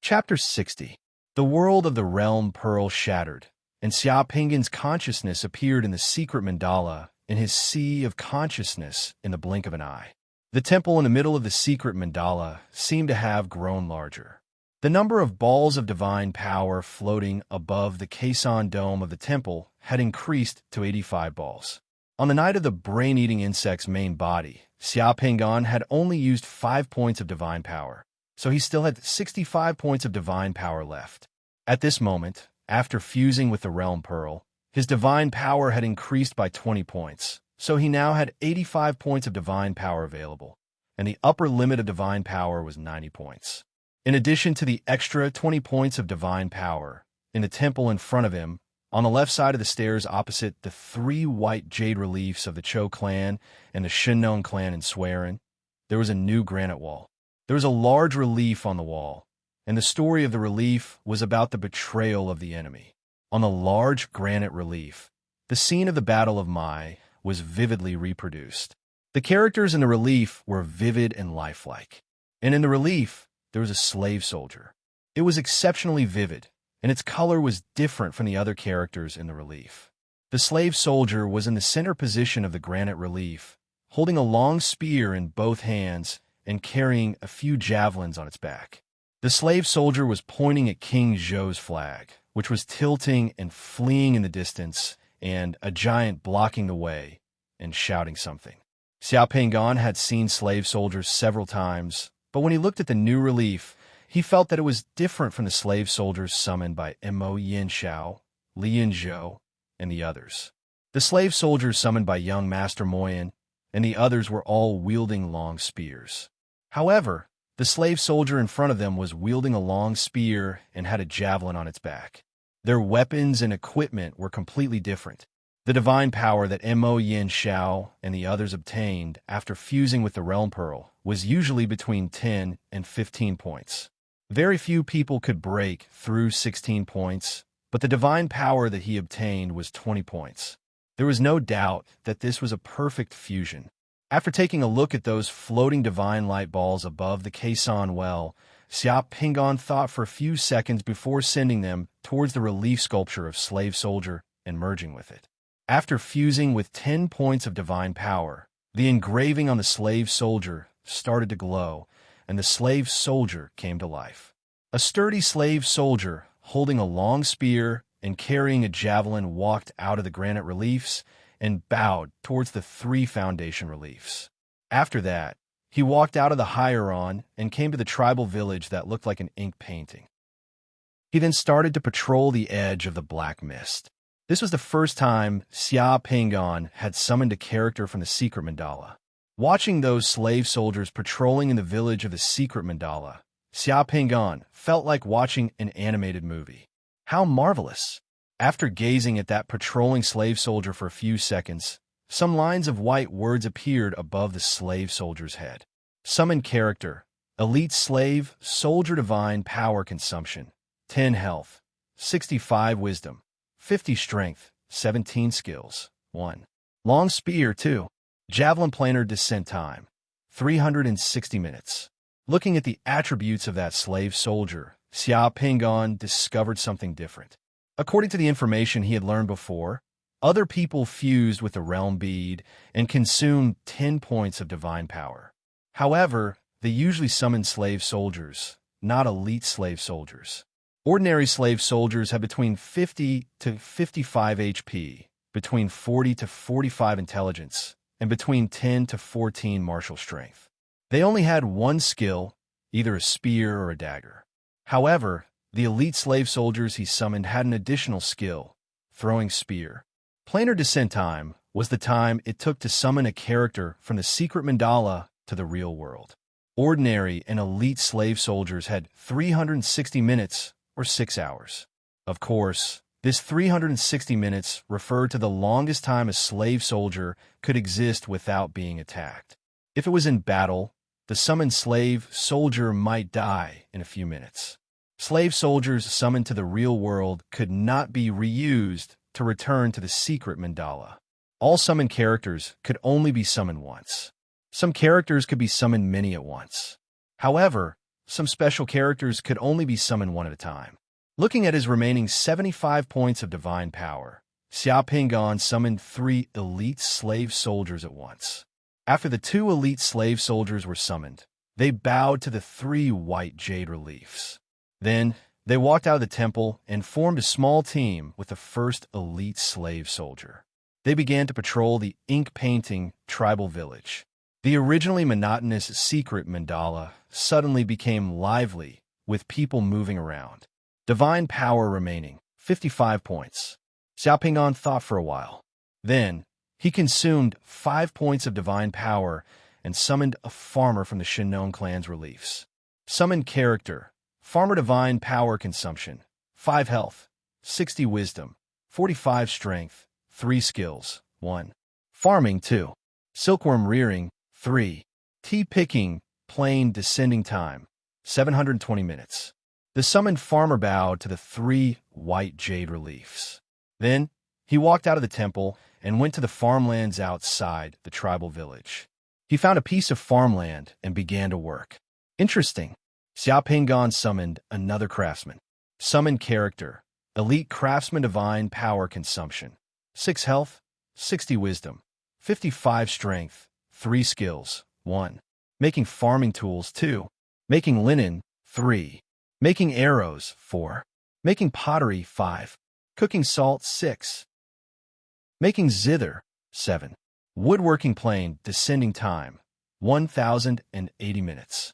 Chapter 60. The world of the realm pearl shattered, and Xia Pingan's consciousness appeared in the secret mandala in his sea of consciousness in the blink of an eye. The temple in the middle of the secret mandala seemed to have grown larger. The number of balls of divine power floating above the caisson dome of the temple had increased to 85 balls. On the night of the brain-eating insect's main body, Xia Pingan had only used 5 points of divine power, so he still had 65 points of divine power left. At this moment, after fusing with the realm pearl, his divine power had increased by 20 points, so he now had 85 points of divine power available, and the upper limit of divine power was 90 points. In addition to the extra 20 points of divine power, in the temple in front of him, on the left side of the stairs opposite the 3 white jade reliefs of the Cho clan and the Shinnon clan in Swearin, there was a new granite wall. There was a large relief on the wall, and the story of the relief was about the betrayal of the enemy. On the large granite relief, the scene of the Battle of Mai was vividly reproduced. The characters in the relief were vivid and lifelike, and in the relief, there was a slave soldier. It was exceptionally vivid, and its color was different from the other characters in the relief. The slave soldier was in the center position of the granite relief, holding a long spear in both hands and carrying a few javelins on its back. The slave soldier was pointing at King Zhou's flag, which was tilting and fleeing in the distance, and a giant blocking the way and shouting something. Xia Pingan had seen slave soldiers several times, but when he looked at the new relief, he felt that it was different from the slave soldiers summoned by Mo Yinxiao, Li Yinzhou, and the others. The slave soldiers summoned by young Master Moyan and the others were all wielding long spears. However, the slave soldier in front of them was wielding a long spear and had a javelin on its back. Their weapons and equipment were completely different. The divine power that Mo Yinxiao and the others obtained after fusing with the Realm Pearl was usually between 10 and 15 points. Very few people could break through 16 points, but the divine power that he obtained was 20 points. There was no doubt that this was a perfect fusion. After taking a look at those floating divine light balls above the caisson well, Xia Pingan thought for a few seconds before sending them towards the relief sculpture of slave soldier and merging with it. After fusing with 10 points of divine power, the engraving on the slave soldier started to glow, and the slave soldier came to life. A sturdy slave soldier, holding a long spear and carrying a javelin, walked out of the granite reliefs and bowed towards the 3 foundation reliefs. After that, he walked out of the Hieron and came to the tribal village that looked like an ink painting. He then started to patrol the edge of the black mist. This was the first time Xia Pingan had summoned a character from the secret mandala. Watching those slave soldiers patrolling in the village of the secret mandala, Xia Pingan felt like watching an animated movie. How marvelous! After gazing at that patrolling slave soldier for a few seconds, some lines of white words appeared above the slave soldier's head. Summoned character, elite slave, soldier divine power consumption, 10 health, 65 wisdom, 50 strength, 17 skills, 1. Long spear 2. Javelin planar descent time, 360 minutes. Looking at the attributes of that slave soldier, Xia Pingan discovered something different. According to the information he had learned before, other people fused with the realm bead and consumed 10 points of divine power. However, they usually summoned slave soldiers, not elite slave soldiers. Ordinary slave soldiers have between 50 to 55 HP, between 40 to 45 intelligence, and between 10 to 14 martial strength. They only had one skill, either a spear or a dagger. However, the elite slave soldiers he summoned had an additional skill, throwing spear. Planar descent time was the time it took to summon a character from the secret mandala to the real world. Ordinary and elite slave soldiers had 360 minutes or 6 hours. Of course, this 360 minutes referred to the longest time a slave soldier could exist without being attacked. If it was in battle, the summoned slave soldier might die in a few minutes. Slave soldiers summoned to the real world could not be reused to return to the secret mandala. All summoned characters could only be summoned once. Some characters could be summoned many at once. However, some special characters could only be summoned one at a time. Looking at his remaining 75 points of divine power, Xiao Pingan summoned 3 elite slave soldiers at once. After the 2 elite slave soldiers were summoned, they bowed to the 3 white jade reliefs. Then, they walked out of the temple and formed a small team with the first elite slave soldier. They began to patrol the ink-painting tribal village. The originally monotonous secret mandala suddenly became lively, with people moving around. Divine power remaining, 55 points. Xiao Pingan thought for a while. Then, he consumed 5 points of divine power and summoned a farmer from the Shinon clan's reliefs. Summoned character, farmer divine power consumption, 5 health, 60 wisdom, 45 strength, 3 skills, 1. Farming 2. Silkworm rearing, 3. Tea picking, plain descending time, 720 minutes. The summoned farmer bowed to the 3 white jade reliefs. Then, he walked out of the temple and went to the farmlands outside the tribal village. He found a piece of farmland and began to work. Interesting. Xiao Pingan summoned another craftsman. Summoned character, elite craftsman divine power consumption, 6 health, 60 wisdom, 55 strength, 3 skills, 1. Making farming tools, 2. Making linen, 3. Making arrows, 4. Making pottery, 5. Cooking salt, 6. Making zither, 7. Woodworking plane, descending time, 1,080 minutes.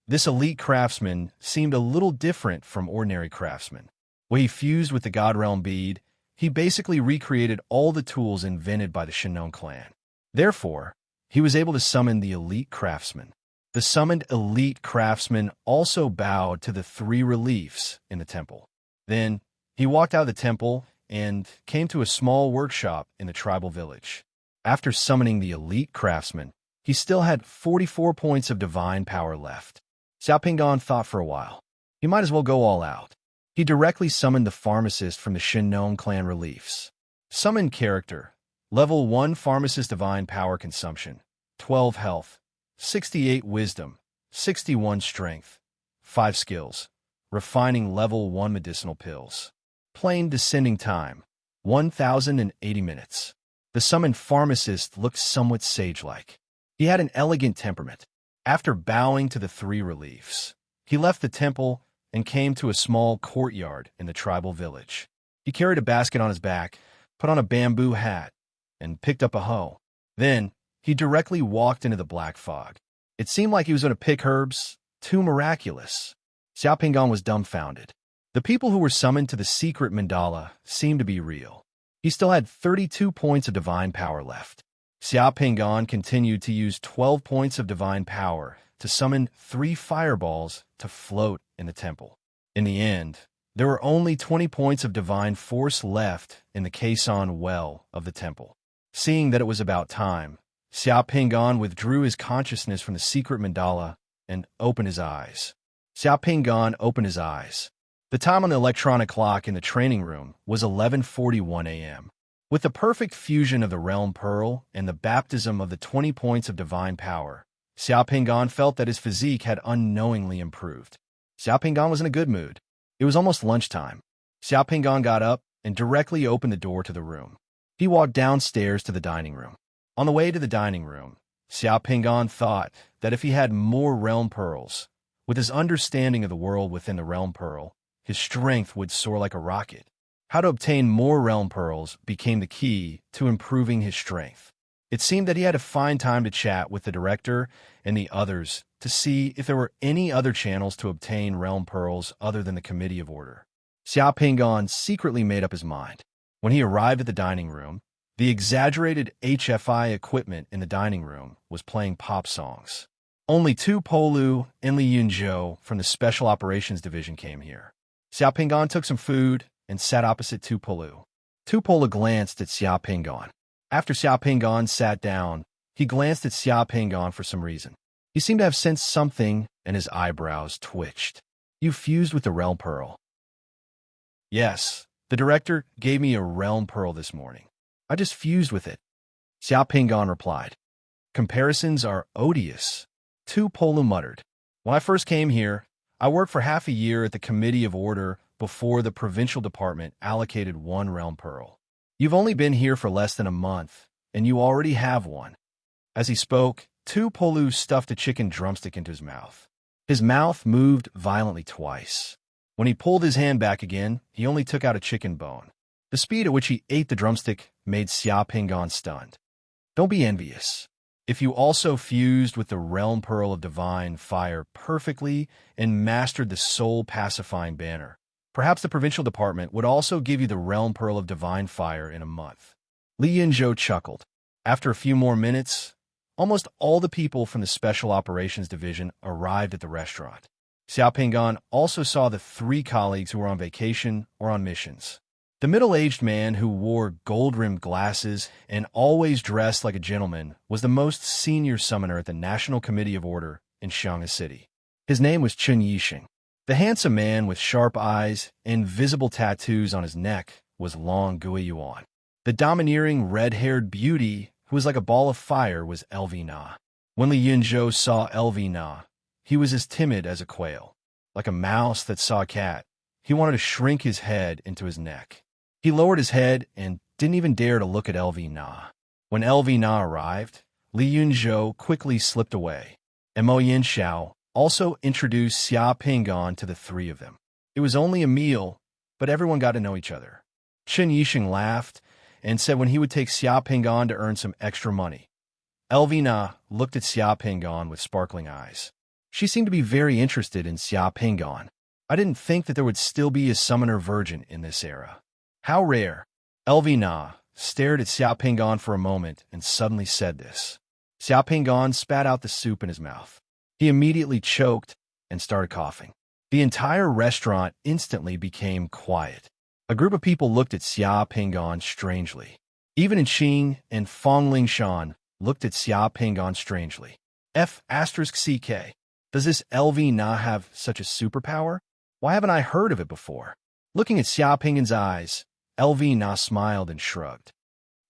This elite craftsman seemed a little different from ordinary craftsmen. When he fused with the God Realm bead, he basically recreated all the tools invented by the Shinon clan. Therefore, he was able to summon the elite craftsman. The summoned elite craftsman also bowed to the 3 reliefs in the temple. Then, he walked out of the temple and came to a small workshop in the tribal village. After summoning the elite craftsman, he still had 44 points of divine power left. Xiao Pingan thought for a while. He might as well go all out. He directly summoned the pharmacist from the Shinon clan reliefs. Summoned character, level 1 pharmacist divine power consumption, 12 health, 68 wisdom, 61 strength, 5 skills, refining level 1 medicinal pills. Plain descending time, 1,080 minutes. The summoned pharmacist looked somewhat sage-like. He had an elegant temperament. After bowing to the 3 reliefs, he left the temple and came to a small courtyard in the tribal village. He carried a basket on his back, put on a bamboo hat, and picked up a hoe. Then, he directly walked into the black fog. It seemed like he was going to pick herbs. Too miraculous. Xiao Pingan was dumbfounded. The people who were summoned to the secret mandala seemed to be real. He still had 32 points of divine power left. Xiao Pingan continued to use 12 points of divine power to summon 3 fireballs to float in the temple. In the end, there were only 20 points of divine force left in the caisson well of the temple. Seeing that it was about time, Xiao Pingan withdrew his consciousness from the secret mandala and opened his eyes. Xiao Pingan opened his eyes. The time on the electronic clock in the training room was 11:41 a.m. With the perfect fusion of the Realm Pearl and the baptism of the 20 points of divine power, Xiao Pingan felt that his physique had unknowingly improved. Xiao Pingan was in a good mood. It was almost lunchtime. Xiao Pingan got up and directly opened the door to the room. He walked downstairs to the dining room. On the way to the dining room, Xiao Pingan thought that if he had more Realm Pearls, with his understanding of the world within the Realm Pearl, his strength would soar like a rocket. How to obtain more Realm Pearls became the key to improving his strength. It seemed that he had to find time to chat with the director and the others to see if there were any other channels to obtain Realm Pearls other than the Committee of Order. Xiao Pingan secretly made up his mind. When he arrived at the dining room, the exaggerated HFI equipment in the dining room was playing pop songs. Only Tu Polu and Li Yunzhou from the Special Operations Division came here. Xiao Pingan took some food and sat opposite Tu Polu. Tu Polu glanced at Xiao Pingan. After Xiao Pingan sat down, he glanced at Xiao Pingan for some reason. He seemed to have sensed something, and his eyebrows twitched. You fused with the Realm Pearl. Yes, the director gave me a Realm Pearl this morning. I just fused with it. Xiao Pingan replied. Comparisons are odious. Tu Polu muttered. When I first came here, I worked for half a year at the Committee of Order before the provincial department allocated one realm pearl. You've only been here for less than a month, and you already have one." As he spoke, Tu Polu stuffed a chicken drumstick into his mouth. His mouth moved violently twice. When he pulled his hand back again, he only took out a chicken bone. The speed at which he ate the drumstick made Xia Pingan stunned. "Don't be envious. If you also fused with the realm pearl of divine fire perfectly and mastered the soul-pacifying banner, perhaps the provincial department would also give you the realm pearl of divine fire in a month." Li Yunzhou chuckled. After a few more minutes, almost all the people from the Special Operations Division arrived at the restaurant. Xiao Pingan also saw the three colleagues who were on vacation or on missions. The middle-aged man who wore gold-rimmed glasses and always dressed like a gentleman was the most senior summoner at the National Committee of Order in Xiang'an City. His name was Chen Yixing. The handsome man with sharp eyes and visible tattoos on his neck was Long Guiyuan. The domineering red-haired beauty who was like a ball of fire was LV Na. When Li Yunzhou saw LV Na, he was as timid as a quail. Like a mouse that saw a cat, he wanted to shrink his head into his neck. He lowered his head and didn't even dare to look at LV Na. When LV Na arrived, Li Yunzhou quickly slipped away, and Mo Yanxiao also introduced Xia Pingan to the three of them. It was only a meal, but everyone got to know each other. Chen Yixing laughed and said when he would take Xia Pingan to earn some extra money. LV Na looked at Xia Pingan with sparkling eyes. She seemed to be very interested in Xia Pingan. I didn't think that there would still be a summoner virgin in this era. How rare. LV Na stared at Xia Pingan for a moment and suddenly said this. Xia Pingan spat out the soup in his mouth. He immediately choked and started coughing. The entire restaurant instantly became quiet. A group of people looked at Xia Pingan strangely. Even Enching and Fong Lingshan looked at Xia Pingan strangely. F***CK. Does this LV Na have such a superpower? Why haven't I heard of it before? Looking at Xia Pingan's eyes, LV Na smiled and shrugged.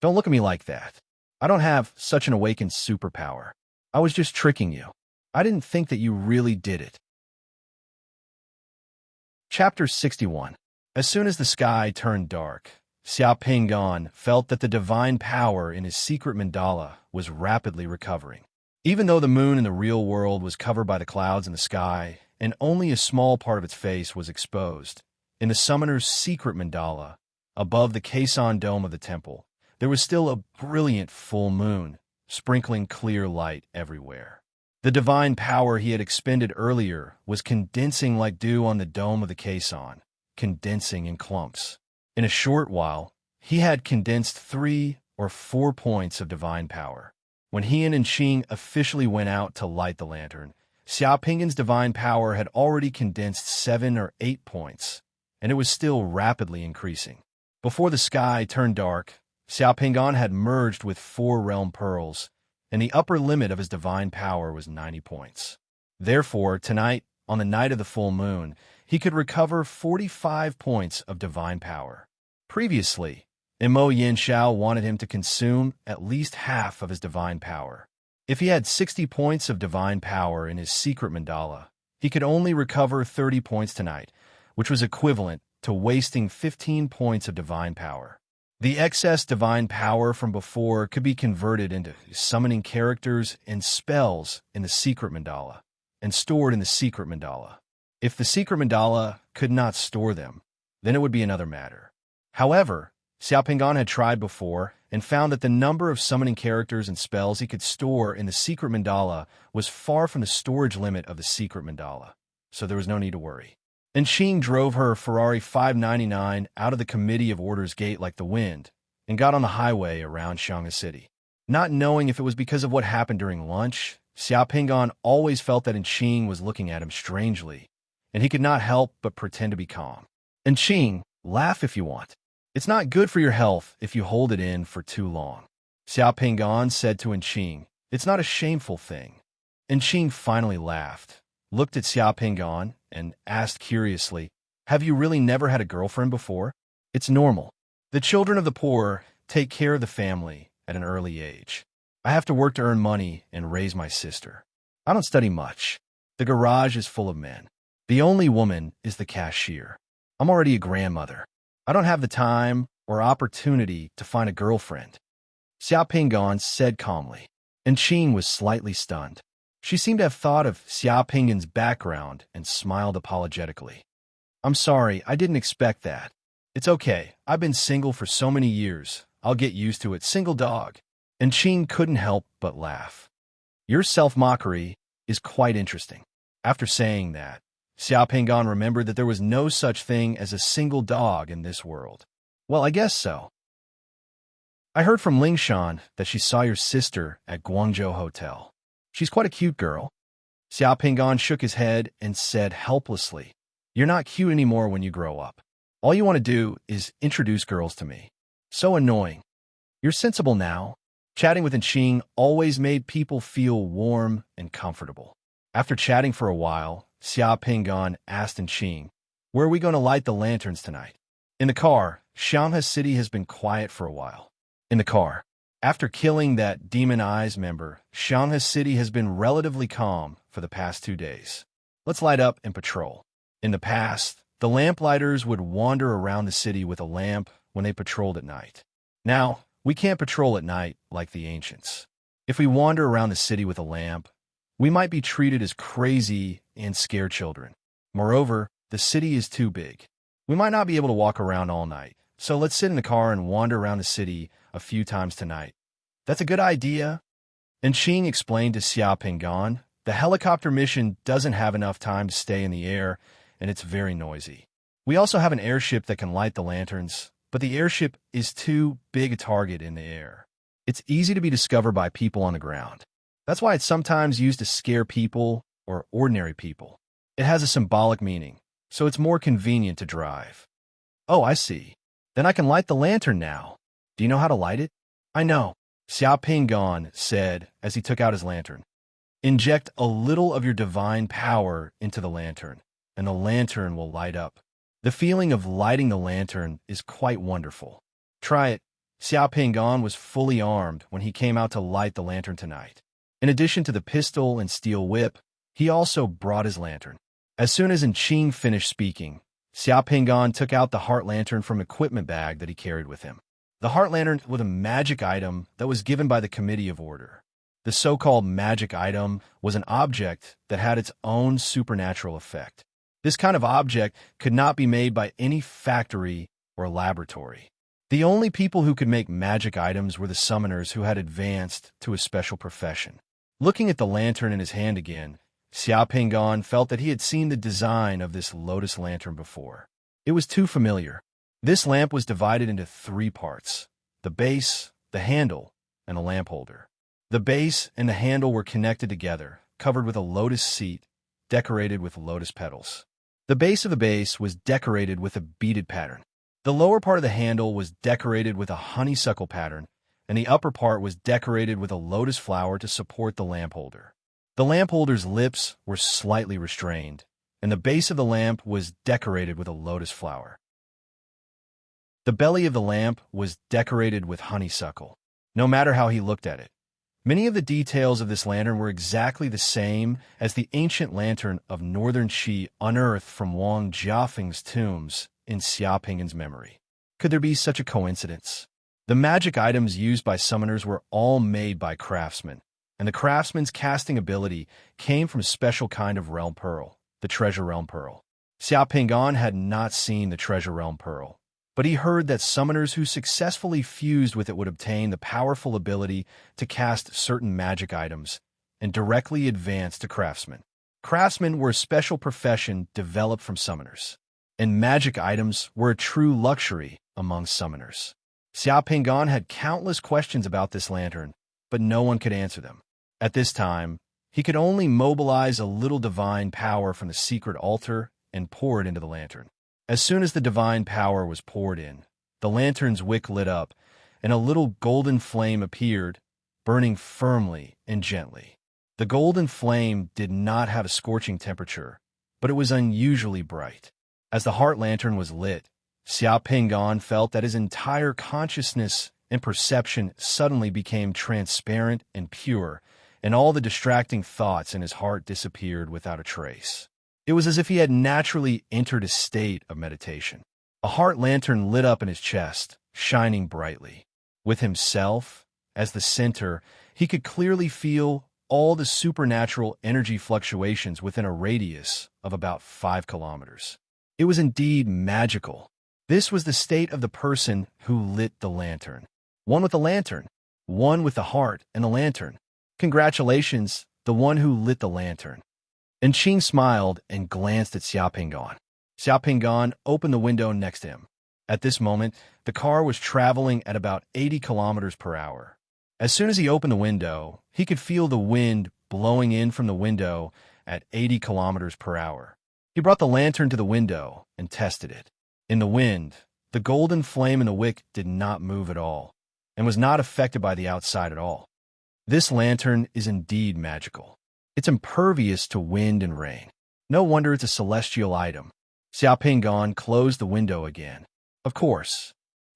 Don't look at me like that. I don't have such an awakened superpower. I was just tricking you. I didn't think that you really did it. Chapter 61. As soon as the sky turned dark, Xia Pingan felt that the divine power in his secret mandala was rapidly recovering. Even though the moon in the real world was covered by the clouds in the sky, and only a small part of its face was exposed, in the summoner's secret mandala, above the caisson dome of the temple, there was still a brilliant full moon, sprinkling clear light everywhere. The divine power he had expended earlier was condensing like dew on the dome of the caisson, condensing in clumps. In a short while, he had condensed 3 or 4 points of divine power. When he and Enching officially went out to light the lantern, Xia Pingan's divine power had already condensed 7 or 8 points, and it was still rapidly increasing. Before the sky turned dark, Xia Pingan had merged with 4 realm pearls, and the upper limit of his divine power was 90 points. Therefore, tonight, on the night of the full moon, he could recover 45 points of divine power. Previously, Mo Yanxiao wanted him to consume at least half of his divine power. If he had 60 points of divine power in his secret mandala, he could only recover 30 points tonight, which was equivalent to wasting 15 points of divine power. The excess divine power from before could be converted into summoning characters and spells in the secret mandala, and stored in the secret mandala. If the secret mandala could not store them, then it would be another matter. However, Xia Pingan had tried before and found that the number of summoning characters and spells he could store in the secret mandala was far from the storage limit of the secret mandala, so there was no need to worry. Enching drove her Ferrari 599 out of the Committee of Orders gate like the wind and got on the highway around Xiang'an City. Not knowing if it was because of what happened during lunch, Xia Pingan always felt that Enching was looking at him strangely, and he could not help but pretend to be calm. Enching, laugh if you want. It's not good for your health if you hold it in for too long. Xia Pingan said to Enching, it's not a shameful thing. Enching finally laughed, looked at Xia Pingan, and asked curiously, have you really never had a girlfriend before? It's normal. The children of the poor take care of the family at an early age. I have to work to earn money and raise my sister. I don't study much. The garage is full of men. The only woman is the cashier. I'm already a grandmother. I don't have the time or opportunity to find a girlfriend, Xia Pingan said calmly. And Qing was slightly stunned. She seemed to have thought of Xia Pingan's background and smiled apologetically. I'm sorry, I didn't expect that. It's okay, I've been single for so many years. I'll get used to it, single dog. And Qing couldn't help but laugh. Your self-mockery is quite interesting. After saying that, Xia Pingan remembered that there was no such thing as a single dog in this world. Well, I guess so. I heard from Lingshan that she saw your sister at Guangzhou Hotel. She's quite a cute girl. Xia Pingan shook his head and said helplessly, You're not cute anymore when you grow up. All you want to do is introduce girls to me. So annoying. You're sensible now. Chatting with Qing always made people feel warm and comfortable. After chatting for a while, Xia Pingan asked Qing, Where are we going to light the lanterns tonight? In the car. Shanghai City has been quiet for a while. In the car. After killing that Demon Eyes member, Shanghai City has been relatively calm for the past 2 days. Let's light up and patrol. In the past, the lamplighters would wander around the city with a lamp when they patrolled at night. Now, we can't patrol at night like the ancients. If we wander around the city with a lamp, we might be treated as crazy and scare children. Moreover, the city is too big. We might not be able to walk around all night, so let's sit in the car and wander around the city a few times tonight. That's a good idea. And Qing explained to Xia Pingan, the helicopter mission doesn't have enough time to stay in the air, and it's very noisy. We also have an airship that can light the lanterns, but the airship is too big a target in the air. It's easy to be discovered by people on the ground. That's why it's sometimes used to scare people or ordinary people. It has a symbolic meaning, so it's more convenient to drive. Oh, I see. Then I can light the lantern now. Do you know how to light it? I know, Xia Pingan said as he took out his lantern. Inject a little of your divine power into the lantern, and the lantern will light up. The feeling of lighting the lantern is quite wonderful. Try it. Xia Pingan was fully armed when he came out to light the lantern tonight. In addition to the pistol and steel whip, he also brought his lantern. As soon as Qing finished speaking, Xia Pingan took out the heart lantern from an equipment bag that he carried with him. The heart lantern was a magic item that was given by the Committee of Order. The so-called magic item was an object that had its own supernatural effect. This kind of object could not be made by any factory or laboratory. The only people who could make magic items were the summoners who had advanced to a special profession. Looking at the lantern in his hand again, Xia Pingan felt that he had seen the design of this lotus lantern before. It was too familiar. This lamp was divided into 3 parts: the base, the handle, and the lamp holder. The base and the handle were connected together, covered with a lotus seat, decorated with lotus petals. The base of the base was decorated with a beaded pattern. The lower part of the handle was decorated with a honeysuckle pattern, and the upper part was decorated with a lotus flower to support the lamp holder. The lamp holder's lips were slightly restrained, and the base of the lamp was decorated with a lotus flower. The belly of the lamp was decorated with honeysuckle, no matter how he looked at it. Many of the details of this lantern were exactly the same as the ancient lantern of Northern Qi unearthed from Wang Jiafeng's tombs in Xia Pingan's memory. Could there be such a coincidence? The magic items used by summoners were all made by craftsmen, and the craftsman's casting ability came from a special kind of realm pearl, the treasure realm pearl. Xia Pingan had not seen the treasure realm pearl, but he heard that summoners who successfully fused with it would obtain the powerful ability to cast certain magic items and directly advance to craftsmen. Craftsmen were a special profession developed from summoners, and magic items were a true luxury among summoners. Xia Pingan had countless questions about this lantern, but no one could answer them. At this time, he could only mobilize a little divine power from the secret altar and pour it into the lantern. As soon as the divine power was poured in, the lantern's wick lit up, and a little golden flame appeared, burning firmly and gently. The golden flame did not have a scorching temperature, but it was unusually bright. As the heart lantern was lit, Xia Pingan felt that his entire consciousness and perception suddenly became transparent and pure, and all the distracting thoughts in his heart disappeared without a trace. It was as if he had naturally entered a state of meditation. A heart lantern lit up in his chest, shining brightly. With himself as the center, he could clearly feel all the supernatural energy fluctuations within a radius of about 5 kilometers. It was indeed magical. This was the state of the person who lit the lantern. One with the lantern, one with the heart and the lantern. Congratulations, the one who lit the lantern. And Qing smiled and glanced at Xiaopinggan. Xiaopinggan opened the window next to him. At this moment, the car was traveling at about 80 kilometers per hour. As soon as he opened the window, he could feel the wind blowing in from the window at 80 kilometers per hour. He brought the lantern to the window and tested it. In the wind, the golden flame in the wick did not move at all and was not affected by the outside at all. This lantern is indeed magical. It's impervious to wind and rain. No wonder it's a celestial item. Xiaopinggan closed the window again. Of course,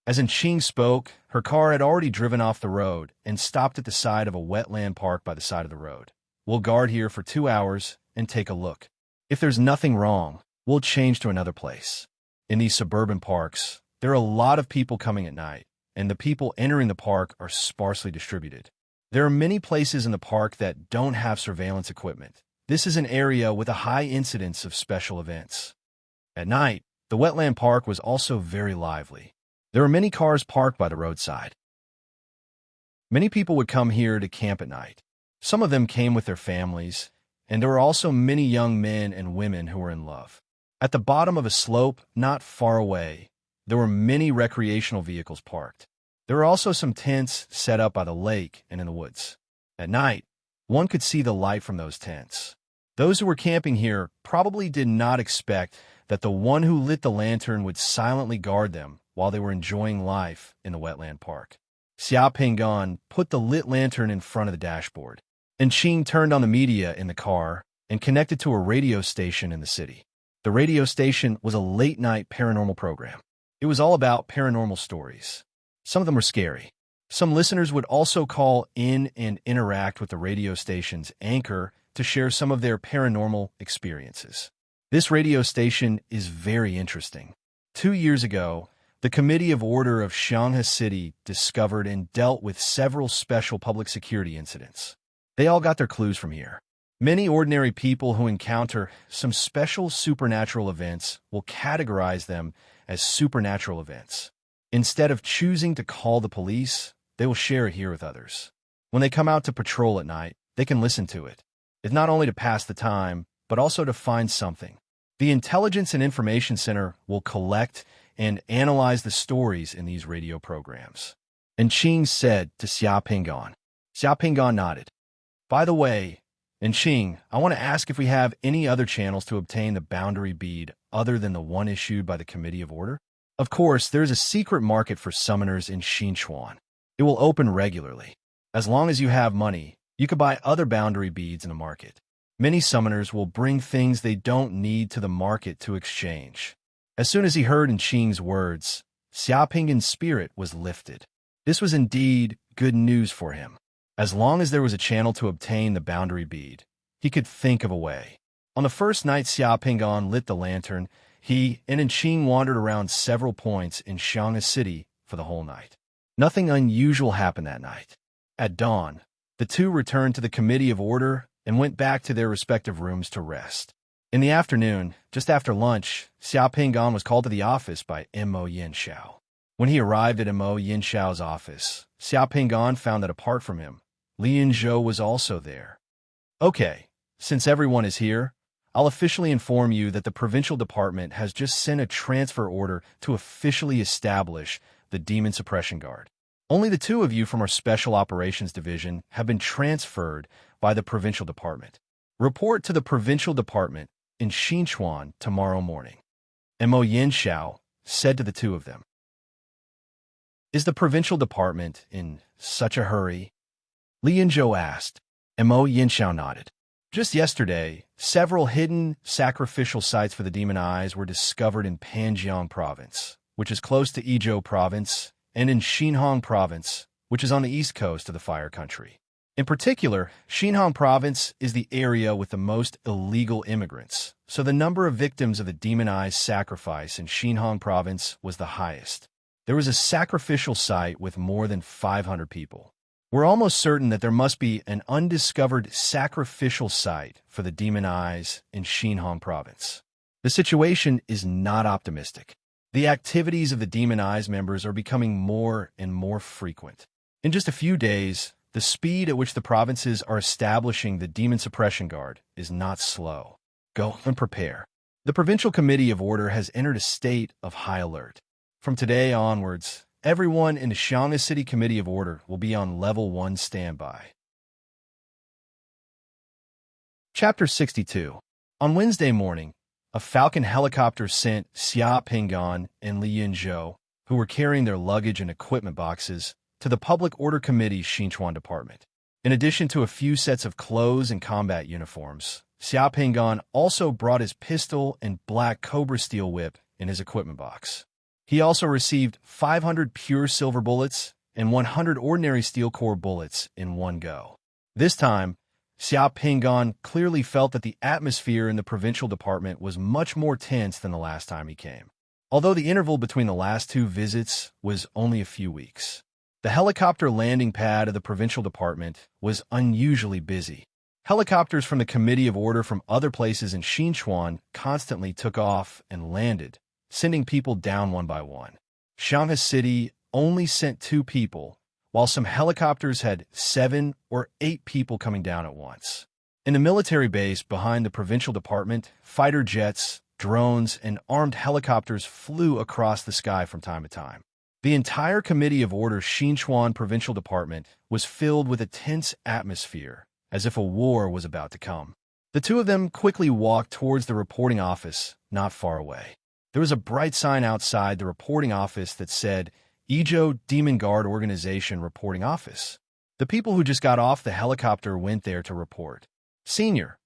as Qing spoke, her car had already driven off the road and stopped at the side of a wetland park by the side of the road. We'll guard here for 2 hours and take a look. If there's nothing wrong, we'll change to another place. In these suburban parks, there are a lot of people coming at night, and the people entering the park are sparsely distributed. There are many places in the park that don't have surveillance equipment. This is an area with a high incidence of special events. At night, the wetland park was also very lively. There were many cars parked by the roadside. Many people would come here to camp at night. Some of them came with their families, and there were also many young men and women who were in love. At the bottom of a slope not far away, there were many recreational vehicles parked. There were also some tents set up by the lake and in the woods. At night, one could see the light from those tents. Those who were camping here probably did not expect that the one who lit the lantern would silently guard them while they were enjoying life in the wetland park. Xiaopinggan put the lit lantern in front of the dashboard, and Qing turned on the media in the car and connected to a radio station in the city. The radio station was a late-night paranormal program. It was all about paranormal stories. Some of them were scary. Some listeners would also call in and interact with the radio station's anchor to share some of their paranormal experiences. This radio station is very interesting. 2 years ago, the Committee of Order of Shanghai City discovered and dealt with several special public security incidents. They all got their clues from here. Many ordinary people who encounter some special supernatural events will categorize them as supernatural events. Instead of choosing to call the police, they will share it here with others. When they come out to patrol at night, they can listen to it. It's not only to pass the time, but also to find something. The Intelligence and Information Center will collect and analyze the stories in these radio programs. And Qing said to Xiaopinggan. Xiaopinggan nodded. By the way, and Qing, I want to ask if we have any other channels to obtain the boundary bead other than the one issued by the Committee of Order? Of course, there is a secret market for summoners in Xinchuan. It will open regularly. As long as you have money, you can buy other boundary beads in the market. Many summoners will bring things they don't need to the market to exchange. As soon as he heard in Qing's words, Xiaopinggan's spirit was lifted. This was indeed good news for him. As long as there was a channel to obtain the boundary bead, he could think of a way. On the first night Xiaopinggan lit the lantern, he and Qing wandered around several points in Shanghai City for the whole night. Nothing unusual happened that night. At dawn, the two returned to the Committee of Order and went back to their respective rooms to rest. In the afternoon, just after lunch, Xiaopinggan was called to the office by Mo Yinxiao. When he arrived at Mo Yinxiao's office, Xiaopinggan found that apart from him, Li Yinzhou was also there. Okay, since everyone is here, I'll officially inform you that the provincial department has just sent a transfer order to officially establish the Demon Suppression Guard. Only the 2 of you from our Special Operations Division have been transferred by the provincial department. Report to the provincial department in Xinchuan tomorrow morning. Mo Yinxiao said to the 2 of them. Is the provincial department in such a hurry? Li Yinzhou asked. Mo Yinxiao nodded. Just yesterday, several hidden sacrificial sites for the demon eyes were discovered in Panjiang Province, which is close to Izhou Province, and in Xinhong Province, which is on the east coast of the Fire Country. In particular, Xinjiang province is the area with the most illegal immigrants, so the number of victims of the demonized sacrifice in Xinjiang province was the highest. There was a sacrificial site with more than 500 people. We're almost certain that there must be an undiscovered sacrificial site for the demonized in Xinjiang province. The situation is not optimistic. The activities of the demonized members are becoming more and more frequent. In just a few days, the speed at which the provinces are establishing the Demon Suppression Guard is not slow. Go and prepare. The Provincial Committee of Order has entered a state of high alert. From today onwards, everyone in the Shanghai City Committee of Order will be on Level 1 standby. Chapter 62. On Wednesday morning, a Falcon helicopter sent Xia Pinggan and Li Yinzhou, who were carrying their luggage and equipment boxes, to the Public Order Committee's Xinchuan department. In addition to a few sets of clothes and combat uniforms, Xia Pinggan also brought his pistol and black Cobra steel whip in his equipment box. He also received 500 pure silver bullets and 100 ordinary steel core bullets in one go. This time, Xia Pinggan clearly felt that the atmosphere in the provincial department was much more tense than the last time he came. Although the interval between the last two visits was only a few weeks. The helicopter landing pad of the provincial department was unusually busy. Helicopters from the Committee of Order from other places in Xinchuan constantly took off and landed, sending people down one by one. Shanghai City only sent 2 people, while some helicopters had 7 or 8 people coming down at once. In the military base behind the provincial department, fighter jets, drones, and armed helicopters flew across the sky from time to time. The entire Committee of Order Xinchuan Provincial Department was filled with a tense atmosphere, as if a war was about to come. The two of them quickly walked towards the reporting office, not far away. There was a bright sign outside the reporting office that said, Ezhou Demon Guard Organization Reporting Office. The people who just got off the helicopter went there to report. Senior,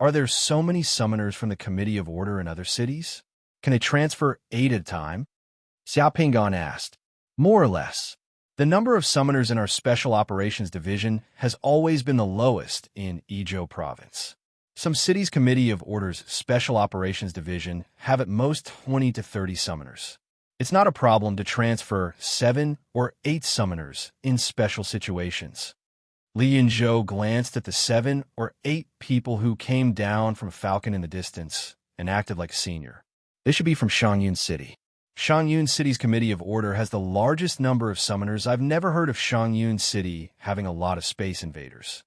are there so many summoners from the Committee of Order in other cities? Can they transfer 8 at a time? Xia Pinggan asked. More or less. The number of summoners in our Special Operations Division has always been the lowest in Ezhou Province. Some cities' Committee of Order's Special Operations Division have at most 20 to 30 summoners. It's not a problem to transfer 7 or 8 summoners in special situations. Li Yinzhou glanced at the 7 or 8 people who came down from Falcon in the distance and acted like senior. They should be from Shangyun City. Shangyun City's Committee of Order has the largest number of summoners. I've never heard of Shangyun City having a lot of space invaders.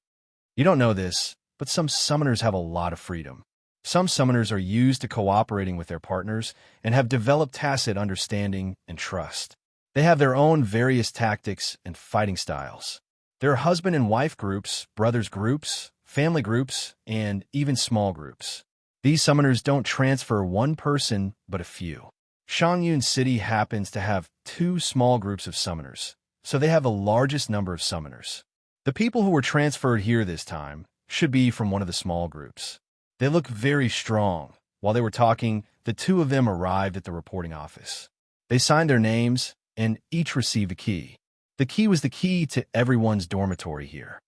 You don't know this, but some summoners have a lot of freedom. Some summoners are used to cooperating with their partners and have developed tacit understanding and trust. They have their own various tactics and fighting styles. There are husband and wife groups, brothers groups, family groups, and even small groups. These summoners don't transfer one person, but a few. Shangyun City happens to have 2 small groups of summoners, so they have the largest number of summoners. The people who were transferred here this time should be from one of the small groups. They look very strong. While they were talking, the 2 of them arrived at the reporting office. They signed their names, and each received a key. The key was the key to everyone's dormitory here.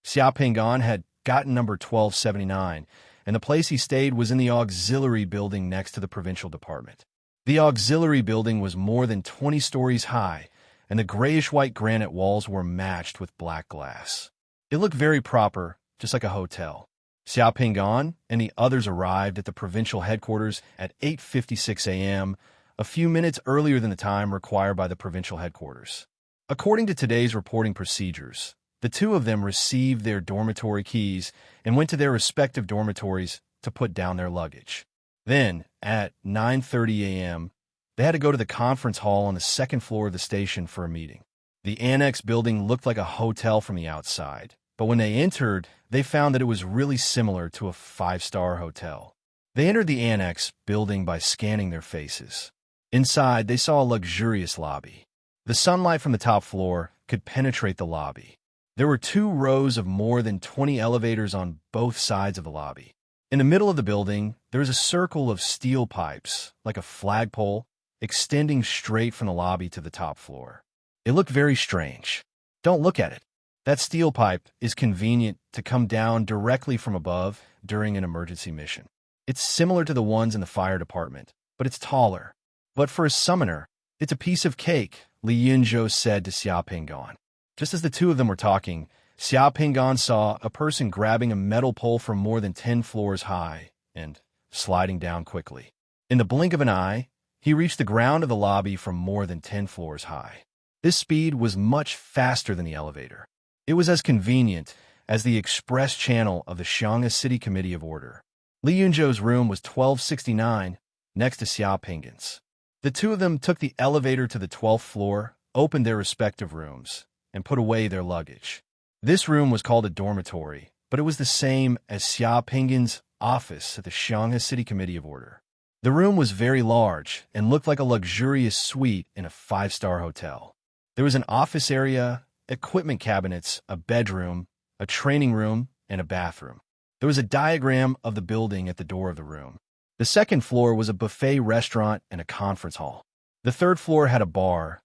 Xia Pinggan had gotten number 1279, and the place he stayed was in the auxiliary building next to the provincial department. The auxiliary building was more than 20 stories high, and the grayish-white granite walls were matched with black glass. It looked very proper, just like a hotel. Xia Pinggan and the others arrived at the provincial headquarters at 8:56 a.m., a few minutes earlier than the time required by the provincial headquarters. According to today's reporting procedures, the 2 of them received their dormitory keys and went to their respective dormitories to put down their luggage. Then, at 9:30 a.m., they had to go to the conference hall on the 2nd floor of the station for a meeting. The annex building looked like a hotel from the outside, but when they entered, they found that it was really similar to a 5-star hotel. They entered the annex building by scanning their faces. Inside, they saw a luxurious lobby. The sunlight from the top floor could penetrate the lobby. There were 2 rows of more than 20 elevators on both sides of the lobby. In the middle of the building, there is a circle of steel pipes, like a flagpole, extending straight from the lobby to the top floor. It looked very strange. Don't look at it. That steel pipe is convenient to come down directly from above during an emergency mission. It's similar to the ones in the fire department, but it's taller. But for a summoner, it's a piece of cake, Li Yunzhou said to Xia Pingan. Just as the two of them were talking, Xia Pingan saw a person grabbing a metal pole from more than 10 floors high and sliding down quickly. In the blink of an eye, he reached the ground of the lobby from more than 10 floors high. This speed was much faster than the elevator. It was as convenient as the express channel of the Xiang'an City Committee of Order. Li Yunzhou's room was 1269, next to Xia Pingan's. The two of them took the elevator to the 12th floor, opened their respective rooms, and put away their luggage. This room was called a dormitory, but it was the same as Xia Pingan's office at the Xiang'an City Committee of Order. The room was very large and looked like a luxurious suite in a 5-star hotel. There was an office area, equipment cabinets, a bedroom, a training room, and a bathroom. There was a diagram of the building at the door of the room. The second floor was a buffet restaurant and a conference hall. The third floor had a bar,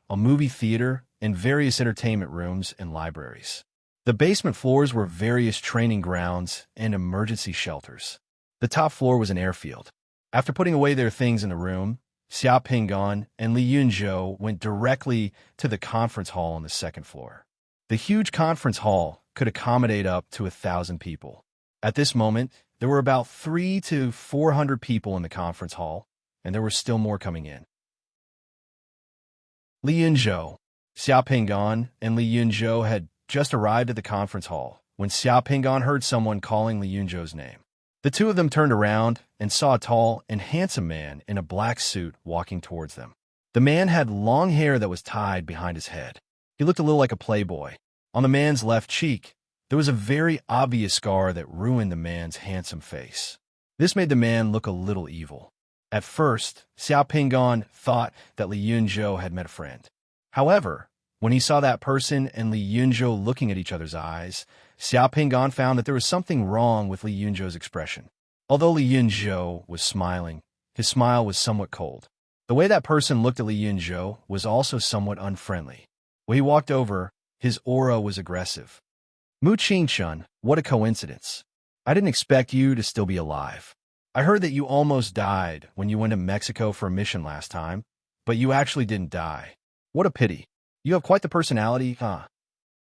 a movie theater, and various entertainment rooms and libraries. The basement floors were various training grounds and emergency shelters. The top floor was an airfield. After putting away their things in the room, Xia Pingan and Li Yunzhou went directly to the conference hall on the second floor. The huge conference hall could accommodate up to 1,000 people. At this moment, there were about 300 to 400 people in the conference hall, and there were still more coming in. Li Yunzhou, Xia Pingan, and Li Yunzhou had just arrived at the conference hall when Xia Pingan heard someone calling Li Yunzhou's name. The two of them turned around and saw a tall and handsome man in a black suit walking towards them. The man had long hair that was tied behind his head. He looked a little like a playboy. On the man's left cheek, there was a very obvious scar that ruined the man's handsome face. This made the man look a little evil. At first, Xia Pingan thought that Li Yunzhou had met a friend. However, when he saw that person and Li Yunzhou looking at each other's eyes, Xia Pingan found that there was something wrong with Li Yunzhou's expression. Although Li Yunzhou was smiling, his smile was somewhat cold. The way that person looked at Li Yunzhou was also somewhat unfriendly. When he walked over, his aura was aggressive. Mu Qingchun, what a coincidence. I didn't expect you to still be alive. I heard that you almost died when you went to Mexico for a mission last time, but you actually didn't die. What a pity. You have quite the personality, huh?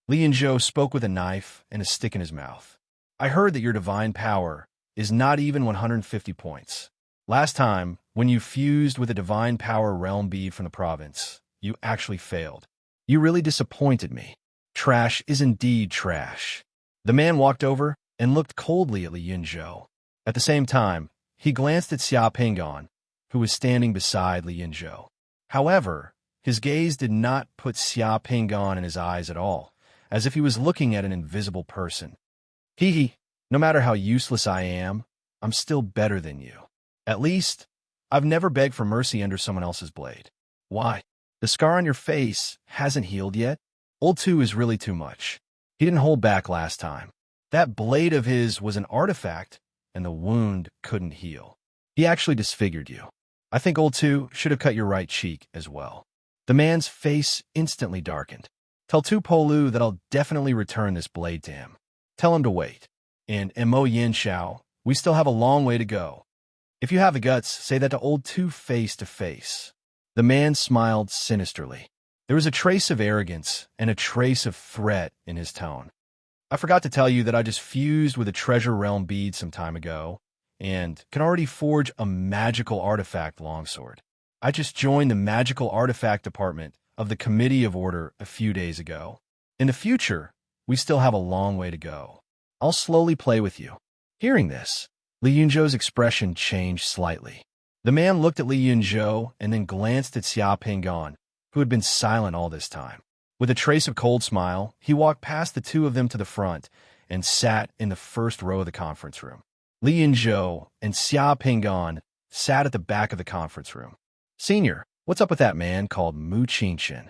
Li Yunzhou spoke with a knife and a stick in his mouth. I heard that your divine power is not even 150 points. Last time, when you fused with a divine power realm bead from the province, you actually failed. You really disappointed me. Trash is indeed trash. The man walked over and looked coldly at Li Yunzhou. At the same time, he glanced at Xia Pingan, who was standing beside Li Yunzhou. However, his gaze did not put Xia Pingan in his eyes at all, as if he was looking at an invisible person. Hee, no matter how useless I am, I'm still better than you. At least, I've never begged for mercy under someone else's blade. Why? The scar on your face hasn't healed yet? Old 2 is really too much. He didn't hold back last time. That blade of his was an artifact, and the wound couldn't heal. He actually disfigured you. I think Old 2 should have cut your right cheek as well. The man's face instantly darkened. Tell Tu Polu that I'll definitely return this blade to him. Tell him to wait. And Mo Yin Xiao, we still have a long way to go. If you have the guts, say that to Old 2 face to face. The man smiled sinisterly. There was a trace of arrogance and a trace of threat in his tone. I forgot to tell you that I just fused with a treasure realm bead some time ago and can already forge a magical artifact longsword. I just joined the magical artifact department of the Committee of Order a few days ago. In the future, we still have a long way to go. I'll slowly play with you. Hearing this, Li Yunzhou's expression changed slightly. The man looked at Li Yunzhou and then glanced at Xia Pingan, who had been silent all this time. With a trace of cold smile, he walked past the two of them to the front and sat in the first row of the conference room. Li Yunzhou and Xia Pingan sat at the back of the conference room. Senior, what's up with that man called Mu Qingchen?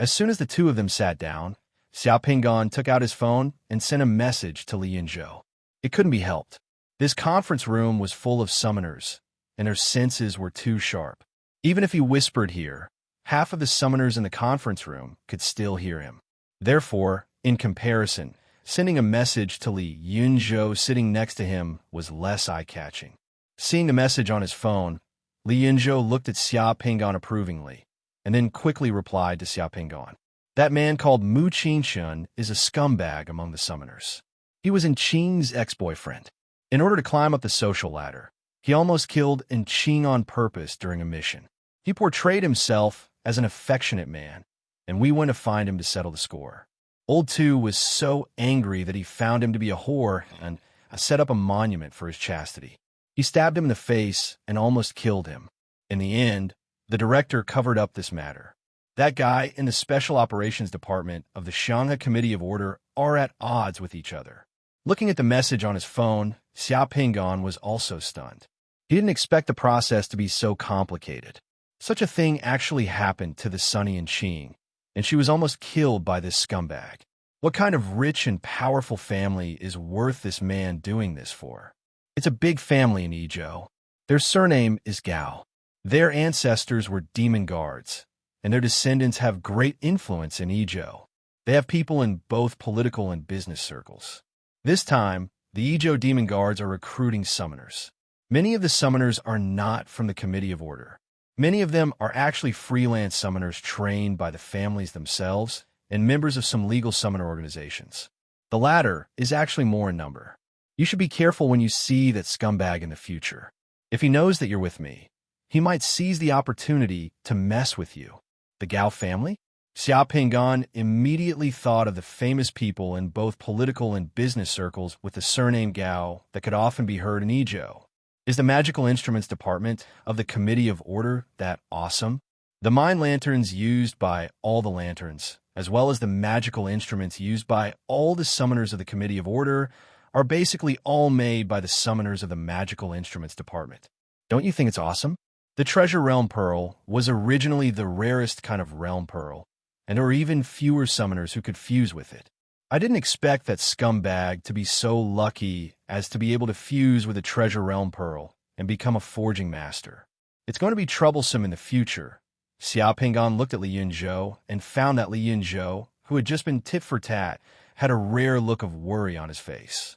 As soon as the two of them sat down, Xia Pingan took out his phone and sent a message to Li Yunzhou. It couldn't be helped. This conference room was full of summoners, and their senses were too sharp. Even if he whispered here, half of the summoners in the conference room could still hear him. Therefore, in comparison, sending a message to Li Yunzhou sitting next to him was less eye-catching. Seeing the message on his phone, Li Yunzhou looked at Xia Pinggan approvingly, and then quickly replied to Xia Pinggan. That man called Mu Qingshun is a scumbag among the summoners. He was Enqing's ex-boyfriend. In order to climb up the social ladder, he almost killed Enqing on purpose during a mission. He portrayed himself as an affectionate man, and we went to find him to settle the score. Old Tu was so angry that he found him to be a whore and set up a monument for his chastity. He stabbed him in the face and almost killed him. In the end, the director covered up this matter. That guy in the Special Operations Department of the Shanghai Committee of Order are at odds with each other. Looking at the message on his phone, Xia Pinggan was also stunned. He didn't expect the process to be so complicated. Such a thing actually happened to the Sunny Enqing, and she was almost killed by this scumbag. What kind of rich and powerful family is worth this man doing this for? It's a big family in Yizhou. Their surname is Gao. Their ancestors were demon guards, and their descendants have great influence in Yizhou. They have people in both political and business circles. This time, the Yizhou demon guards are recruiting summoners. Many of the summoners are not from the Committee of Order. Many of them are actually freelance summoners trained by the families themselves and members of some legal summoner organizations. The latter is actually more in number. You should be careful when you see that scumbag in the future. If he knows that you're with me, he might seize the opportunity to mess with you. The Gao family? Xia Pinggan immediately thought of the famous people in both political and business circles with the surname Gao that could often be heard in Yizhou. Is the Magical Instruments Department of the Committee of Order that awesome? The mind lanterns used by all the lanterns, as well as the magical instruments used by all the summoners of the Committee of Order, are basically all made by the summoners of the Magical Instruments Department. Don't you think it's awesome? The Treasure Realm Pearl was originally the rarest kind of Realm Pearl, and there were even fewer summoners who could fuse with it. I didn't expect that scumbag to be so lucky as to be able to fuse with a Treasure Realm Pearl and become a forging master. It's going to be troublesome in the future. Xia Pinggan looked at Li Yunzhou and found that Li Yunzhou, who had just been tit for tat, had a rare look of worry on his face.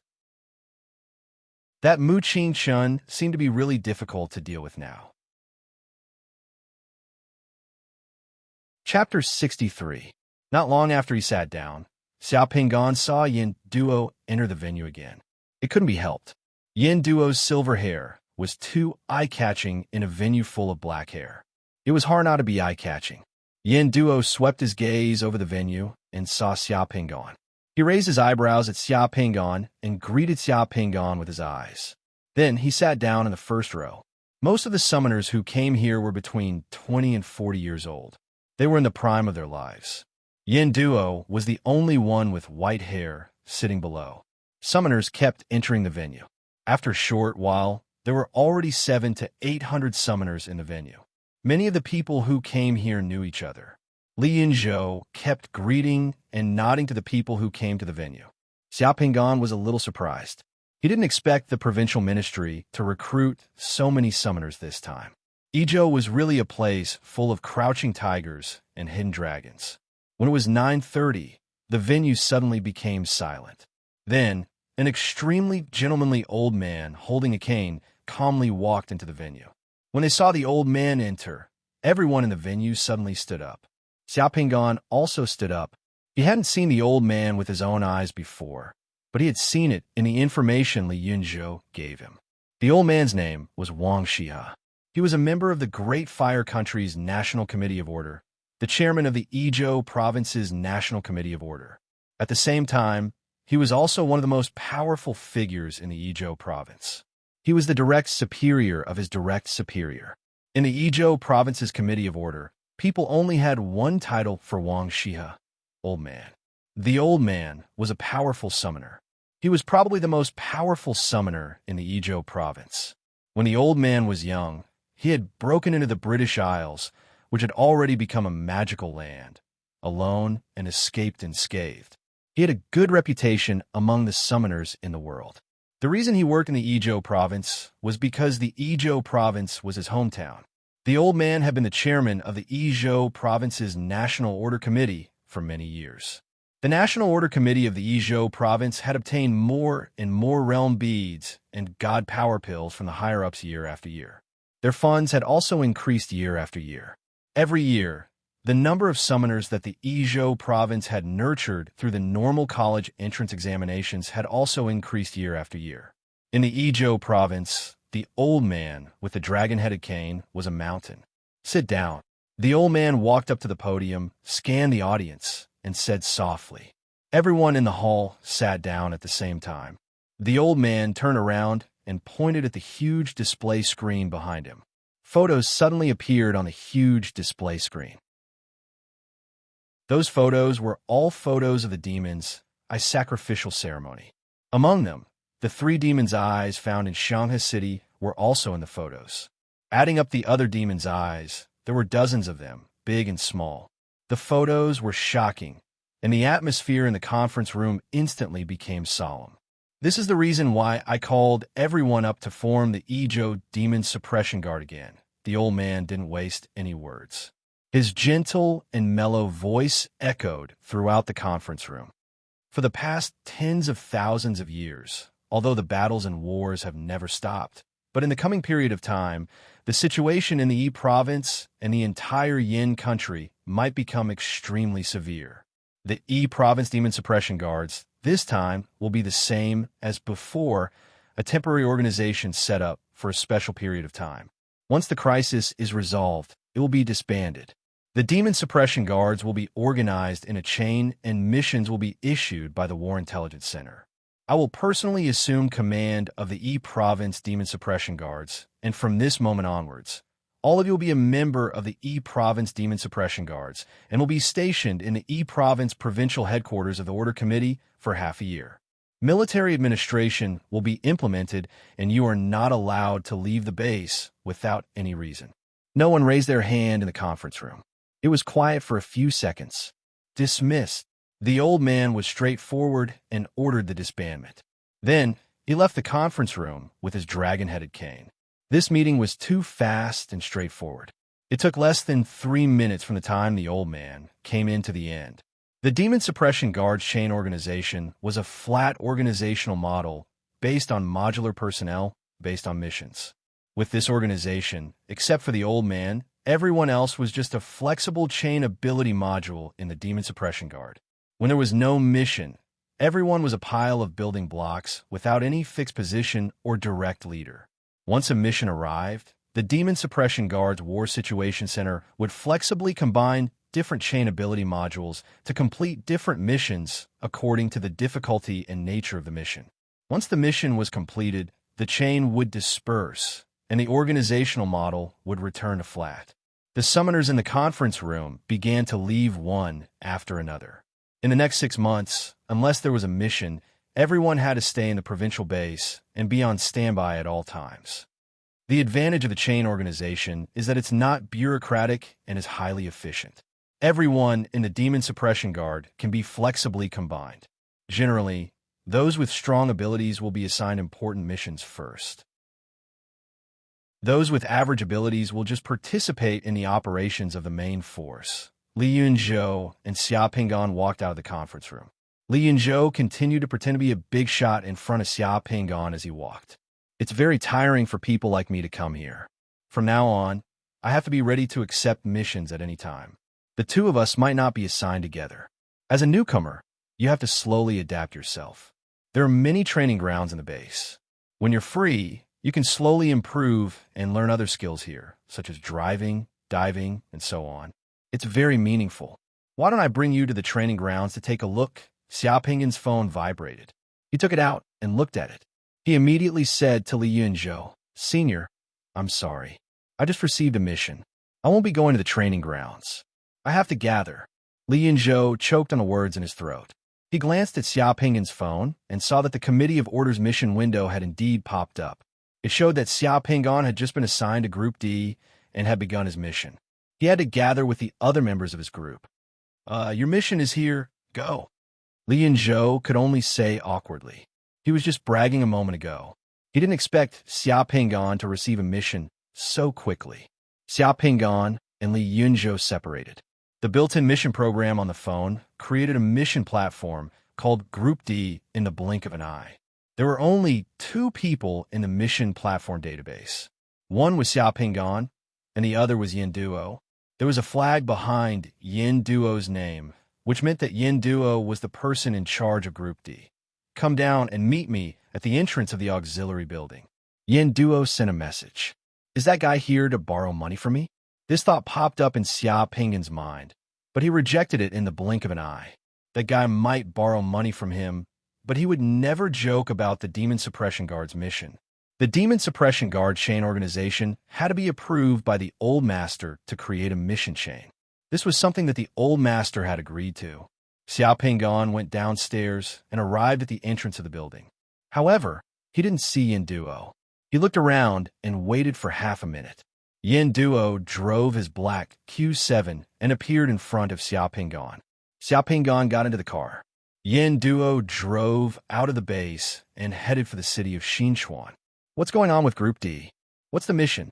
That Mu Qingshun seemed to be really difficult to deal with now. Chapter 63. Not long after he sat down, Xia Pinggan saw Yin Duo enter the venue again. It couldn't be helped. Yin Duo's silver hair was too eye-catching in a venue full of black hair. It was hard not to be eye-catching. Yin Duo swept his gaze over the venue and saw Xia Pinggan. He raised his eyebrows at Xia Pinggan and greeted Xia Pinggan with his eyes. Then he sat down in the first row. Most of the summoners who came here were between 20 and 40 years old. They were in the prime of their lives. Yin Duo was the only one with white hair sitting below. Summoners kept entering the venue. After a short while, there were already 700 to 800 summoners in the venue. Many of the people who came here knew each other. Li Yunzhou kept greeting and nodding to the people who came to the venue. Xia Pinggan was a little surprised. He didn't expect the provincial ministry to recruit so many summoners this time. Yizhou was really a place full of crouching tigers and hidden dragons. When it was 9:30, the venue suddenly became silent. Then, an extremely gentlemanly old man holding a cane calmly walked into the venue. When they saw the old man enter, everyone in the venue suddenly stood up. Xia Pinggan also stood up. He hadn't seen the old man with his own eyes before, but he had seen it in the information Li Yunzhou gave him. The old man's name was Wang Shiha. He was a member of the Great Fire Country's National Committee of Order, the chairman of the Yizhou Province's National Committee of Order. At the same time, he was also one of the most powerful figures in the Yizhou Province. He was the direct superior of his direct superior. In the Yizhou Province's Committee of Order, people only had one title for Wang Shiha, Old Man. The Old Man was a powerful summoner. He was probably the most powerful summoner in the Yizhou Province. When the Old Man was young, he had broken into the British Isles, which had already become a magical land, alone and escaped unscathed. He had a good reputation among the summoners in the world. The reason he worked in the Yizhou Province was because the Yizhou Province was his hometown. The Old Man had been the chairman of the Yizhou Province's National Order Committee for many years. The National Order Committee of the Izhou province had obtained more and more realm beads and god power pills from the higher-ups year after year. Their funds had also increased year after year. Every year, the number of summoners that the Izhou province had nurtured through the normal college entrance examinations had also increased year after year. In the Izhou province, the old man with the dragon-headed cane was a mountain. "Sit down." The old man walked up to the podium, scanned the audience, and said softly. Everyone in the hall sat down at the same time. The old man turned around and pointed at the huge display screen behind him. Photos suddenly appeared on the huge display screen. Those photos were all photos of the demons' sacrificial ceremony. Among them, the 3 demons' eyes found in Shanghai City were also in the photos. Adding up the other demons' eyes, there were dozens of them, big and small. The photos were shocking, and the atmosphere in the conference room instantly became solemn. This is the reason why I called everyone up to form the Izhou Demon Suppression Guard again. The old man didn't waste any words. His gentle and mellow voice echoed throughout the conference room. For the past tens of thousands of years, although the battles and wars have never stopped, but in the coming period of time, the situation in the Yi province and the entire Yin country might become extremely severe. The Yi province Demon Suppression Guards, this time, will be the same as before, a temporary organization set up for a special period of time. Once the crisis is resolved, it will be disbanded. The Demon Suppression Guards will be organized in a chain and missions will be issued by the War Intelligence Center. I will personally assume command of the E Province Demon Suppression Guards, and from this moment onwards, all of you will be a member of the E Province Demon Suppression Guards and will be stationed in the E Province Provincial Headquarters of the Order Committee for half a year. Military administration will be implemented and you are not allowed to leave the base without any reason. No one raised their hand in the conference room. It was quiet for a few seconds. Dismissed. The old man was straightforward and ordered the disbandment. Then, he left the conference room with his dragon-headed cane. This meeting was too fast and straightforward. It took less than 3 minutes from the time the old man came in to the end. The Demon Suppression Guards chain organization was a flat organizational model based on modular personnel, based on missions. With this organization, except for the old man, everyone else was just a flexible chain ability module in the Demon Suppression Guard. When there was no mission, everyone was a pile of building blocks without any fixed position or direct leader. Once a mission arrived, the Demon Suppression Guard's War Situation Center would flexibly combine different chain ability modules to complete different missions according to the difficulty and nature of the mission. Once the mission was completed, the chain would disperse, and the organizational model would return to flat. The summoners in the conference room began to leave one after another. In the next 6 months, unless there was a mission, everyone had to stay in the provincial base and be on standby at all times. The advantage of the chain organization is that it's not bureaucratic and is highly efficient. Everyone in the Demon Suppression Guard can be flexibly combined. Generally, those with strong abilities will be assigned important missions first. Those with average abilities will just participate in the operations of the main force. Li Yunzhou and Xia Pinggan walked out of the conference room. Li Yunzhou continued to pretend to be a big shot in front of Xia Pinggan as he walked. It's very tiring for people like me to come here. From now on, I have to be ready to accept missions at any time. The two of us might not be assigned together. As a newcomer, you have to slowly adapt yourself. There are many training grounds in the base. When you're free, you can slowly improve and learn other skills here, such as driving, diving, and so on. It's very meaningful. Why don't I bring you to the training grounds to take a look? Xia Pinggan's phone vibrated. He took it out and looked at it. He immediately said to Li Yunzhou, "Senior, I'm sorry. I just received a mission. I won't be going to the training grounds. I have to gather." Li Yunzhou choked on the words in his throat. He glanced at Xia Pinggan's phone and saw that the Committee of Orders mission window had indeed popped up. It showed that Xia Pinggan had just been assigned to Group D and had begun his mission. He had to gather with the other members of his group. Your mission is here. Go." Li Yunzhou could only say awkwardly. He was just bragging a moment ago. He didn't expect Xia Pinggan to receive a mission so quickly. Xia Pinggan and Li Yunzhou separated. The built-in mission program on the phone created a mission platform called Group D in the blink of an eye. There were only 2 people in the mission platform database. One was Xiaopingan, and the other was Yin Duo. There was a flag behind Yin Duo's name, which meant that Yin Duo was the person in charge of Group D. Come down and meet me at the entrance of the auxiliary building. Yin Duo sent a message. Is that guy here to borrow money from me? This thought popped up in Xiaopingan's mind, but he rejected it in the blink of an eye. That guy might borrow money from him, but he would never joke about the Demon Suppression Guard's mission. The Demon Suppression Guard chain organization had to be approved by the Old Master to create a mission chain. This was something that the Old Master had agreed to. Xiaopingan went downstairs and arrived at the entrance of the building. However, he didn't see Yin Duo. He looked around and waited for half a minute. Yin Duo drove his black Q7 and appeared in front of Xiaopingan. Xiaopingan got into the car. Yin Duo drove out of the base and headed for the city of Xinchuan. What's going on with Group D? What's the mission?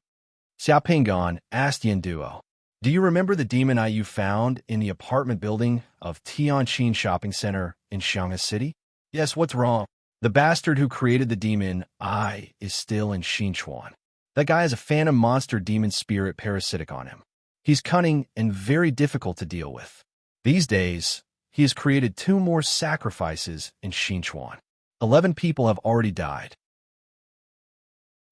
Xiaopingan asked Yin Duo. Do you remember the demon eye you found in the apartment building of Tianqin Shopping Center in Shanghai City? Yes, what's wrong? The bastard who created the demon eye is still in Xinchuan. That guy has a phantom monster demon spirit parasitic on him. He's cunning and very difficult to deal with. These days, he has created 2 more sacrifices in Xinchuan. 11 people have already died.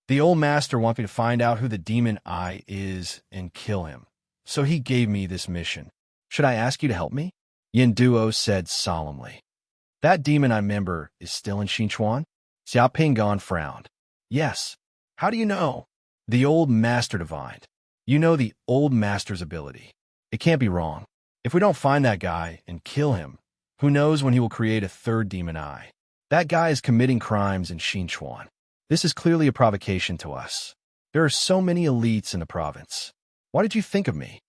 The Old Master wants me to find out who the demon eye is and kill him. So he gave me this mission. Should I ask you to help me? Yin Duo said solemnly. That demon eye member is still in Xinchuan? Xiaopingan frowned. Yes. How do you know? The Old Master divined. You know the Old Master's ability. It can't be wrong. If we don't find that guy and kill him, who knows when he will create a 3rd demon eye? That guy is committing crimes in Xinchuan. This is clearly a provocation to us. There are so many elites in the province. Why did you think of me?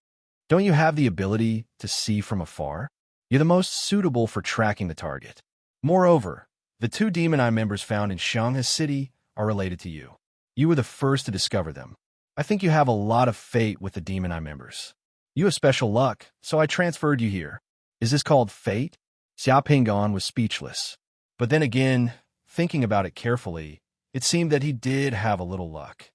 Don't you have the ability to see from afar? You're the most suitable for tracking the target. Moreover, the 2 demon eye members found in Shanghai City are related to you. You were the first to discover them. I think you have a lot of fate with the demon eye members. You have special luck, so I transferred you here. Is this called fate? Xiaopingan was speechless. But then again, thinking about it carefully, it seemed that he did have a little luck.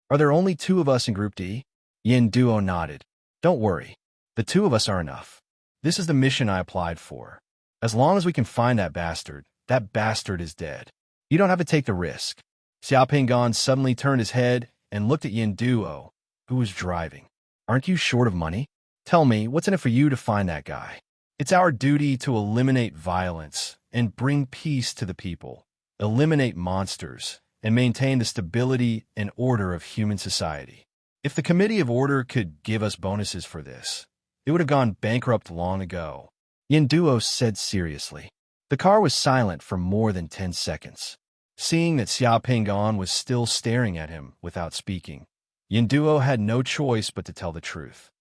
Are there only 2 of us in Group D? Yin Duo nodded. Don't worry. The 2 of us are enough. This is the mission I applied for. As long as we can find that bastard is dead. You don't have to take the risk. Xiaopingan suddenly turned his head and looked at Yin Duo, who was driving. Aren't you short of money? Tell me, what's in it for you to find that guy? It's our duty to eliminate violence and bring peace to the people, eliminate monsters, and maintain the stability and order of human society. If the Committee of Order could give us bonuses for this, it would have gone bankrupt long ago. Yin Duo said seriously. The car was silent for more than 10 seconds. Seeing that Xiaopingan was still staring at him without speaking, Yin Duo had no choice but to tell the truth.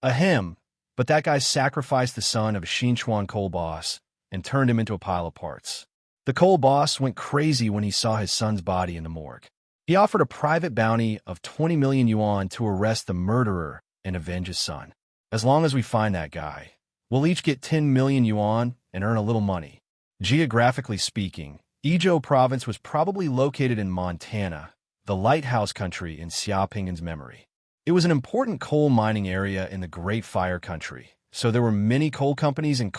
Ahem, but that guy sacrificed the son of a Xinchuan coal boss and turned him into a pile of parts. The coal boss went crazy when he saw his son's body in the morgue. He offered a private bounty of 20 million yuan to arrest the murderer and avenge his son. As long as we find that guy, we'll each get 10 million yuan and earn a little money. Geographically speaking, Ezhou province was probably located in Montana, the lighthouse country in Xiaopingan's memory. It was an important coal mining area in the Great Fire Country, so there were many coal companies in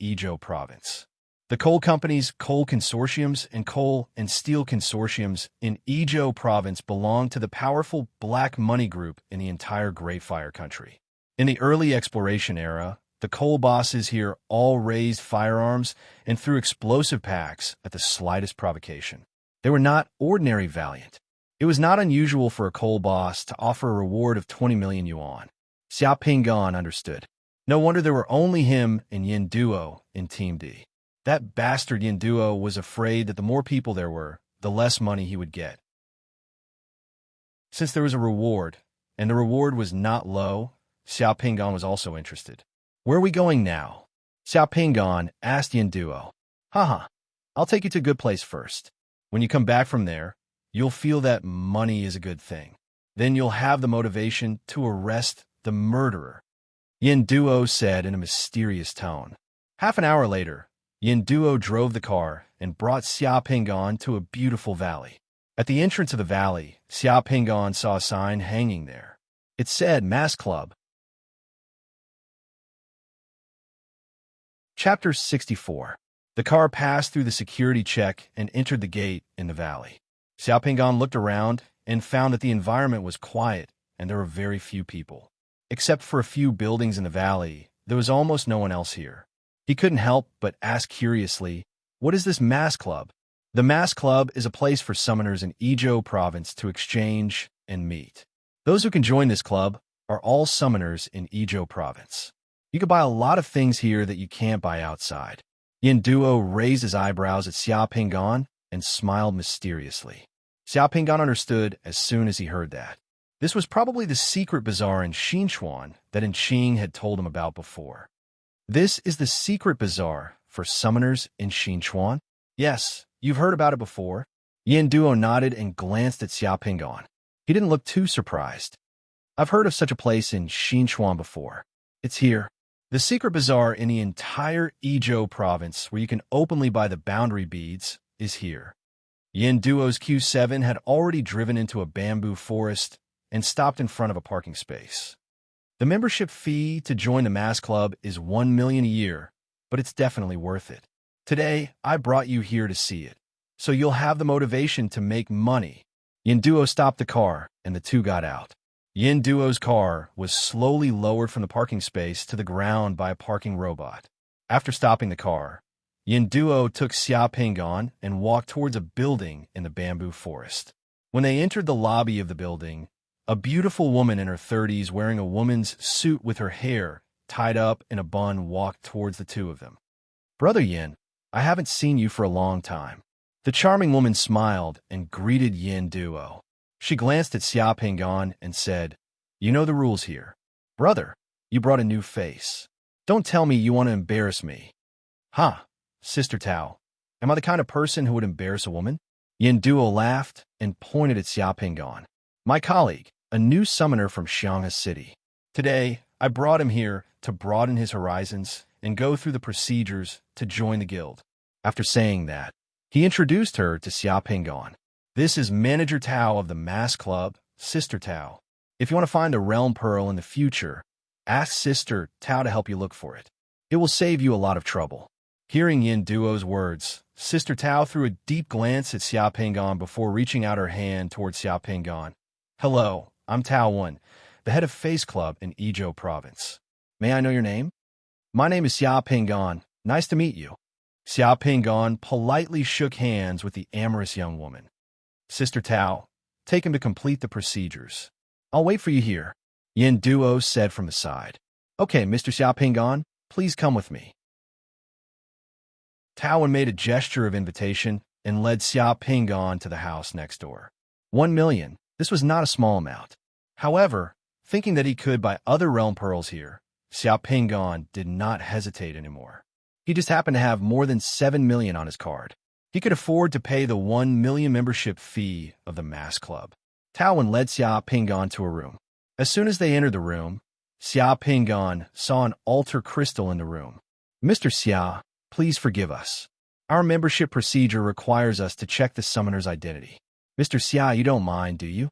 Ezhou province. The coal companies, coal consortiums, and coal and steel consortiums in Ezhou province belonged to the powerful black money group in the entire Great Fire Country. In the early exploration era, the coal bosses here all raised firearms and threw explosive packs at the slightest provocation. They were not ordinary valiant. It was not unusual for a coal boss to offer a reward of 20 million yuan. Xiaopingan understood. No wonder there were only him and Yin Duo in Team D. That bastard Yin Duo was afraid that the more people there were, the less money he would get. Since there was a reward, and the reward was not low, Xiaopingan was also interested. Where are we going now? Xiaopingan asked Yin Duo. Haha, I'll take you to a good place first. When you come back from there, you'll feel that money is a good thing. Then you'll have the motivation to arrest the murderer. Yin Duo said in a mysterious tone. Half an hour later, Yin Duo drove the car and brought Xia Pingan to a beautiful valley. At the entrance of the valley, Xia Pingan saw a sign hanging there. It said Mass Club. Chapter 64. The car passed through the security check and entered the gate in the valley. Xia Pingan looked around and found that the environment was quiet and there were very few people. Except for a few buildings in the valley, there was almost no one else here. He couldn't help but ask curiously, "What is this Mass Club?" The Mass Club is a place for summoners in Izhou province to exchange and meet. Those who can join this club are all summoners in Izhou province. You can buy a lot of things here that you can't buy outside. Yin Duo raised his eyebrows at Xia Pingan and smiled mysteriously. Xia Pingan understood as soon as he heard that. This was probably the secret bazaar in Xinchuan that Enqing had told him about before. This is the secret bazaar for summoners in Xinchuan? Yes, you've heard about it before. Yin Duo nodded and glanced at Xia Pingan. He didn't look too surprised. I've heard of such a place in Xinchuan before. It's here. The secret bazaar in the entire Izhou province where you can openly buy the boundary beads is here. Yin Duo's Q7 had already driven into a bamboo forest and stopped in front of a parking space. The membership fee to join the Mass Club is 1 million a year, but it's definitely worth it. Today, I brought you here to see it, so you'll have the motivation to make money. Yin Duo stopped the car, and the two got out. Yin Duo's car was slowly lowered from the parking space to the ground by a parking robot. After stopping the car, Yin Duo took Xia Pingan and walked towards a building in the bamboo forest. When they entered the lobby of the building, a beautiful woman in her 30s wearing a woman's suit with her hair tied up in a bun walked towards the two of them. "Brother Yin, I haven't seen you for a long time." The charming woman smiled and greeted Yin Duo. She glanced at Xia Pingan and said, "You know the rules here. Brother, you brought a new face. Don't tell me you want to embarrass me." "Huh, Sister Tao, am I the kind of person who would embarrass a woman?" Yin Duo laughed and pointed at Xia Pingan. "My colleague, a new summoner from Xianghe City. Today, I brought him here to broaden his horizons and go through the procedures to join the guild." After saying that, he introduced her to Xia Pingan. "This is Manager Tao of the Mass Club, Sister Tao. If you want to find a realm pearl in the future, ask Sister Tao to help you look for it. It will save you a lot of trouble." Hearing Yin Duo's words, Sister Tao threw a deep glance at Xia Pingan before reaching out her hand towards Xia Pingan. "Hello, I'm Tao Wen, the head of Face Club in Izhou province. May I know your name?" "My name is Xia Pingan. Nice to meet you." Xia Pingan politely shook hands with the amorous young woman. "Sister Tao, take him to complete the procedures. I'll wait for you here," Yin Duo said from the side. "Okay, Mr. Xia Pingan, please come with me." Tao Wen made a gesture of invitation and led Xia Pingan to the house next door. 1 million. This was not a small amount. However, thinking that he could buy other realm pearls here, Xia Pingan did not hesitate anymore. He just happened to have more than 7 million on his card. He could afford to pay the 1 million membership fee of the Mass Club. Tao Wen led Xia Pingan to a room. As soon as they entered the room, Xia Pingan saw an altar crystal in the room. "Mr. Xia, please forgive us. Our membership procedure requires us to check the summoner's identity." "Mr. Xia, you don't mind, do you?"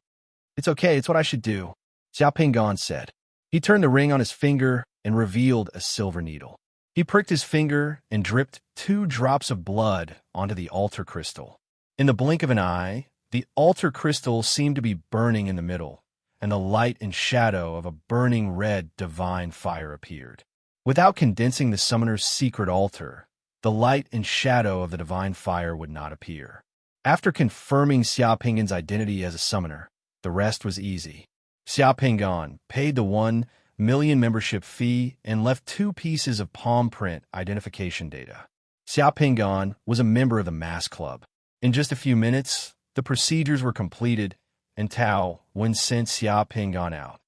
"It's okay, it's what I should do," Xia Pingan said. He turned the ring on his finger and revealed a silver needle. He pricked his finger and dripped 2 drops of blood onto the altar crystal. In the blink of an eye, the altar crystal seemed to be burning in the middle, and the light and shadow of a burning red divine fire appeared. Without condensing the summoner's secret altar, the light and shadow of the divine fire would not appear. After confirming Xia Pingan's identity as a summoner, the rest was easy. Xia Pingan paid the 1 million membership fee and left 2 pieces of palm print identification data. Xia Pingan was a member of the Mass Club. In just a few minutes, the procedures were completed, and Tao Wen sent Xia Pingan out.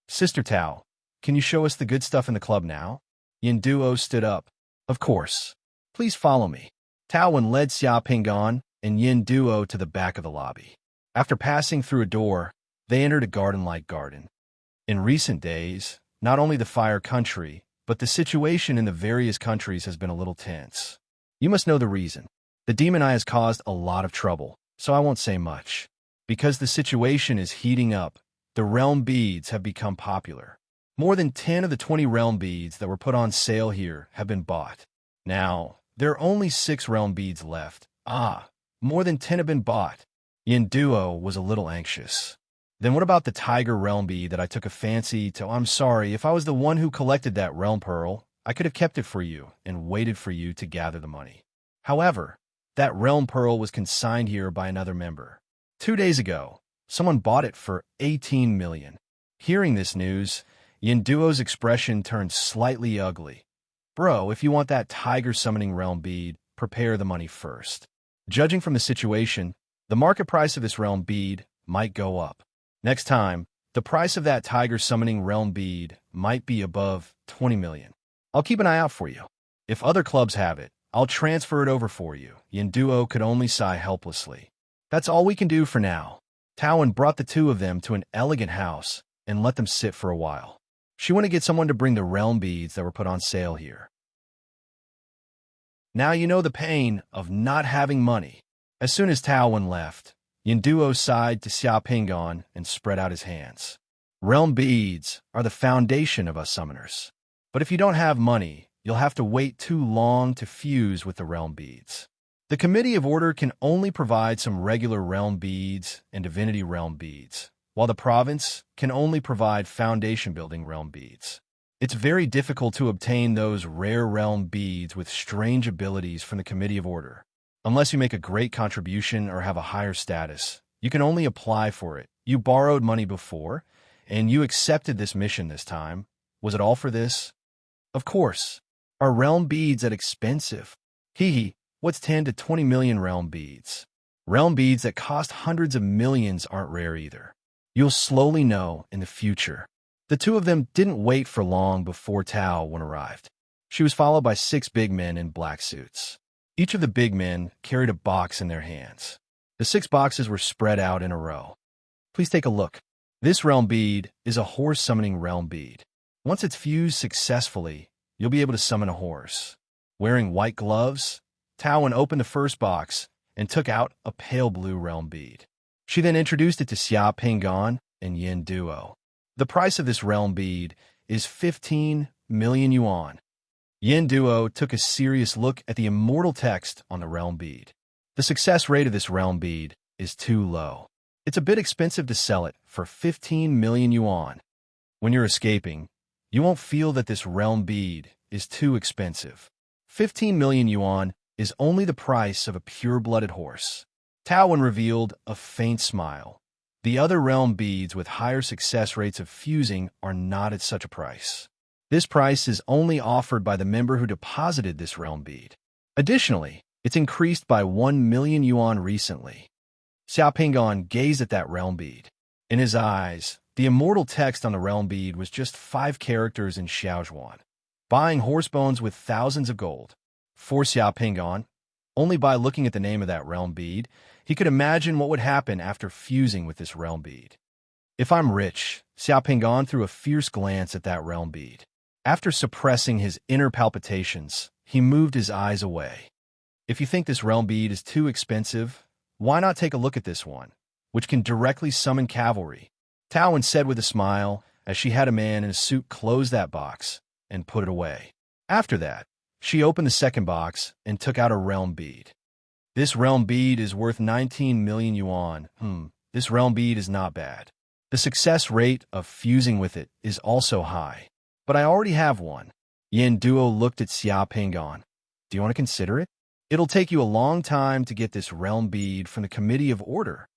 "Sister Tao, can you show us the good stuff in the club now?" Yin Duo stood up. "Of course. Please follow me." Tao Wen led Xia Pingan and Yin Duo to the back of the lobby. After passing through a door, they entered a garden-like garden. In recent days, not only the fire country, but the situation in the various countries has been a little tense. You must know the reason. The demon eye has caused a lot of trouble, so I won't say much. Because the situation is heating up, the realm beads have become popular. More than 10 of the 20 realm beads that were put on sale here have been bought. Now, there are only 6 realm beads left. More than 10 have been bought. Yin Duo was a little anxious. Then what about the tiger realm bead that I took a fancy to? I'm sorry, if I was the one who collected that realm pearl, I could have kept it for you and waited for you to gather the money. However, that realm pearl was consigned here by another member. 2 days ago, someone bought it for 18 million. Hearing this news, Yin Duo's expression turned slightly ugly. Bro, if you want that tiger summoning realm bead, prepare the money first. Judging from the situation, the market price of this realm bead might go up. Next time, the price of that tiger summoning realm bead might be above 20 million. I'll keep an eye out for you. If other clubs have it, I'll transfer it over for you. Yin Duo could only sigh helplessly. That's all we can do for now. Taowen brought the 2 of them to an elegant house and let them sit for a while. She wanted to get someone to bring the realm beads that were put on sale here. Now you know the pain of not having money. As soon as Taowen left, Yin Duo sighed to Xia Pingon and spread out his hands. Realm beads are the foundation of us summoners. But if you don't have money, you'll have to wait too long to fuse with the realm beads. The Committee of Order can only provide some regular realm beads and divinity realm beads, while the province can only provide foundation-building realm beads. It's very difficult to obtain those rare realm beads with strange abilities from the Committee of Order. Unless you make a great contribution or have a higher status, you can only apply for it. You borrowed money before, and you accepted this mission this time. Was it all for this? Of course. Are realm beads that expensive? What's 10 to 20 million realm beads? Realm beads that cost hundreds of millions aren't rare either. You'll slowly know in the future. The 2 of them didn't wait for long before Taowen arrived. She was followed by 6 big men in black suits. Each of the big men carried a box in their hands. The 6 boxes were spread out in a row. Please take a look. This realm bead is a horse summoning realm bead. Once it's fused successfully, you'll be able to summon a horse. Wearing white gloves, Taowen opened the first box and took out a pale blue realm bead. She then introduced it to Xia Pingon and Yin Duo. The price of this realm bead is 15 million yuan. Yin Duo took a serious look at the immortal text on the realm bead. The success rate of this realm bead is too low. It's a bit expensive to sell it for 15 million yuan. When you're escaping, you won't feel that this realm bead is too expensive. 15 million yuan is only the price of a pure-blooded horse. Taowen revealed a faint smile. The other realm beads with higher success rates of fusing are not at such a price. This price is only offered by the member who deposited this realm bead. Additionally, it's increased by 1 million yuan recently. Xia Pingon gazed at that realm bead. In his eyes, the immortal text on the realm bead was just 5 characters in Xiaozhuan. Buying horse bones with thousands of gold. For Xia Pingon, only by looking at the name of that realm bead, he could imagine what would happen after fusing with this realm bead. If I'm rich, Xia Pingon threw a fierce glance at that realm bead. After suppressing his inner palpitations, he moved his eyes away. If you think this realm bead is too expensive, why not take a look at this one, which can directly summon cavalry? Taowen said with a smile as she had a man in a suit close that box and put it away. After that, she opened the second box and took out a realm bead. This realm bead is worth 19 million yuan. This realm bead is not bad. The success rate of fusing with it is also high. But I already have one. Yin Duo looked at Xia Pingon. Do you want to consider it? It'll take you a long time to get this realm bead from the Committee of Order.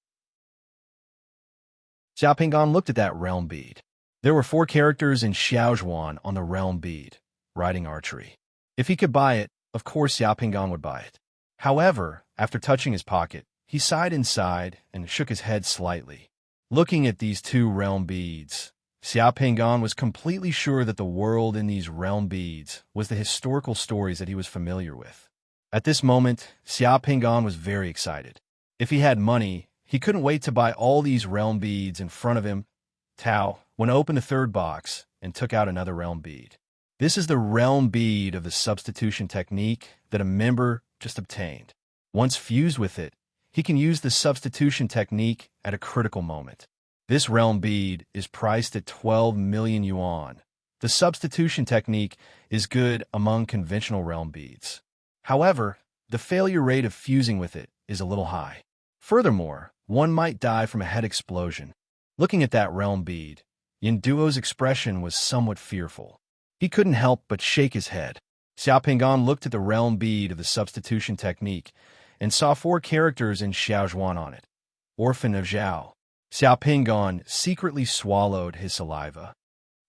Xia Pingon looked at that realm bead. There were 4 characters in Xiaozhuan on the realm bead, riding archery. If he could buy it, of course Xia Pingon would buy it. However, after touching his pocket, he sighed inside and shook his head slightly. Looking at these 2 realm beads, Xia Pingon was completely sure that the world in these realm beads was the historical stories that he was familiar with. At this moment, Xia Pingon was very excited. If he had money, he couldn't wait to buy all these realm beads in front of him. Taowen opened the third box and took out another realm bead. This is the realm bead of the substitution technique that a member just obtained. Once fused with it, he can use the substitution technique at a critical moment. This realm bead is priced at 12 million yuan. The substitution technique is good among conventional realm beads. However, the failure rate of fusing with it is a little high. Furthermore, one might die from a head explosion. Looking at that realm bead, Yin Duo's expression was somewhat fearful. He couldn't help but shake his head. Xiao Pingan looked at the realm bead of the substitution technique and saw 4 characters in Xiaozhuan on it. Orphan of Zhao. Xiao Pingan secretly swallowed his saliva.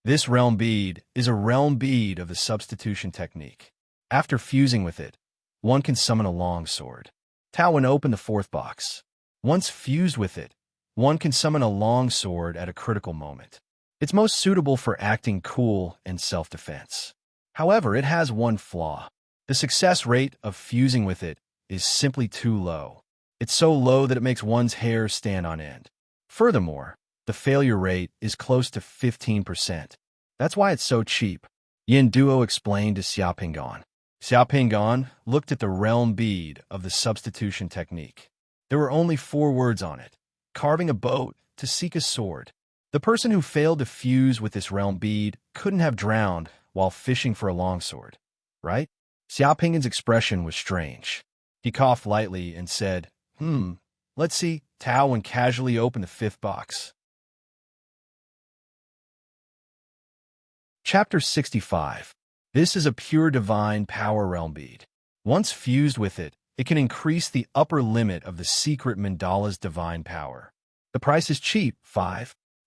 This realm bead is a realm bead of the substitution technique. After fusing with it, one can summon a long sword. Taowen opened the 4th box. Once fused with it, one can summon a long sword at a critical moment. It's most suitable for acting cool and self-defense. However, it has one flaw. The success rate of fusing with it is simply too low. It's so low that it makes one's hair stand on end. Furthermore, the failure rate is close to 15%. That's why it's so cheap. Yin Duo explained to Xiao Pingan. Xiao Pingan looked at the realm bead of the substitution technique. There were only 4 words on it: carving a boat to seek a sword. The person who failed to fuse with this realm bead couldn't have drowned while fishing for a longsword, right? Xiao Pingan's expression was strange. He coughed lightly and said, let's see. Taowen casually opened the 5th box. Chapter 65. This is a pure divine power realm bead. Once fused with it, it can increase the upper limit of the secret mandala's divine power. The price is cheap,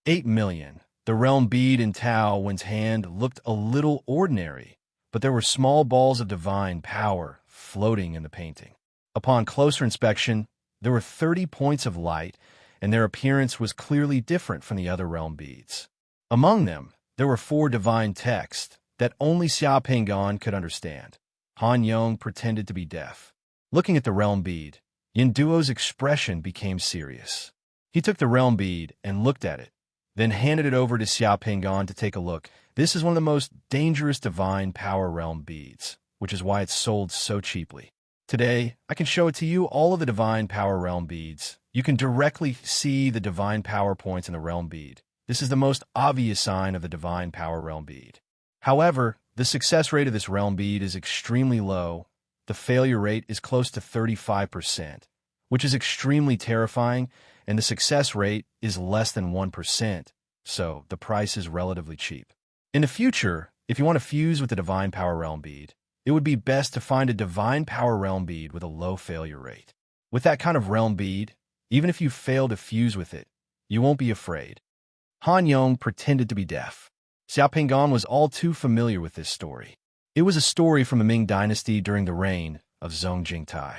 8 million. The realm bead in Taowen's hand looked a little ordinary, but there were small balls of divine power floating in the painting. Upon closer inspection, there were 30 points of light, and their appearance was clearly different from the other realm beads. Among them, there were 4 divine texts that only Xiao Pingan could understand. Han Yong pretended to be deaf. Looking at the realm bead, Yin Duo's expression became serious. He took the realm bead and looked at it, then handed it over to Xiao Pingan to take a look. This is one of the most dangerous divine power realm beads, which is why it's sold so cheaply. Today, I can show it to you, all of the divine power realm beads. You can directly see the divine power points in the realm bead. This is the most obvious sign of the divine power realm bead. However, the success rate of this realm bead is extremely low. The failure rate is close to 35%, which is extremely terrifying, and the success rate is less than 1%, so the price is relatively cheap. In the future, if you want to fuse with the divine power realm bead, it would be best to find a divine power realm bead with a low failure rate. With that kind of realm bead, even if you fail to fuse with it, you won't be afraid. Han Yong pretended to be deaf. Xiao Pingan was all too familiar with this story. It was a story from the Ming Dynasty during the reign of Zhong Jingtai.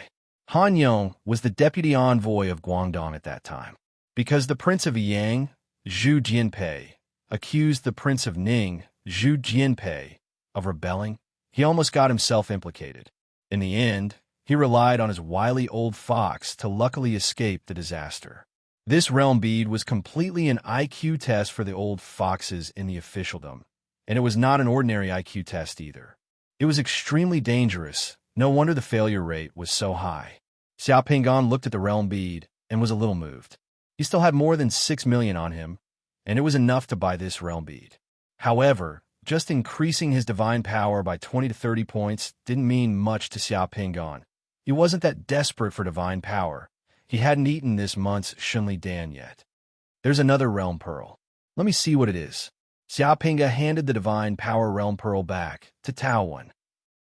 Han Yong was the deputy envoy of Guangdong at that time. Because the Prince of Yang, Zhu Jianpei, accused the Prince of Ning, Zhu Jianpei, of rebelling, he almost got himself implicated. In the end, he relied on his wily old fox to luckily escape the disaster. This realm bead was completely an IQ test for the old foxes in the officialdom, and it was not an ordinary IQ test either. It was extremely dangerous. No wonder the failure rate was so high. Xiao Pingan looked at the realm bead and was a little moved. He still had more than 6 million on him, and it was enough to buy this realm bead. However, just increasing his divine power by 20 to 30 points didn't mean much to Xiao Pingan. He wasn't that desperate for divine power. He hadn't eaten this month's Shunli Dan yet. There's another realm pearl. Let me see what it is. Xiao Pinga handed the divine power realm pearl back to Taowen.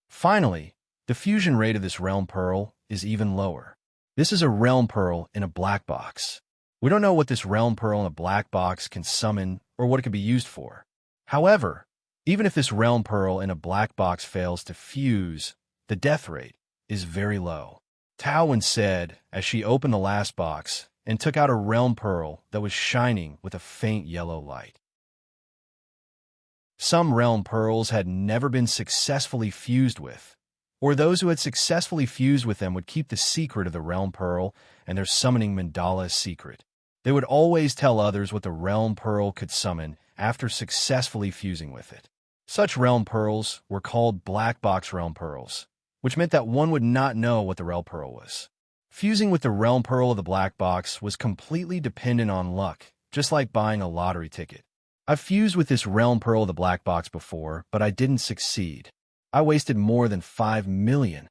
Finally, the fusion rate of this realm pearl is even lower. This is a realm pearl in a black box. We don't know what this realm pearl in a black box can summon or what it can be used for. However, even if this realm pearl in a black box fails to fuse, the death rate is very low. Taowen said as she opened the last box and took out a realm pearl that was shining with a faint yellow light. Some realm pearls had never been successfully fused with, or those who had successfully fused with them would keep the secret of the realm pearl and their summoning mandala secret. They would always tell others what the realm pearl could summon after successfully fusing with it. Such realm pearls were called black box realm pearls, which meant that one would not know what the realm pearl was. Fusing with the realm pearl of the black box was completely dependent on luck, just like buying a lottery ticket. I've fused with this realm pearl of the black box before, but I didn't succeed. I wasted more than 5 million.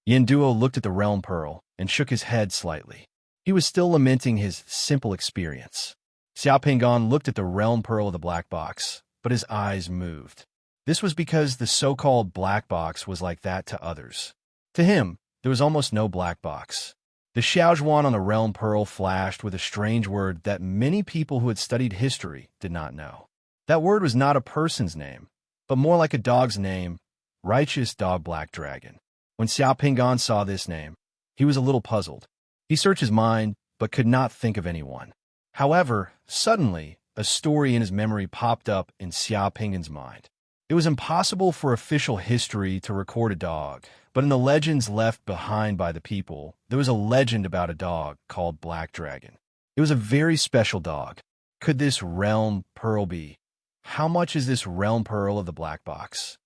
Yenduo looked at the realm pearl and shook his head slightly. He was still lamenting his simple experience. Xiaopinggan looked at the realm pearl of the black box, but his eyes moved. This was because the so-called black box was like that to others. To him, there was almost no black box. The xiaozhuan on the realm pearl flashed with a strange word that many people who had studied history did not know. That word was not a person's name, but more like a dog's name, Righteous Dog Black Dragon. When Xiaopinggan saw this name, he was a little puzzled. He searched his mind, but could not think of anyone. However, suddenly, a story in his memory popped up in Xiaopinggan's mind. It was impossible for official history to record a dog, but in the legends left behind by the people, there was a legend about a dog called Black Dragon. It was a very special dog. Could this realm pearl be? How much is this realm pearl of the black box?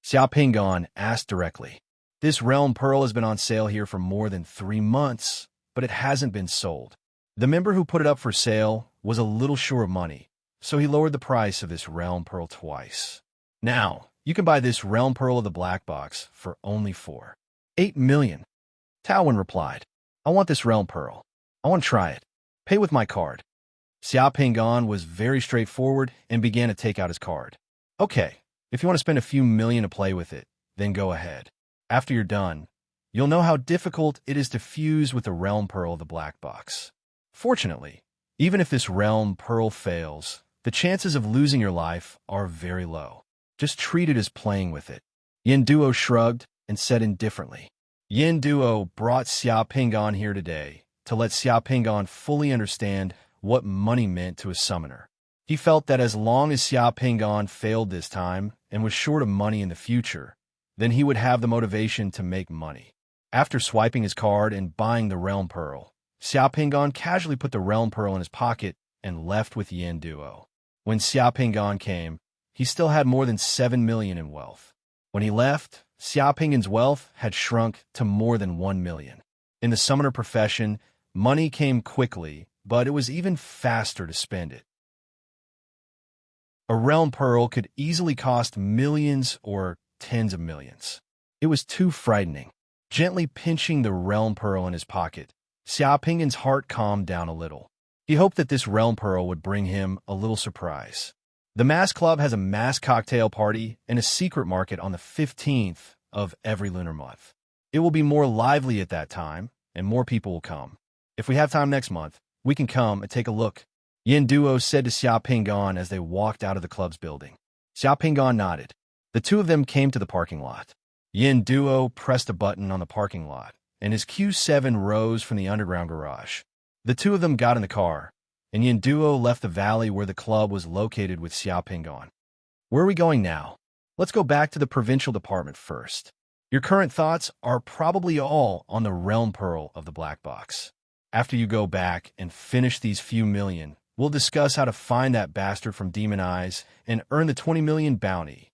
Xiaopinggan asked directly. This realm pearl has been on sale here for more than 3 months, but it hasn't been sold. The member who put it up for sale was a little short of money, so he lowered the price of this realm pearl twice. Now, you can buy this realm pearl of the black box for only 8 million. Taowen replied, I want this realm pearl. I want to try it. Pay with my card. Xiaopinggan was very straightforward and began to take out his card. Okay, if you want to spend a few million to play with it, then go ahead. After you're done, you'll know how difficult it is to fuse with the realm pearl of the black box. Fortunately, even if this realm pearl fails, the chances of losing your life are very low. Just treat it as playing with it. Yenduo shrugged and said indifferently. Yenduo brought Xiaopinggan here today to let Xiaopinggan fully understand what money meant to a summoner. He felt that as long as Xiaopinggan failed this time and was short of money in the future, then he would have the motivation to make money. After swiping his card and buying the realm pearl, Xiaopinggan casually put the realm pearl in his pocket and left with Yenduo. When Xiaopinggan came, he still had more than 7 million in wealth. When he left, Xiaopinggan's wealth had shrunk to more than 1 million. In the summoner profession, money came quickly, but it was even faster to spend it. A realm pearl could easily cost millions or tens of millions. It was too frightening. Gently pinching the realm pearl in his pocket, Xiaopinggan's heart calmed down a little. He hoped that this realm pearl would bring him a little surprise. The Mass Club has a mass cocktail party and a secret market on the 15th of every lunar month. It will be more lively at that time, and more people will come. If we have time next month, we can come and take a look, Yenduo said to Xiaopinggan as they walked out of the club's building. Xiaopinggan nodded. The two of them came to the parking lot. Yenduo pressed a button on the parking lot, and his Q7 rose from the underground garage. The two of them got in the car, and Yenduo left the valley where the club was located with Xiaopinggan. Where are we going now? Let's go back to the provincial department first. Your current thoughts are probably all on the realm pearl of the black box. After you go back and finish these few million, we'll discuss how to find that bastard from Demon Eyes and earn the 20 million bounty.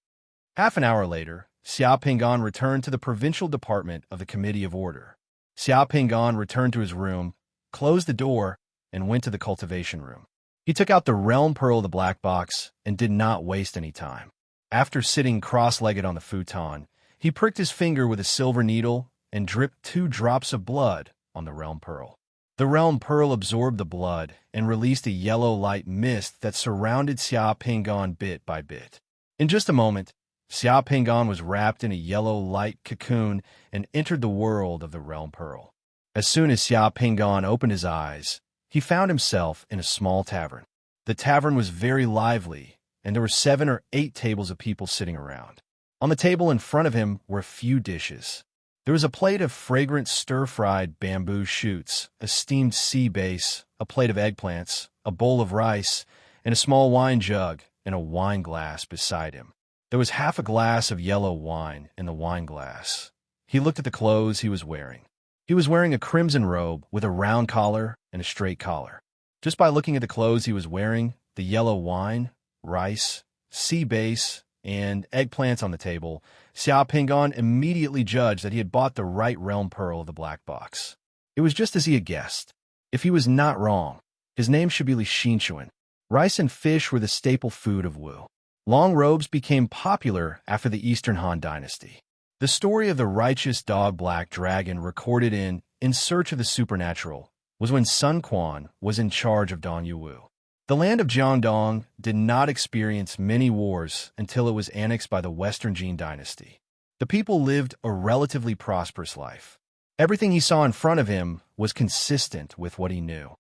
Half an hour later, Xiaopinggan returned to the provincial department of the Committee of Order. Xiaopinggan returned to his room, closed the door, and went to the cultivation room. He took out the realm pearl of the black box and did not waste any time. After sitting cross-legged on the futon, he pricked his finger with a silver needle and dripped 2 drops of blood on the realm pearl. The realm pearl absorbed the blood and released a yellow light mist that surrounded Xiaopinggan bit by bit. In just a moment, Xiaopinggan was wrapped in a yellow light cocoon and entered the world of the realm pearl. As soon as Xiaopinggan opened his eyes, he found himself in a small tavern. The tavern was very lively, and there were 7 or 8 tables of people sitting around. On the table in front of him were a few dishes. There was a plate of fragrant stir-fried bamboo shoots, a steamed sea bass, a plate of eggplants, a bowl of rice, and a small wine jug and a wine glass beside him. There was half a glass of yellow wine in the wine glass. He looked at the clothes he was wearing. He was wearing a crimson robe with a round collar and a straight collar. Just by looking at the clothes he was wearing, the yellow wine rice, sea bass, and eggplants on the table, Xiao Pingon immediately judged that he had bought the right realm pearl of the black box. It was just as he had guessed. If he was not wrong, his name should be Li Xinchuan. Rice and fish were the staple food of Wu. Long robes became popular after the Eastern Han Dynasty. The story of the righteous dog black dragon recorded In Search of the Supernatural was when Sun Quan was in charge of Dong Wu. The land of Jiangdong did not experience many wars until it was annexed by the Western Jin Dynasty. The people lived a relatively prosperous life. Everything he saw in front of him was consistent with what he knew.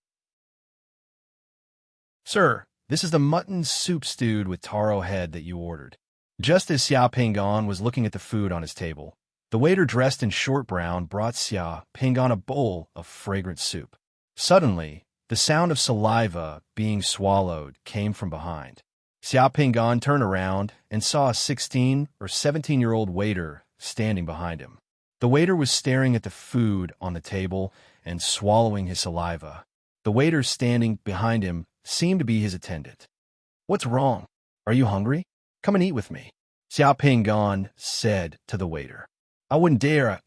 "Sir, this is the mutton soup stewed with taro head that you ordered." Just as Xiao Pingon was looking at the food on his table, the waiter dressed in short brown brought Xiao Pingon a bowl of fragrant soup. Suddenly, the sound of saliva being swallowed came from behind. Xiao Pingon turned around and saw a 16 or 17-year-old waiter standing behind him. The waiter was staring at the food on the table and swallowing his saliva. The waiter standing behind him seemed to be his attendant. "What's wrong? Are you hungry? Come and eat with me," Xiao Pingon said to the waiter. I wouldn't dare."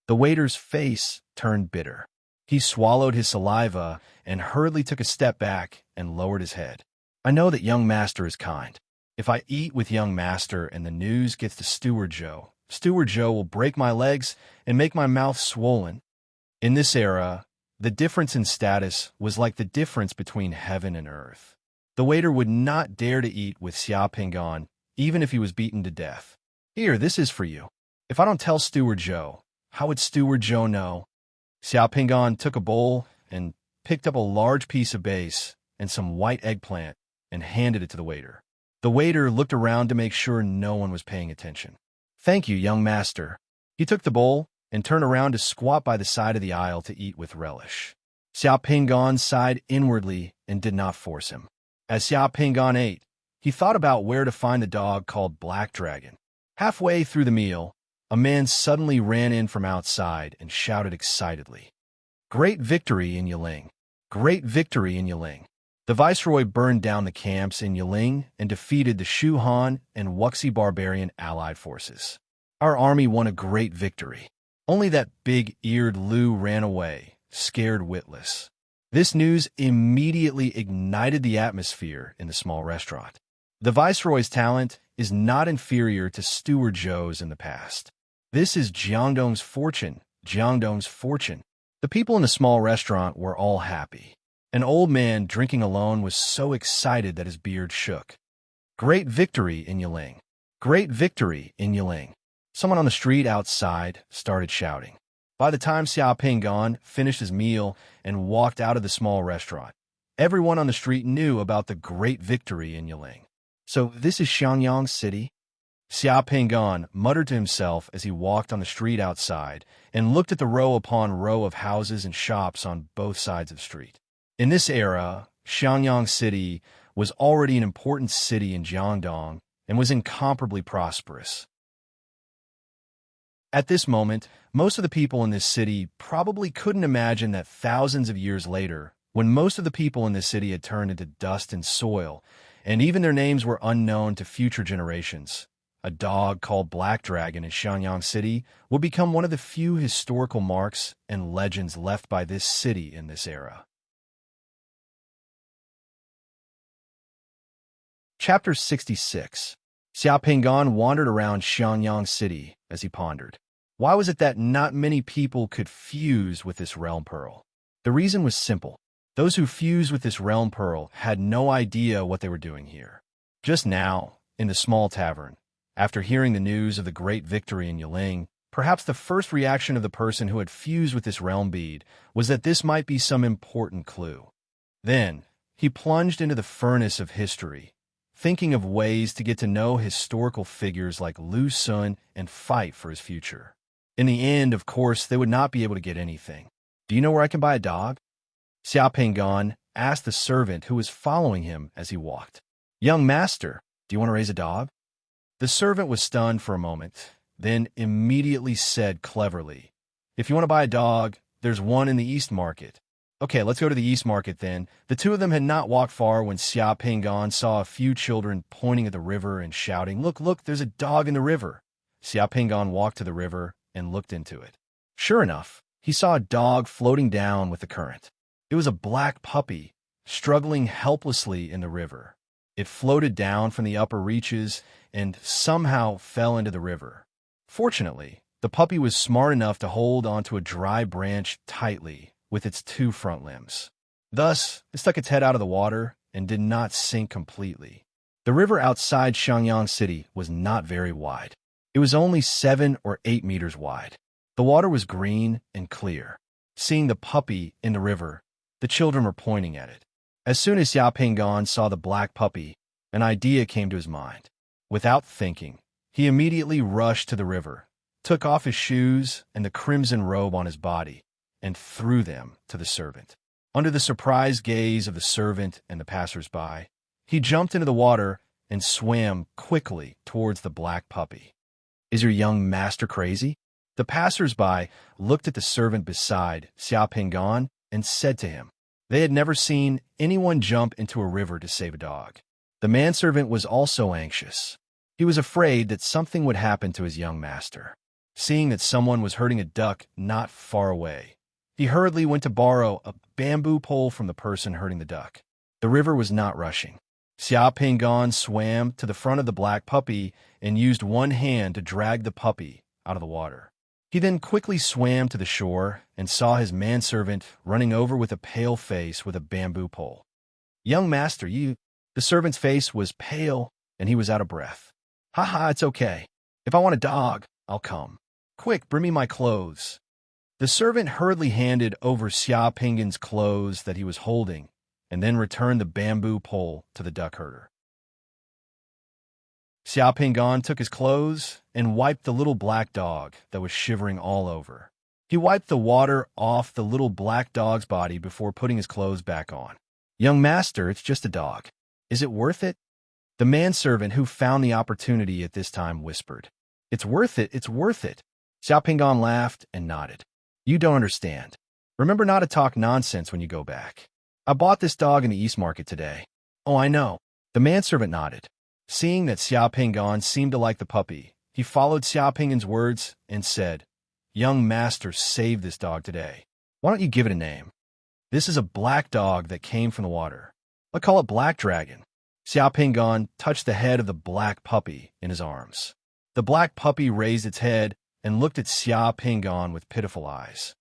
The waiter's face turned bitter. He swallowed his saliva and hurriedly took a step back and lowered his head. "I know that young master is kind. If I eat with young master and the news gets to Steward Joe will break my legs and make my mouth swollen." In this era, the difference in status was like the difference between heaven and earth. The waiter would not dare to eat with Xiao Pingon, even if he was beaten to death. "Here, this is for you. If I don't tell Steward Joe, how would Steward Joe know?" Xiao Pingon took a bowl and picked up a large piece of base and some white eggplant and handed it to the waiter. The waiter looked around to make sure no one was paying attention. "Thank you, young master." He took the bowl and turned around to squat by the side of the aisle to eat with relish. Xiao Pingon sighed inwardly and did not force him. As Xiao Pingon ate, he thought about where to find the dog called Black Dragon. Halfway through the meal, a man suddenly ran in from outside and shouted excitedly, "Great victory in Yiling! Great victory in Yiling!" The viceroy burned down the camps in Yiling and defeated the Shu Han and Wuxi barbarian allied forces. "Our army won a great victory. Only that big-eared Lu ran away, scared witless." This news immediately ignited the atmosphere in the small restaurant. The viceroy's talent is not inferior to Steward Joe's in the past. This is Jiangdong's fortune, Jiangdong's fortune. The people in the small restaurant were all happy. An old man drinking alone was so excited that his beard shook. "Great victory in Yiling! Great victory in Yiling!" Someone on the street outside started shouting. By the time Xiao Pingon finished his meal and walked out of the small restaurant, everyone on the street knew about the great victory in Yiling. "So this is Xiangyang City?" Xiao Pingon muttered to himself as he walked on the street outside and looked at the row upon row of houses and shops on both sides of the street. In this era, Xiangyang City was already an important city in Jiangdong and was incomparably prosperous. At this moment, most of the people in this city probably couldn't imagine that thousands of years later, when most of the people in this city had turned into dust and soil, and even their names were unknown to future generations, a dog called Black Dragon in Xiangyang City would become one of the few historical marks and legends left by this city in this era. Chapter 66. Xiao Pingon wandered around Xiangyang City as he pondered. Why was it that not many people could fuse with this realm pearl? The reason was simple. Those who fused with this realm pearl had no idea what they were doing here. Just now, in the small tavern, after hearing the news of the great victory in Yiling, perhaps the first reaction of the person who had fused with this realm bead was that this might be some important clue. Then, he plunged into the furnace of history, thinking of ways to get to know historical figures like Lu Sun and fight for his future. In the end, of course, they would not be able to get anything. "Do you know where I can buy a dog?" Xiao Pingon asked the servant who was following him as he walked. "Young master, do you want to raise a dog?" The servant was stunned for a moment, then immediately said cleverly, "If you want to buy a dog, there's one in the East Market." Okay, let's go to the East Market then. The two of them had not walked far when Xia Pingan saw a few children pointing at the river and shouting, "Look, look, there's a dog in the river." Xia Pingan walked to the river and looked into it. Sure enough, he saw a dog floating down with the current. It was a black puppy, struggling helplessly in the river. It floated down from the upper reaches and somehow fell into the river. Fortunately, the puppy was smart enough to hold onto a dry branch tightly with its two front limbs. Thus, it stuck its head out of the water and did not sink completely. The river outside Xiangyang City was not very wide. It was only 7 or 8 meters wide. The water was green and clear. Seeing the puppy in the river, the children were pointing at it. As soon as Xia Pingan saw the black puppy, an idea came to his mind. Without thinking, he immediately rushed to the river, took off his shoes and the crimson robe on his body, and threw them to the servant. Under the surprised gaze of the servant and the passers-by, he jumped into the water and swam quickly towards the black puppy. "Is your young master crazy?" The passers-by looked at the servant beside Xia Pingan and said to him. They had never seen anyone jump into a river to save a dog. The manservant was also anxious. He was afraid that something would happen to his young master. Seeing that someone was hurting a duck not far away, he hurriedly went to borrow a bamboo pole from the person hurting the duck. The river was not rushing. Xia Pingan swam to the front of the black puppy and used one hand to drag the puppy out of the water. He then quickly swam to the shore and saw his manservant running over with a pale face with a bamboo pole. "Young master, you..." The servant's face was pale and he was out of breath. "Ha, it's okay. If I want a dog, I'll come. Quick, bring me my clothes." The servant hurriedly handed over Xia Pingan's clothes that he was holding and then returned the bamboo pole to the duck herder. Xia Pingan took his clothes and wiped the little black dog that was shivering all over. He wiped the water off the little black dog's body before putting his clothes back on. "Young master, it's just a dog. Is it worth it?" The manservant, who found the opportunity at this time, whispered, "It's worth it, it's worth it." Xia Pingan laughed and nodded. "You don't understand. Remember not to talk nonsense when you go back. I bought this dog in the East Market today." "Oh, I know." The manservant nodded. Seeing that Xia Pingan seemed to like the puppy, he followed Xia Pingan's words and said, "Young master saved this dog today. Why don't you give it a name? This is a black dog that came from the water. Let's call it Black Dragon." Xia Pingan touched the head of the black puppy in his arms. The black puppy raised its head and looked at Xia Pingan with pitiful eyes.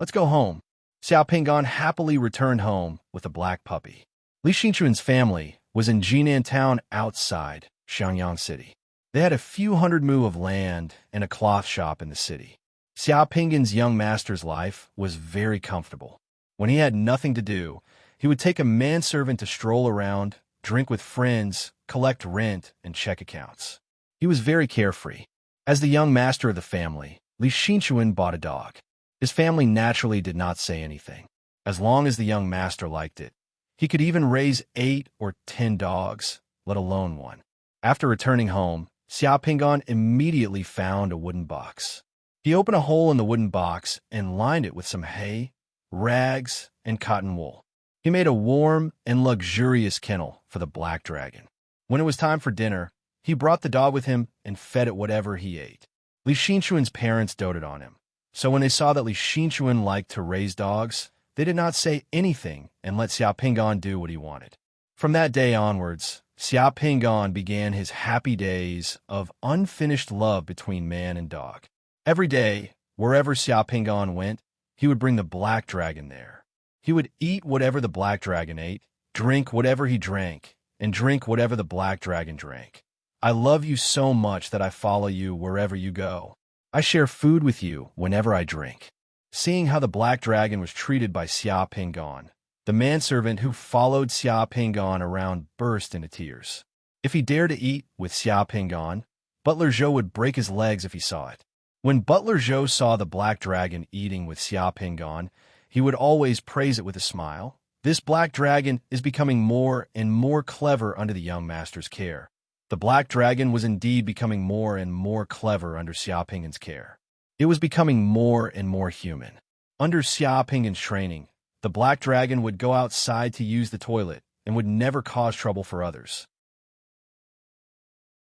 "Let's go home." Xia Pingan happily returned home with the black puppy. Li Xinchuan's family was in Jinan town outside Xiangyang City. They had a few hundred mu of land and a cloth shop in the city. Xia Pingan's young master's life was very comfortable. When he had nothing to do, he would take a manservant to stroll around, drink with friends, collect rent, and check accounts. He was very carefree. As the young master of the family, Li Xinchuan bought a dog. His family naturally did not say anything. As long as the young master liked it, he could even raise 8 or 10 dogs, let alone one. After returning home, Xia Pingan immediately found a wooden box. He opened a hole in the wooden box and lined it with some hay, rags, and cotton wool. He made a warm and luxurious kennel for the black dragon. When it was time for dinner, he brought the dog with him and fed it whatever he ate. Li Xinchuan's parents doted on him, so when they saw that Li Xinchuan liked to raise dogs, they did not say anything and let Xia Pingan do what he wanted. From that day onwards, Xia Pingan began his happy days of unfinished love between man and dog. Every day, wherever Xia Pingan went, he would bring the black dragon there. He would eat whatever the black dragon ate, drink whatever he drank, and drink whatever the black dragon drank. "I love you so much that I follow you wherever you go. I share food with you whenever I drink." Seeing how the black dragon was treated by Xia Pingan, the manservant who followed Xia Pingan around burst into tears. If he dared to eat with Xia Pingan, Butler Zhou would break his legs if he saw it. When Butler Zhou saw the black dragon eating with Xia Pingan, he would always praise it with a smile. This black dragon is becoming more and more clever under the young master's care. The black dragon was indeed becoming more and more clever under Xia Pingan's care. It was becoming more and more human. Under Xia Pingan's training, the The black dragon would go outside to use the toilet and would never cause trouble for others.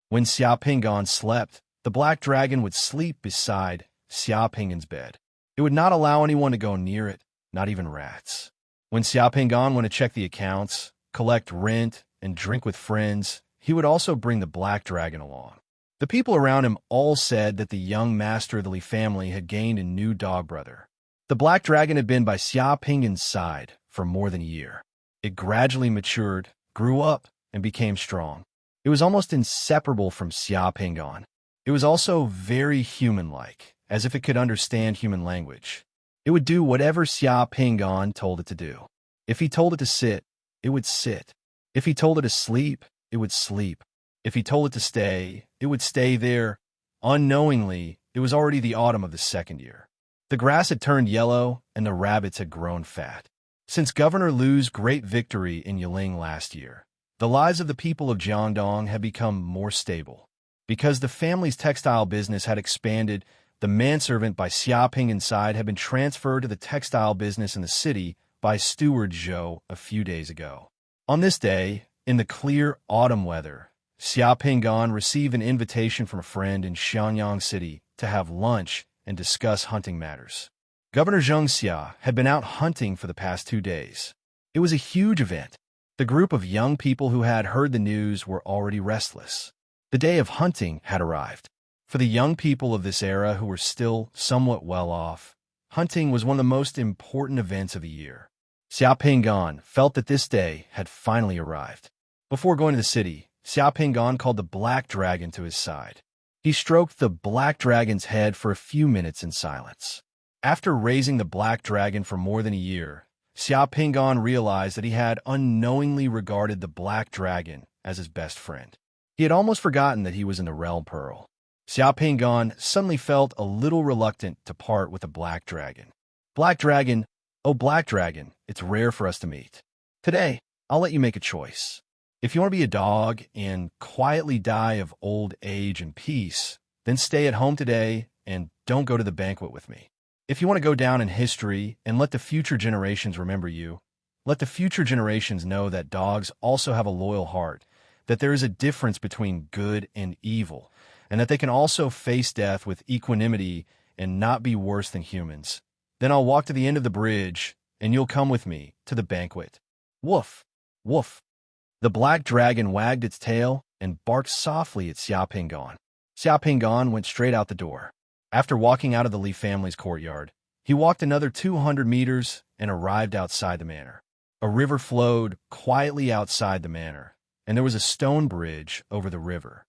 When Xia Pingan slept, the black dragon would sleep beside Xia Pingan's bed. It would not allow anyone to go near it, not even rats. When Xia Pingan went to check the accounts, collect rent, and drink with friends, he would also bring the black dragon along. The people around him all said that the young master of the Li family had gained a new dog brother. The black dragon had been by Xia Pingan's side for more than a year. It gradually matured, grew up, and became strong. It was almost inseparable from Xia Pingan. It was also very human-like, as if it could understand human language. It would do whatever Xia Pingan told it to do. If he told it to sit, it would sit. If he told it to sleep, it would sleep. If he told it to stay, it would stay there. Unknowingly, it was already the autumn of the second year. The grass had turned yellow, and the rabbits had grown fat. Since Governor Lu's great victory in Yiling last year, the lives of the people of Jiangdong had become more stable. Because the family's textile business had expanded, the manservant by Xia Pingan's side had been transferred to the textile business in the city by Steward Zhou a few days ago. On this day, in the clear autumn weather, Xia Pingan received an invitation from a friend in Xianyang City to have lunch and discuss hunting matters. Governor Zheng Xia had been out hunting for the past 2 days. It was a huge event. The group of young people who had heard the news were already restless. The day of hunting had arrived. For the young people of this era who were still somewhat well off, hunting was one of the most important events of the year. Xia Pingan felt that this day had finally arrived. Before going to the city, Xia Pingan called the black dragon to his side. He stroked the black dragon's head for a few minutes in silence. After raising the black dragon for more than a year, Xia Pingan realized that he had unknowingly regarded the black dragon as his best friend. He had almost forgotten that he was in the realm pearl. Xia Pingan suddenly felt a little reluctant to part with the black dragon. Black dragon, oh black dragon, it's rare for us to meet. Today, I'll let you make a choice. If you want to be a dog and quietly die of old age in peace, then stay at home today and don't go to the banquet with me. If you want to go down in history and let the future generations remember you, let the future generations know that dogs also have a loyal heart, that there is a difference between good and evil, and that they can also face death with equanimity and not be worse than humans. Then I'll walk to the end of the bridge, and you'll come with me to the banquet. Woof, woof. The black dragon wagged its tail and barked softly at Xia Pingan. Xia Pingan went straight out the door. After walking out of the Li family's courtyard, he walked another 200 meters and arrived outside the manor. A river flowed quietly outside the manor, and there was a stone bridge over the river.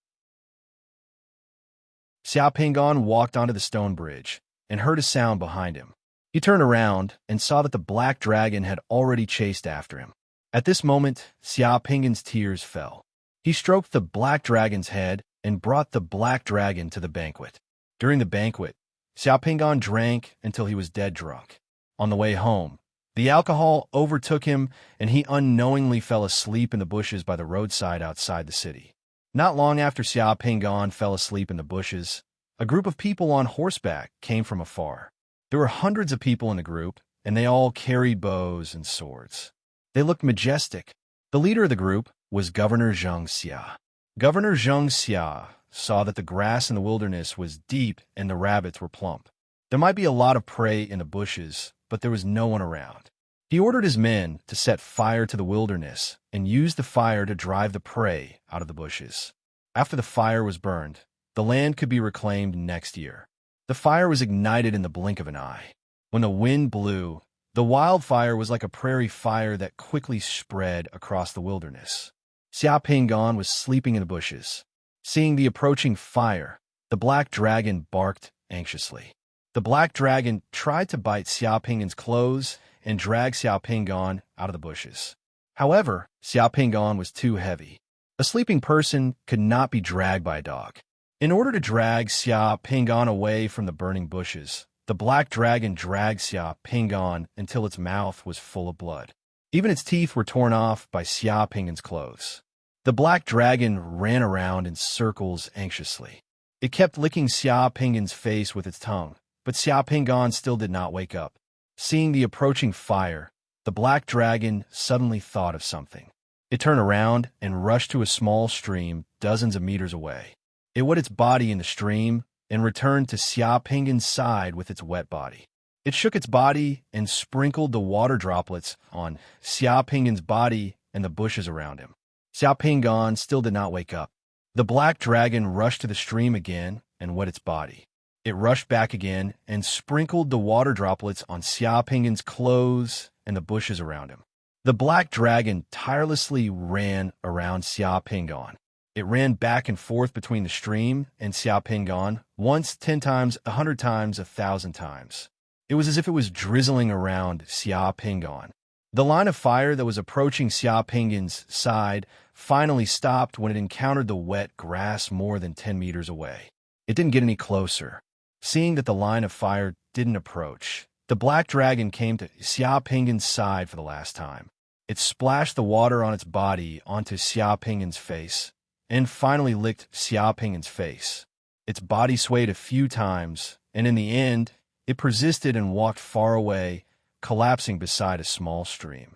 Xia Pingan walked onto the stone bridge and heard a sound behind him. He turned around and saw that the black dragon had already chased after him. At this moment, Xia Pingan's tears fell. He stroked the black dragon's head and brought the black dragon to the banquet. During the banquet, Xia Pingan drank until he was dead drunk. On the way home, the alcohol overtook him and he unknowingly fell asleep in the bushes by the roadside outside the city. Not long after Xia Pingan fell asleep in the bushes, a group of people on horseback came from afar. There were hundreds of people in the group, and they all carried bows and swords. They looked majestic. The leader of the group was Governor Zheng Xia. Governor Zheng Xia saw that the grass in the wilderness was deep and the rabbits were plump. There might be a lot of prey in the bushes, but there was no one around. He ordered his men to set fire to the wilderness and use the fire to drive the prey out of the bushes. After the fire was burned, the land could be reclaimed next year. The fire was ignited in the blink of an eye. When the wind blew, the wildfire was like a prairie fire that quickly spread across the wilderness. Xia Pingan was sleeping in the bushes. Seeing the approaching fire, the black dragon barked anxiously. The black dragon tried to bite Xia Pingan's clothes and drag Xia Pingan out of the bushes. However, Xia Pingan was too heavy. A sleeping person could not be dragged by a dog. In order to drag Xia Pingan away from the burning bushes, the black dragon dragged Xia Pingan until its mouth was full of blood. Even its teeth were torn off by Xia Pingan's clothes. The black dragon ran around in circles anxiously. It kept licking Xia Pingan's face with its tongue, but Xia Pingan still did not wake up. Seeing the approaching fire, the black dragon suddenly thought of something. It turned around and rushed to a small stream dozens of meters away. It wet its body in the stream and returned to Xia Pingan's side with its wet body. It shook its body and sprinkled the water droplets on Xia Pingan's body and the bushes around him. Xia Pingan still did not wake up. The black dragon rushed to the stream again and wet its body. It rushed back again and sprinkled the water droplets on Xia Pingan's clothes and the bushes around him. The black dragon tirelessly ran around Xia Pingan. It ran back and forth between the stream and Xia Pingan, once 10 times, 100 times, 1,000 times. It was as if it was drizzling around Xia Pingan. The line of fire that was approaching Xia Pingan's side finally stopped when it encountered the wet grass more than 10 meters away. It didn't get any closer. Seeing that the line of fire didn't approach, the black dragon came to Xia Pingan's side for the last time. It splashed the water on its body onto Xia Pingan's face, and finally licked Xia Pingan's face. Its body swayed a few times, and in the end, it persisted and walked far away, collapsing beside a small stream.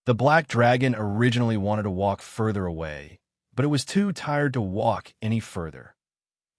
The black dragon originally wanted to walk further away, but it was too tired to walk any further.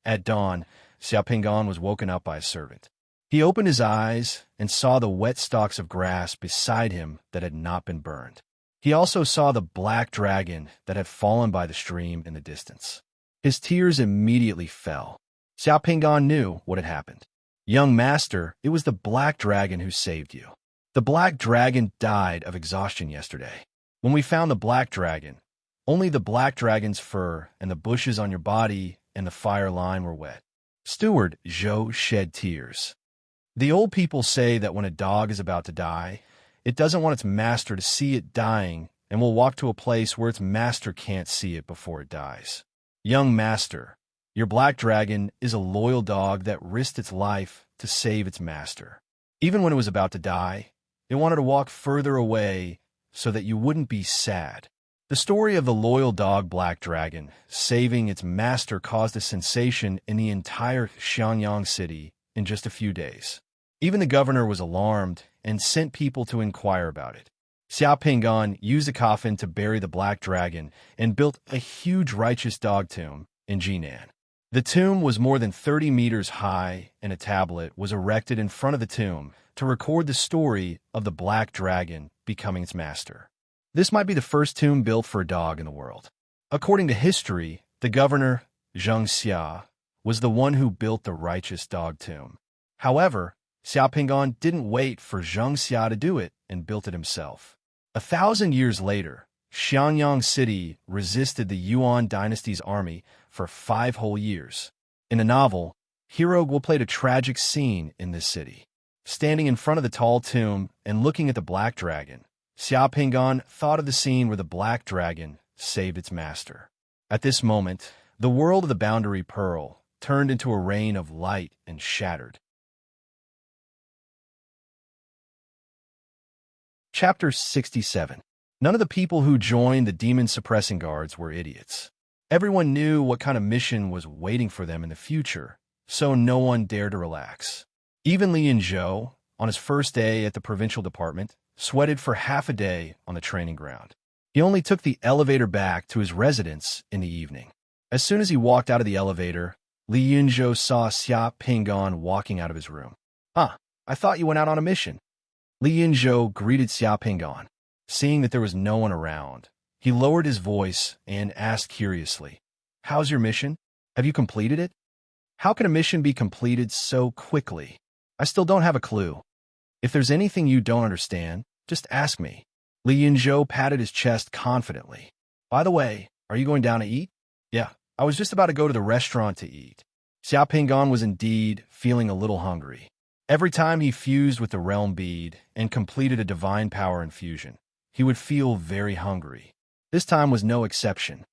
At dawn, Xia Pingan was woken up by a servant. He opened his eyes and saw the wet stalks of grass beside him that had not been burned. He also saw the black dragon that had fallen by the stream in the distance. His tears immediately fell. Xia Pingan knew what had happened. "Young master, it was the black dragon who saved you. The black dragon died of exhaustion yesterday. When we found the black dragon, only the black dragon's fur and the bushes on your body and the fire line were wet." Steward Zhou shed tears. The old people say that when a dog is about to die, it doesn't want its master to see it dying and will walk to a place where its master can't see it before it dies. "Young master, your black dragon is a loyal dog that risked its life to save its master. Even when it was about to die, it wanted to walk further away so that you wouldn't be sad." The story of the loyal dog black dragon saving its master caused a sensation in the entire Xianyang city in just a few days. Even the governor was alarmed and sent people to inquire about it. Xia Pingan used a coffin to bury the black dragon and built a huge righteous dog tomb in Jinan. The tomb was more than 30 meters high, and a tablet was erected in front of the tomb to record the story of the black dragon becoming its master. This might be the first tomb built for a dog in the world. According to history, the governor, Zheng Xia, was the one who built the righteous dog tomb. However, Xia Pingan didn't wait for Zheng Xia to do it and built it himself. 1,000 years later, Xianyang City resisted the Yuan dynasty's army for 5 whole years. In the novel, Hero will play a tragic scene in this city. Standing in front of the tall tomb and looking at the black dragon, Xia Pingan thought of the scene where the black dragon saved its master. At this moment, the world of the Boundary Pearl turned into a rain of light and shattered. Chapter 67. None of the people who joined the demon suppressing guards were idiots. Everyone knew what kind of mission was waiting for them in the future, so no one dared to relax. Even Li Yinzhou, on his first day at the provincial department, sweated for half a day on the training ground. He only took the elevator back to his residence in the evening. As soon as he walked out of the elevator, Li Yinzhou saw Xia Pingan walking out of his room. "Ah, I thought you went out on a mission." Li Yinzhou greeted Xia Pingan. Seeing that there was no one around, he lowered his voice and asked curiously, "How's your mission? Have you completed it?" "How can a mission be completed so quickly? I still don't have a clue. If there's anything you don't understand, just ask me." Li Yinzhou patted his chest confidently. "By the way, are you going down to eat?" "Yeah, I was just about to go to the restaurant to eat." Xia Pingan was indeed feeling a little hungry. Every time he fused with the realm bead and completed a divine power infusion, he would feel very hungry. This time was no exception.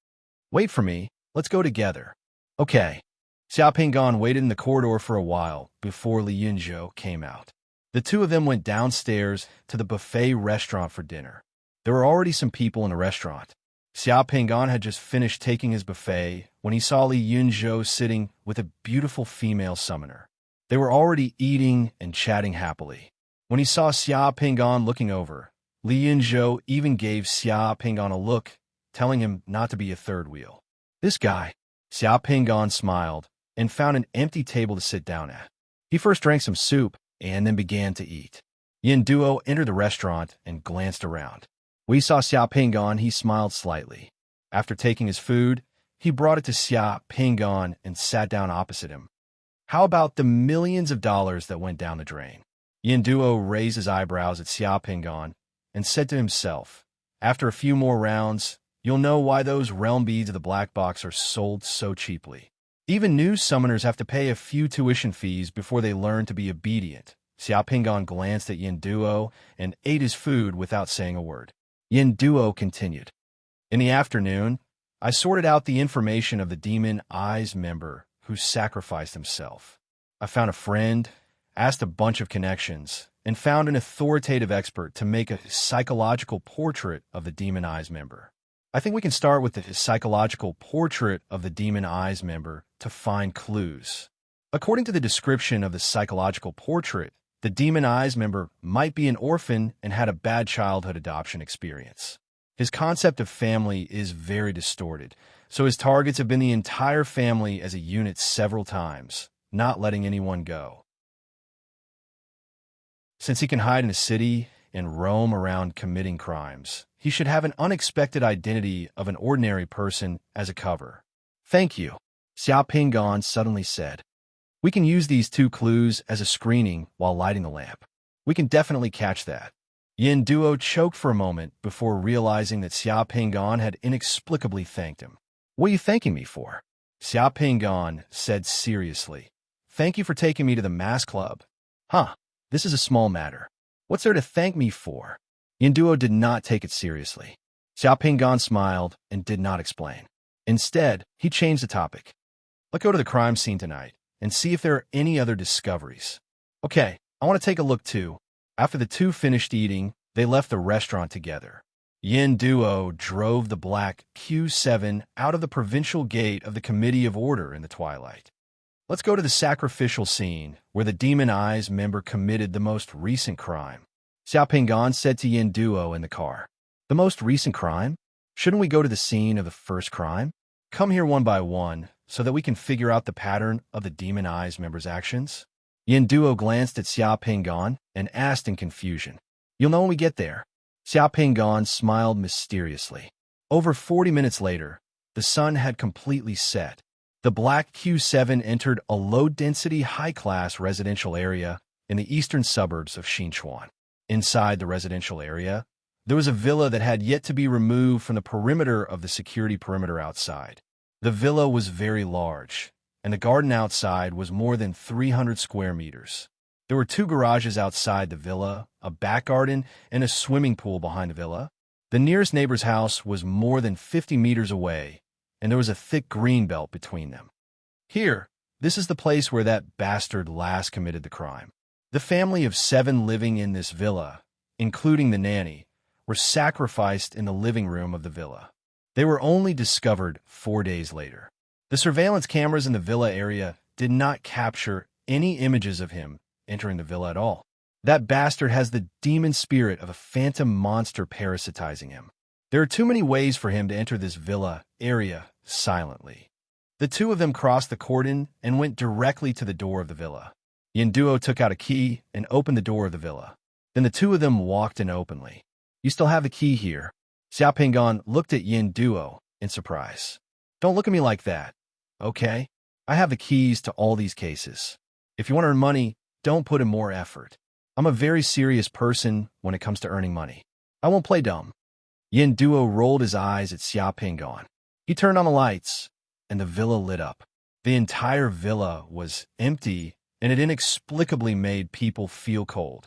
"Wait for me, let's go together." "Okay." Xia Pingan waited in the corridor for a while before Li Yinzhou came out. The two of them went downstairs to the buffet restaurant for dinner. There were already some people in the restaurant. Xia Pingan had just finished taking his buffet when he saw Li Yinzhou sitting with a beautiful female summoner. They were already eating and chatting happily. When he saw Xia Pingan looking over, Li Yinzhou even gave Xia Pingan a look, telling him not to be a third wheel. This guy. Xia Pingan smiled and found an empty table to sit down at. He first drank some soup and then began to eat. Yin Duo entered the restaurant and glanced around. When he saw Xia Pingan, he smiled slightly. After taking his food, he brought it to Xia Pingan and sat down opposite him. How about the millions of dollars that went down the drain? Yin Duo raised his eyebrows at Xia Pingan and said to himself, after a few more rounds, you'll know why those realm beads of the black box are sold so cheaply. Even new summoners have to pay a few tuition fees before they learn to be obedient. Xia Pingan glanced at Yin Duo and ate his food without saying a word. Yin Duo continued. In the afternoon, I sorted out the information of the Demon Eyes member who sacrificed himself. I found a friend, asked a bunch of connections, and found an authoritative expert to make a psychological portrait of the Demon Eyes member. I think we can start with the psychological portrait of the Demon Eyes member to find clues. According to the description of the psychological portrait, the Demon Eyes member might be an orphan and had a bad childhood adoption experience. His concept of family is very distorted, so his targets have been the entire family as a unit several times, not letting anyone go. Since he can hide in a city and roam around committing crimes, he should have an unexpected identity of an ordinary person as a cover. Thank you, Xia Pingan suddenly said. We can use these two clues as a screening while lighting the lamp. We can definitely catch that. Yin Duo choked for a moment before realizing that Xia Pingan had inexplicably thanked him. What are you thanking me for? Xia Pingan said seriously. Thank you for taking me to the mass club. Huh, this is a small matter. What's there to thank me for? Yin Duo did not take it seriously. Xia Pingan smiled and did not explain. Instead, he changed the topic. Let's go to the crime scene tonight and see if there are any other discoveries. Okay, I want to take a look too. After the two finished eating, they left the restaurant together. Yin Duo drove the black Q7 out of the provincial gate of the Committee of Order in the twilight. Let's go to the sacrificial scene where the Demon Eyes member committed the most recent crime. Xia Pingan said to Yin Duo in the car. The most recent crime? Shouldn't we go to the scene of the first crime? Come here one by one so that we can figure out the pattern of the Demon Eyes member's actions. Yin Duo glanced at Xia Pingan and asked in confusion. You'll know when we get there. Xia Pingan smiled mysteriously. Over 40 minutes later, the sun had completely set. The black Q7 entered a low-density, high-class residential area in the eastern suburbs of Xinchuan. Inside the residential area, there was a villa that had yet to be removed from the perimeter of the security perimeter outside. The villa was very large, and the garden outside was more than 300 square meters. There were two garages outside the villa, a back garden, and a swimming pool behind the villa. The nearest neighbor's house was more than 50 meters away, and there was a thick green belt between them. Here, this is the place where that bastard last committed the crime. The family of 7 living in this villa, including the nanny, were sacrificed in the living room of the villa. They were only discovered 4 days later. The surveillance cameras in the villa area did not capture any images of him entering the villa at all. That bastard has the demon spirit of a phantom monster parasitizing him. There are too many ways for him to enter this villa area silently. The two of them crossed the cordon and went directly to the door of the villa. Yin Duo took out a key and opened the door of the villa. Then the two of them walked in openly. You still have the key here. Xia Pingan looked at Yin Duo in surprise. Don't look at me like that, okay? I have the keys to all these cases. If you want to earn money, don't put in more effort. I'm a very serious person when it comes to earning money. I won't play dumb. Yin Duo rolled his eyes at Xia Pingan. He turned on the lights, and the villa lit up. The entire villa was empty, and it inexplicably made people feel cold.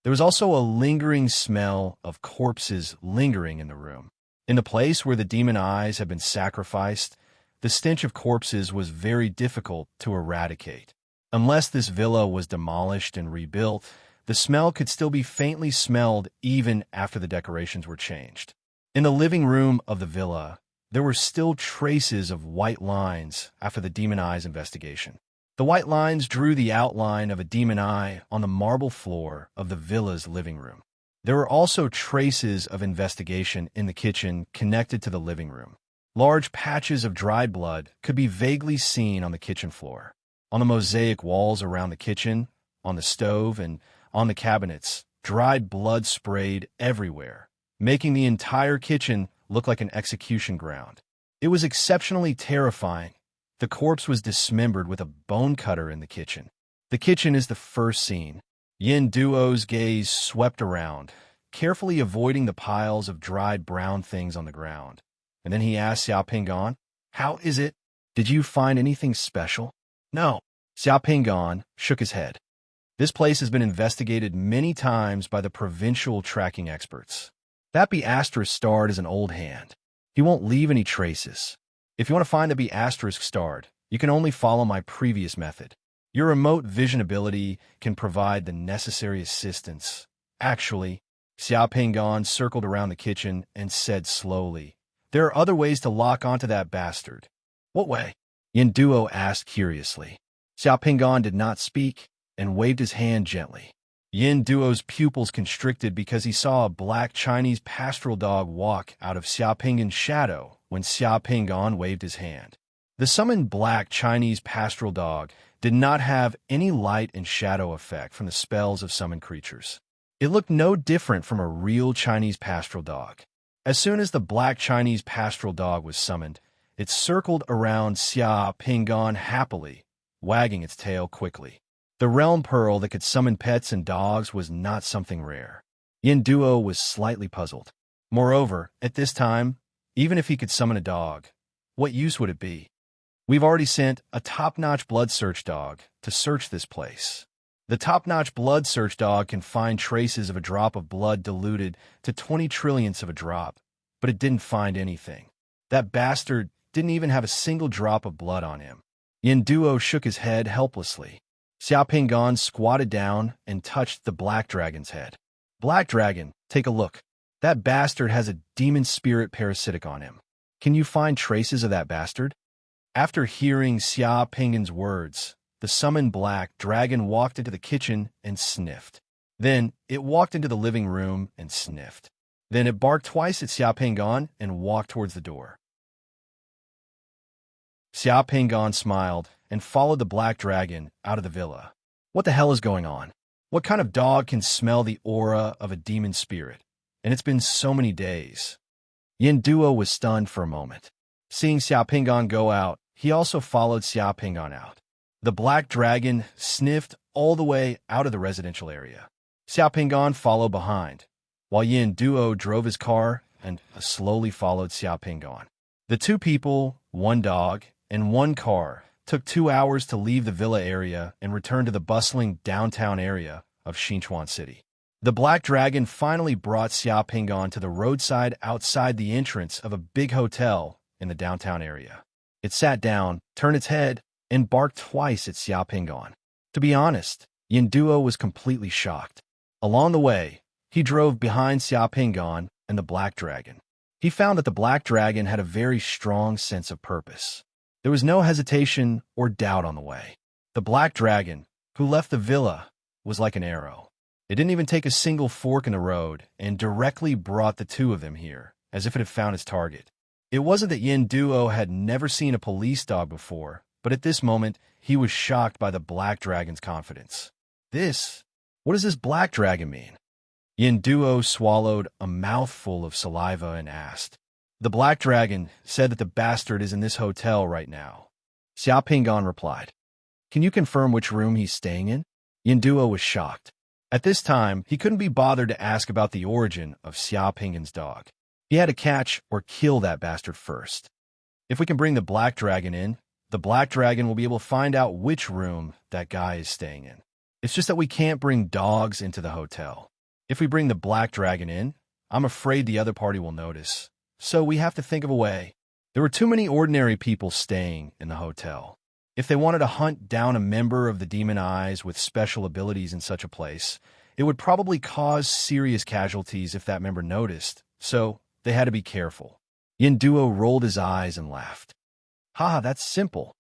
There was also a lingering smell of corpses lingering in the room. In the place where the demon eyes had been sacrificed, the stench of corpses was very difficult to eradicate. Unless this villa was demolished and rebuilt, the smell could still be faintly smelled even after the decorations were changed. In the living room of the villa, there were still traces of white lines after the demon eyes investigation. The white lines drew the outline of a demon eye on the marble floor of the villa's living room. There were also traces of investigation in the kitchen connected to the living room. Large patches of dried blood could be vaguely seen on the kitchen floor. On the mosaic walls around the kitchen, on the stove, and on the cabinets, dried blood sprayed everywhere, making the entire kitchen look like an execution ground. It was exceptionally terrifying. The corpse was dismembered with a bone cutter in the kitchen. The kitchen is the first scene. Yin Duo's gaze swept around, carefully avoiding the piles of dried brown things on the ground. And then he asked Xiao Pingan, "How is it? Did you find anything special?" "No." Xiao Pingan shook his head. "This place has been investigated many times by the provincial tracking experts. That B asterisk starred is an old hand. He won't leave any traces. If you want to find the B asterisk starred, you can only follow my previous method. Your remote vision ability can provide the necessary assistance. Actually," Xiao Pingan circled around the kitchen and said slowly, "there are other ways to lock onto that bastard." "What way?" Yin Duo asked curiously. Xiao Pingan did not speak and waved his hand gently. Yin Duo's pupils constricted because he saw a black Chinese pastoral dog walk out of Xiao Pingan's shadow when Xiao Pingan waved his hand. The summoned black Chinese pastoral dog did not have any light and shadow effect from the spells of summoned creatures. It looked no different from a real Chinese pastoral dog. As soon as the black Chinese pastoral dog was summoned, it circled around Xiao Pingan happily, wagging its tail quickly. The realm pearl that could summon pets and dogs was not something rare. Yin Duo was slightly puzzled. Moreover, at this time, even if he could summon a dog, what use would it be? "We've already sent a top-notch blood search dog to search this place. The top-notch blood search dog can find traces of a drop of blood diluted to 20 trillionths of a drop, but it didn't find anything. That bastard didn't even have a single drop of blood on him." Yin Duo shook his head helplessly. Xiao Pingan squatted down and touched the black dragon's head. "Black dragon, take a look. That bastard has a demon spirit parasitic on him. Can you find traces of that bastard?" After hearing Xiao Pingan's words, the summoned black dragon walked into the kitchen and sniffed. Then it walked into the living room and sniffed. Then it barked twice at Xiao Pingan and walked towards the door. Xiao Pingan smiled and followed the black dragon out of the villa. What the hell is going on? What kind of dog can smell the aura of a demon spirit? And it's been so many days. Yin Duo was stunned for a moment. Seeing Xiao Pingan go out, he also followed Xiao Pingan out. The black dragon sniffed all the way out of the residential area. Xiao Pingan followed behind, while Yin Duo drove his car and slowly followed Xiao Pingan. The two people, one dog, and one car took 2 hours to leave the villa area and return to the bustling downtown area of Xinchuan City. The black dragon finally brought Xiao Pingan to the roadside outside the entrance of a big hotel in the downtown area. It sat down, turned its head, and barked twice at Xiao Pingan. To be honest, Yin Duo was completely shocked. Along the way, he drove behind Xiao Pingan and the black dragon. He found that the black dragon had a very strong sense of purpose. There was no hesitation or doubt on the way. The black dragon, who left the villa, was like an arrow. It didn't even take a single fork in the road and directly brought the two of them here, as if it had found its target. It wasn't that Yin Duo had never seen a police dog before, but at this moment, he was shocked by the black dragon's confidence. What does this black dragon mean? Yin Duo swallowed a mouthful of saliva and asked. The black dragon said that the bastard is in this hotel right now. Xiao Pingan replied. Can you confirm which room he's staying in? Yin Duo was shocked. At this time, he couldn't be bothered to ask about the origin of Xiao Pingan's dog. He had to catch or kill that bastard first. If we can bring the black dragon in, the black dragon will be able to find out which room that guy is staying in. It's just that we can't bring dogs into the hotel. If we bring the black dragon in, I'm afraid the other party will notice. So we have to think of a way. There were too many ordinary people staying in the hotel. If they wanted to hunt down a member of the Demon Eyes with special abilities in such a place, it would probably cause serious casualties if that member noticed, so they had to be careful. Yin Duo rolled his eyes and laughed. Ha, that's simple.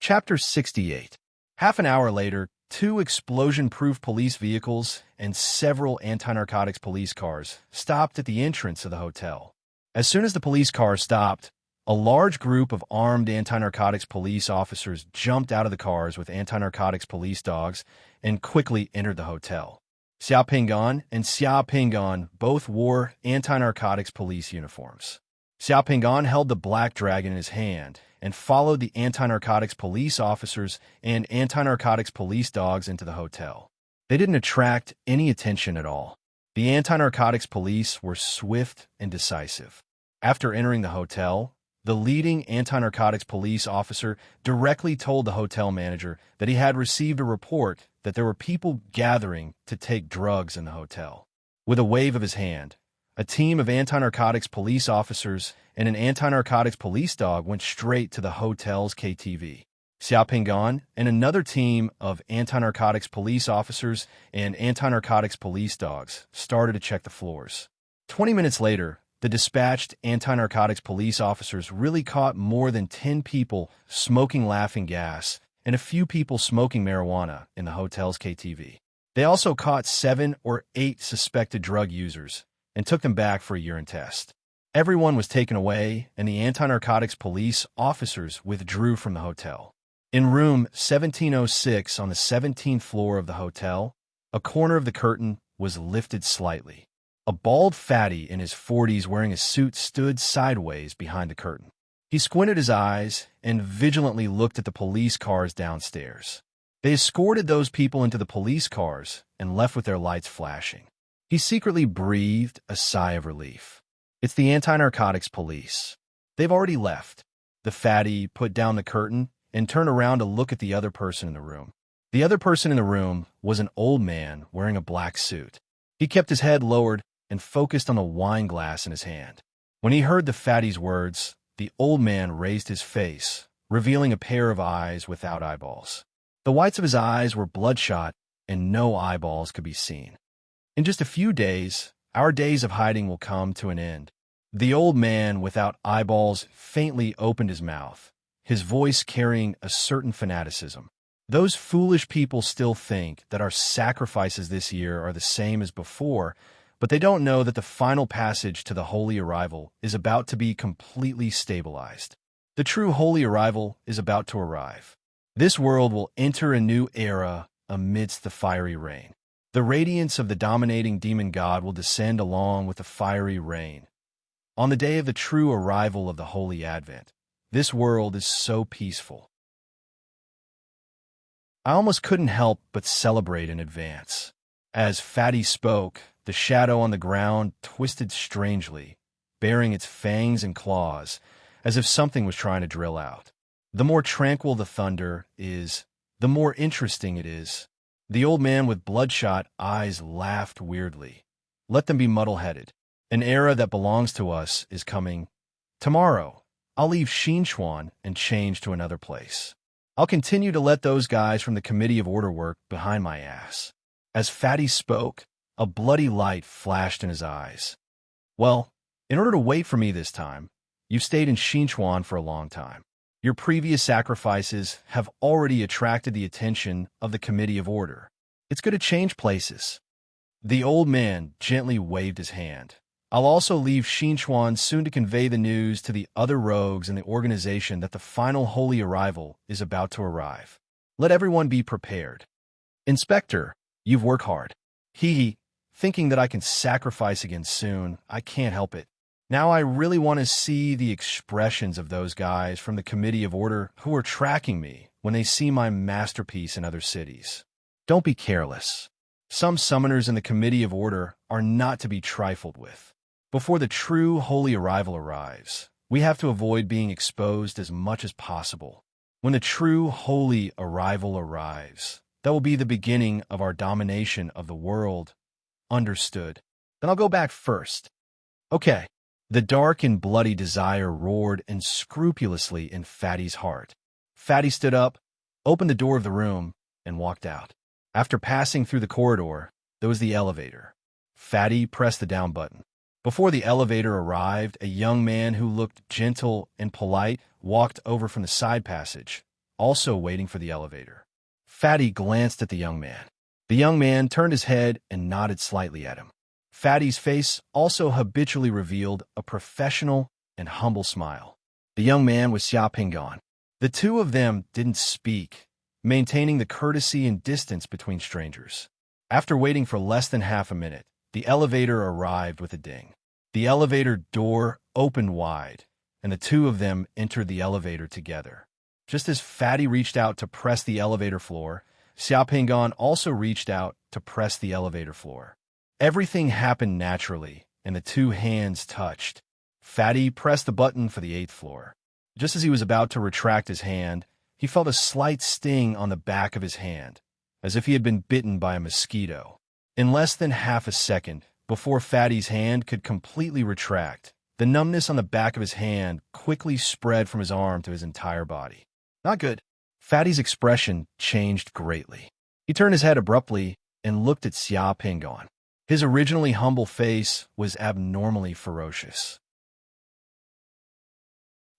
Chapter 68. Half an hour later, two explosion-proof police vehicles and several anti-narcotics police cars stopped at the entrance of the hotel. As soon as the police cars stopped, a large group of armed anti-narcotics police officers jumped out of the cars with anti-narcotics police dogs and quickly entered the hotel. Xia Pingan and Xia Pingan both wore anti-narcotics police uniforms. Xia Pingan held the black dragon in his hand and followed the anti-narcotics police officers and anti-narcotics police dogs into the hotel. They didn't attract any attention at all. The anti-narcotics police were swift and decisive. After entering the hotel, the leading anti-narcotics police officer directly told the hotel manager that he had received a report that there were people gathering to take drugs in the hotel. With a wave of his hand, a team of anti-narcotics police officers and an anti-narcotics police dog went straight to the hotel's KTV. Xia Pingan and another team of anti-narcotics police officers and anti-narcotics police dogs started to check the floors. 20 minutes later, the dispatched anti-narcotics police officers really caught more than 10 people smoking laughing gas and a few people smoking marijuana in the hotel's KTV. They also caught 7 or 8 suspected drug users and took them back for a urine test. Everyone was taken away, and the anti-narcotics police officers withdrew from the hotel. In room 1706 on the 17th floor of the hotel, a corner of the curtain was lifted slightly. A bald fatty in his 40s wearing a suit stood sideways behind the curtain. He squinted his eyes and vigilantly looked at the police cars downstairs. They escorted those people into the police cars and left with their lights flashing. He secretly breathed a sigh of relief. It's the anti-narcotics police. They've already left. The fatty put down the curtain and turned around to look at the other person in the room. The other person in the room was an old man wearing a black suit. He kept his head lowered and focused on the wine glass in his hand. When he heard the fatty's words, the old man raised his face, revealing a pair of eyes without eyeballs. The whites of his eyes were bloodshot, and no eyeballs could be seen. In just a few days, our days of hiding will come to an end. The old man without eyeballs faintly opened his mouth, his voice carrying a certain fanaticism. Those foolish people still think that our sacrifices this year are the same as before, but they don't know that the final passage to the holy arrival is about to be completely stabilized. The true holy arrival is about to arrive. This world will enter a new era amidst the fiery rain. The radiance of the dominating demon god will descend along with the fiery rain. On the day of the true arrival of the Holy Advent, this world is so peaceful. I almost couldn't help but celebrate in advance. As Fatty spoke, the shadow on the ground twisted strangely, baring its fangs and claws, as if something was trying to drill out. The more tranquil the thunder is, the more interesting it is. The old man with bloodshot eyes laughed weirdly. Let them be muddle-headed. An era that belongs to us is coming. Tomorrow, I'll leave Xinchuan and change to another place. I'll continue to let those guys from the Committee of Order work behind my ass. As Fatty spoke, a bloody light flashed in his eyes. Well, in order to wait for me this time, you've stayed in Xinchuan for a long time. Your previous sacrifices have already attracted the attention of the Committee of Order. It's good to change places. The old man gently waved his hand. I'll also leave Xinchuan soon to convey the news to the other rogues in the organization that the final holy arrival is about to arrive. Let everyone be prepared. Inspector, you've worked hard. Thinking that I can sacrifice again soon, I can't help it. Now I really want to see the expressions of those guys from the Committee of Order who are tracking me when they see my masterpiece in other cities. Don't be careless. Some summoners in the Committee of Order are not to be trifled with. Before the true holy arrival arrives, we have to avoid being exposed as much as possible. When the true holy arrival arrives, that will be the beginning of our domination of the world. Understood. Then I'll go back first. Okay. The dark and bloody desire roared unscrupulously in Fatty's heart. Fatty stood up, opened the door of the room, and walked out. After passing through the corridor, there was the elevator. Fatty pressed the down button. Before the elevator arrived, a young man who looked gentle and polite walked over from the side passage, also waiting for the elevator. Fatty glanced at the young man. The young man turned his head and nodded slightly at him. Fatty's face also habitually revealed a professional and humble smile. The young man was Xia Pingan. The two of them didn't speak, maintaining the courtesy and distance between strangers. After waiting for less than half a minute, the elevator arrived with a ding. The elevator door opened wide, and the two of them entered the elevator together. Just as Fatty reached out to press the elevator floor, Xia Pingan also reached out to press the elevator floor. Everything happened naturally, and the two hands touched. Fatty pressed the button for the 8th floor. Just as he was about to retract his hand, he felt a slight sting on the back of his hand, as if he had been bitten by a mosquito. In less than half a second, before Fatty's hand could completely retract, the numbness on the back of his hand quickly spread from his arm to his entire body. Not good. Fatty's expression changed greatly. He turned his head abruptly and looked at Xia Pingan. His originally humble face was abnormally ferocious.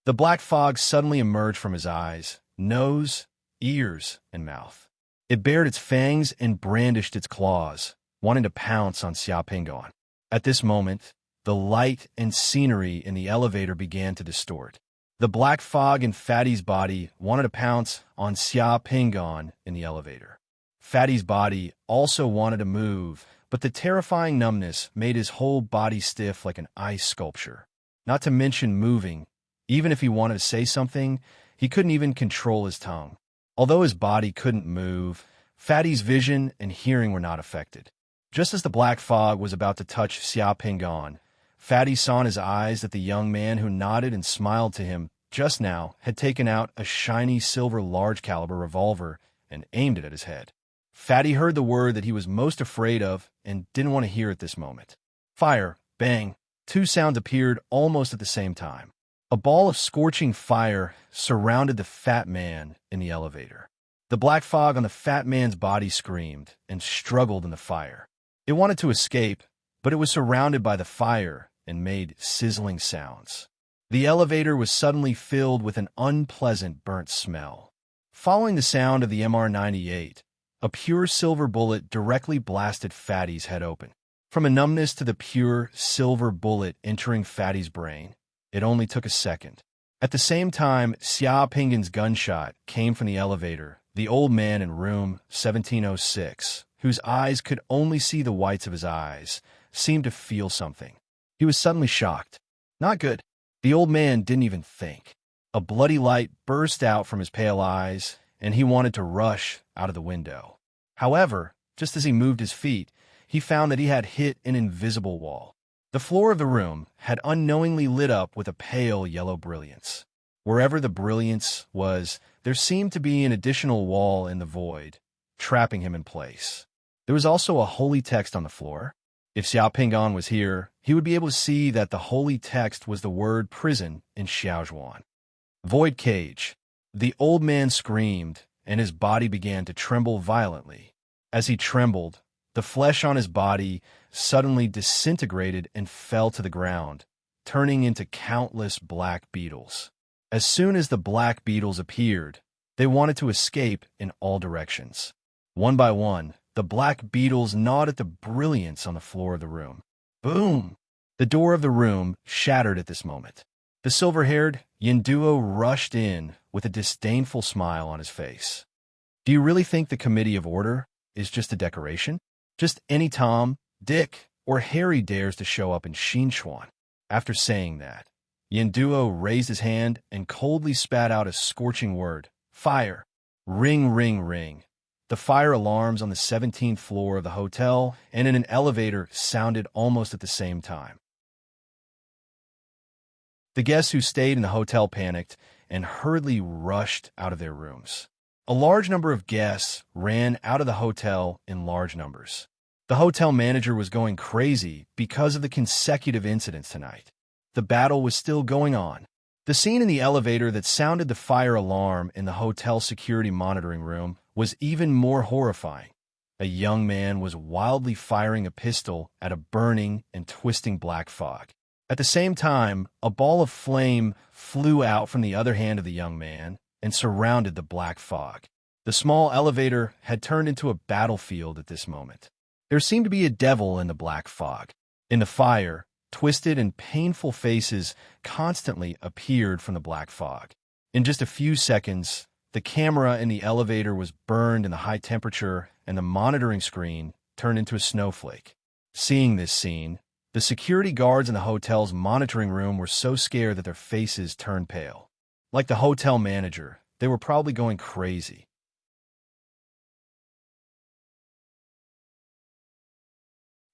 The black fog suddenly emerged from his eyes, nose, ears, and mouth. It bared its fangs and brandished its claws, wanting to pounce on Xia Pingan. At this moment, the light and scenery in the elevator began to distort. The black fog in Fatty's body wanted to pounce on Xia Pingan in the elevator. Fatty's body also wanted to move, but the terrifying numbness made his whole body stiff like an ice sculpture. Not to mention moving. Even if he wanted to say something, he couldn't even control his tongue. Although his body couldn't move, Fatty's vision and hearing were not affected. Just as the black fog was about to touch Xia Pingan, Fatty saw in his eyes that the young man who nodded and smiled to him just now had taken out a shiny silver large-caliber revolver and aimed it at his head. Fatty heard the word that he was most afraid of and didn't want to hear at this moment. Fire, bang, two sounds appeared almost at the same time. A ball of scorching fire surrounded the fat man in the elevator. The black fog on the fat man's body screamed and struggled in the fire. It wanted to escape, but it was surrounded by the fire and made sizzling sounds. The elevator was suddenly filled with an unpleasant burnt smell. Following the sound of the MR-98, a pure silver bullet directly blasted Fatty's head open. From a numbness to the pure silver bullet entering Fatty's brain, it only took a second. At the same time Xia Pingan's gunshot came from the elevator, the old man in room 1706, whose eyes could only see the whites of his eyes, seemed to feel something. He was suddenly shocked. Not good. The old man didn't even think. A bloody light burst out from his pale eyes, and he wanted to rush out of the window. However, just as he moved his feet, he found that he had hit an invisible wall. The floor of the room had unknowingly lit up with a pale yellow brilliance. Wherever the brilliance was, there seemed to be an additional wall in the void, trapping him in place. There was also a holy text on the floor. If Xia Pingan was here, he would be able to see that the holy text was the word prison in Xiaozhuan. Void cage. The old man screamed, and his body began to tremble violently. As he trembled, the flesh on his body suddenly disintegrated and fell to the ground, turning into countless black beetles. As soon as the black beetles appeared, they wanted to escape in all directions. One by one, the black beetles gnawed at the brilliance on the floor of the room. Boom! The door of the room shattered at this moment. The silver-haired Yinduo rushed in with a disdainful smile on his face. Do you really think the Committee of Order is just a decoration? Just any Tom, Dick, or Harry dares to show up in Xinchuan. After saying that, Yinduo raised his hand and coldly spat out a scorching word. Fire! Ring, ring, ring. The fire alarms on the 17th floor of the hotel and in an elevator sounded almost at the same time. The guests who stayed in the hotel panicked and hurriedly rushed out of their rooms. A large number of guests ran out of the hotel in large numbers. The hotel manager was going crazy because of the consecutive incidents tonight. The battle was still going on. The scene in the elevator that sounded the fire alarm in the hotel security monitoring room was even more horrifying. A young man was wildly firing a pistol at a burning and twisting black fog. At the same time, a ball of flame flew out from the other hand of the young man, and surrounded the black fog. The small elevator had turned into a battlefield at this moment. There seemed to be a devil in the black fog. In the fire, twisted and painful faces constantly appeared from the black fog. In just a few seconds, the camera in the elevator was burned in the high temperature, and the monitoring screen turned into a snowflake. Seeing this scene, the security guards in the hotel's monitoring room were so scared that their faces turned pale. Like the hotel manager, they were probably going crazy.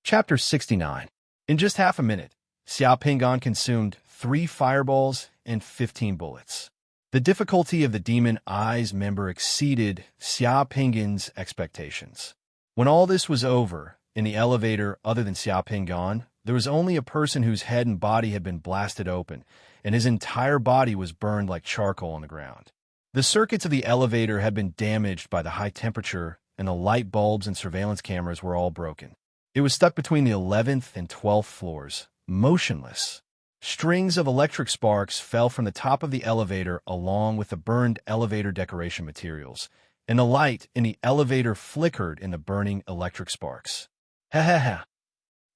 Chapter 69. In just half a minute, Xiao Pingan consumed 3 fireballs and 15 bullets. The difficulty of the Demon Eyes member exceeded Xiao Pingan's expectations. When all this was over, in the elevator other than Xiao Pingan, there was only a person whose head and body had been blasted open, and his entire body was burned like charcoal on the ground. The circuits of the elevator had been damaged by the high temperature, and the light bulbs and surveillance cameras were all broken. It was stuck between the 11th and 12th floors, motionless. Strings of electric sparks fell from the top of the elevator along with the burned elevator decoration materials, and the light in the elevator flickered in the burning electric sparks. Ha ha ha.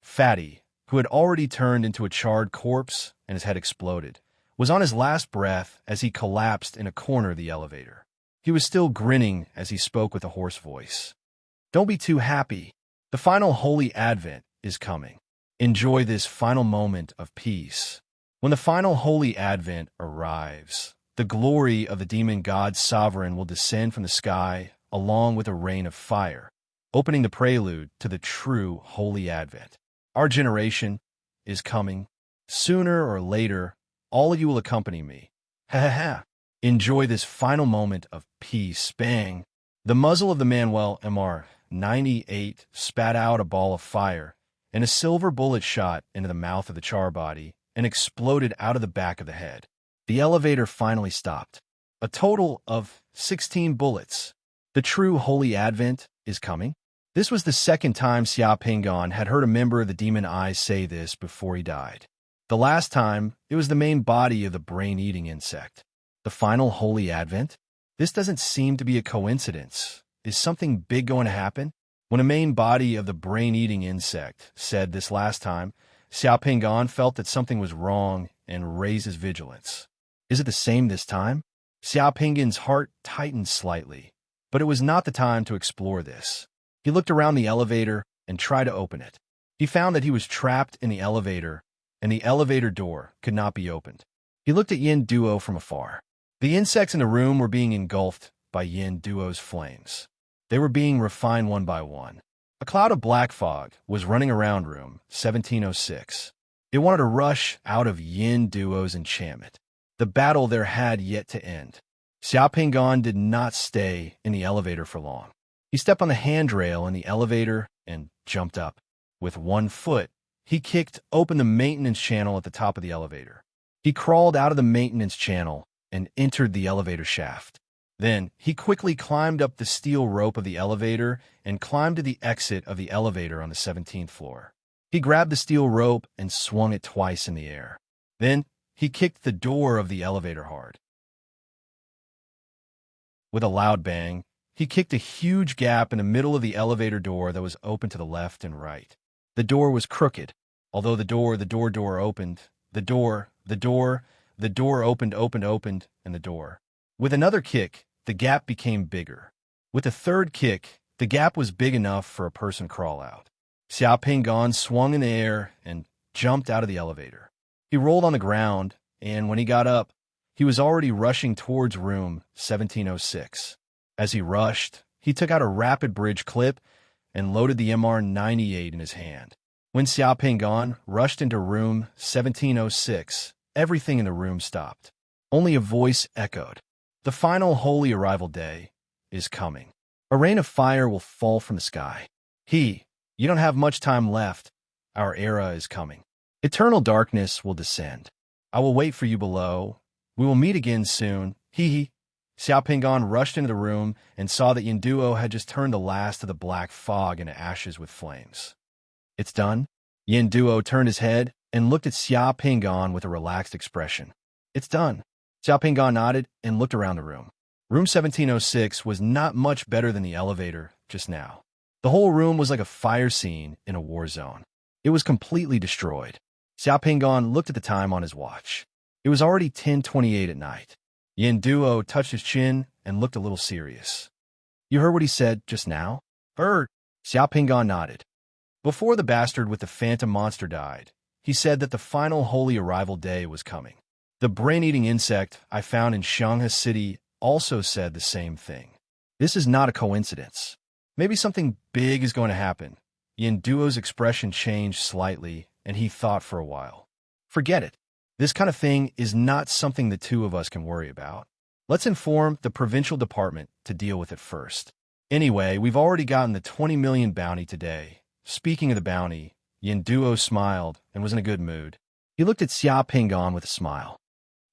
Fatty, who had already turned into a charred corpse and his head exploded, was on his last breath as he collapsed in a corner of the elevator. He was still grinning as he spoke with a hoarse voice. Don't be too happy. The final Holy Advent is coming. Enjoy this final moment of peace. When the final Holy Advent arrives, the glory of the demon god sovereign will descend from the sky along with a rain of fire, opening the prelude to the true Holy Advent. Our generation is coming. Sooner or later, all of you will accompany me. Ha ha ha. Enjoy this final moment of peace. Bang. The muzzle of the Manuel MR-98 spat out a ball of fire, and a silver bullet shot into the mouth of the charbody and exploded out of the back of the head. The elevator finally stopped. A total of 16 bullets. The true Holy Advent is coming. This was the second time Xiao Pingan had heard a member of the Demon Eyes say this before he died. The last time, it was the main body of the brain-eating insect. The final Holy Advent? This doesn't seem to be a coincidence. Is something big going to happen? When a main body of the brain-eating insect said this last time, Xiao Pingan felt that something was wrong and raised his vigilance. Is it the same this time? Xiao Pingan's heart tightened slightly, but it was not the time to explore this. He looked around the elevator and tried to open it. He found that he was trapped in the elevator, and the elevator door could not be opened. He looked at Yin Duo from afar. The insects in the room were being engulfed by Yin Duo's flames. They were being refined one by one. A cloud of black fog was running around room 1706. It wanted to rush out of Yin Duo's enchantment. The battle there had yet to end. Xiao Pingan did not stay in the elevator for long. He stepped on the handrail in the elevator and jumped up. With one foot, he kicked open the maintenance channel at the top of the elevator. He crawled out of the maintenance channel and entered the elevator shaft. Then, he quickly climbed up the steel rope of the elevator and climbed to the exit of the elevator on the 17th floor. He grabbed the steel rope and swung it twice in the air. Then, he kicked the door of the elevator hard. With a loud bang, he kicked a huge gap in the middle of the elevator door that was open to the left and right. The door was crooked. Although the door opened, the door opened, and the door. With another kick, the gap became bigger. With a third kick, the gap was big enough for a person to crawl out. Xiao Pingan swung in the air and jumped out of the elevator. He rolled on the ground, and when he got up, he was already rushing towards room 1706. As he rushed, he took out a rapid bridge clip and loaded the MR-98 in his hand. When Xiao Pingan rushed into room 1706, everything in the room stopped. Only a voice echoed. The final holy arrival day is coming. A rain of fire will fall from the sky. You don't have much time left. Our era is coming. Eternal darkness will descend. I will wait for you below. We will meet again soon. Xiao Pingan rushed into the room and saw that Yinduo had just turned the last of the black fog into ashes with flames. It's done? Yinduo turned his head and looked at Xiao Pingan with a relaxed expression. It's done. Xiao Pingan nodded and looked around the room. Room 1706 was not much better than the elevator just now. The whole room was like a fire scene in a war zone. It was completely destroyed. Xiao looked at the time on his watch. It was already 10:28 at night. Yin Duo touched his chin and looked a little serious. You heard what he said just now? Heard. Xiao nodded. Before the bastard with the phantom monster died, he said that the final holy arrival day was coming. The brain-eating insect I found in Shanghai City also said the same thing. This is not a coincidence. Maybe something big is going to happen. Yin Duo's expression changed slightly, and he thought for a while. Forget it. This kind of thing is not something the two of us can worry about. Let's inform the provincial department to deal with it first. Anyway, we've already gotten the 20 million bounty today. Speaking of the bounty, Yin Duo smiled and was in a good mood. He looked at Xiao with a smile.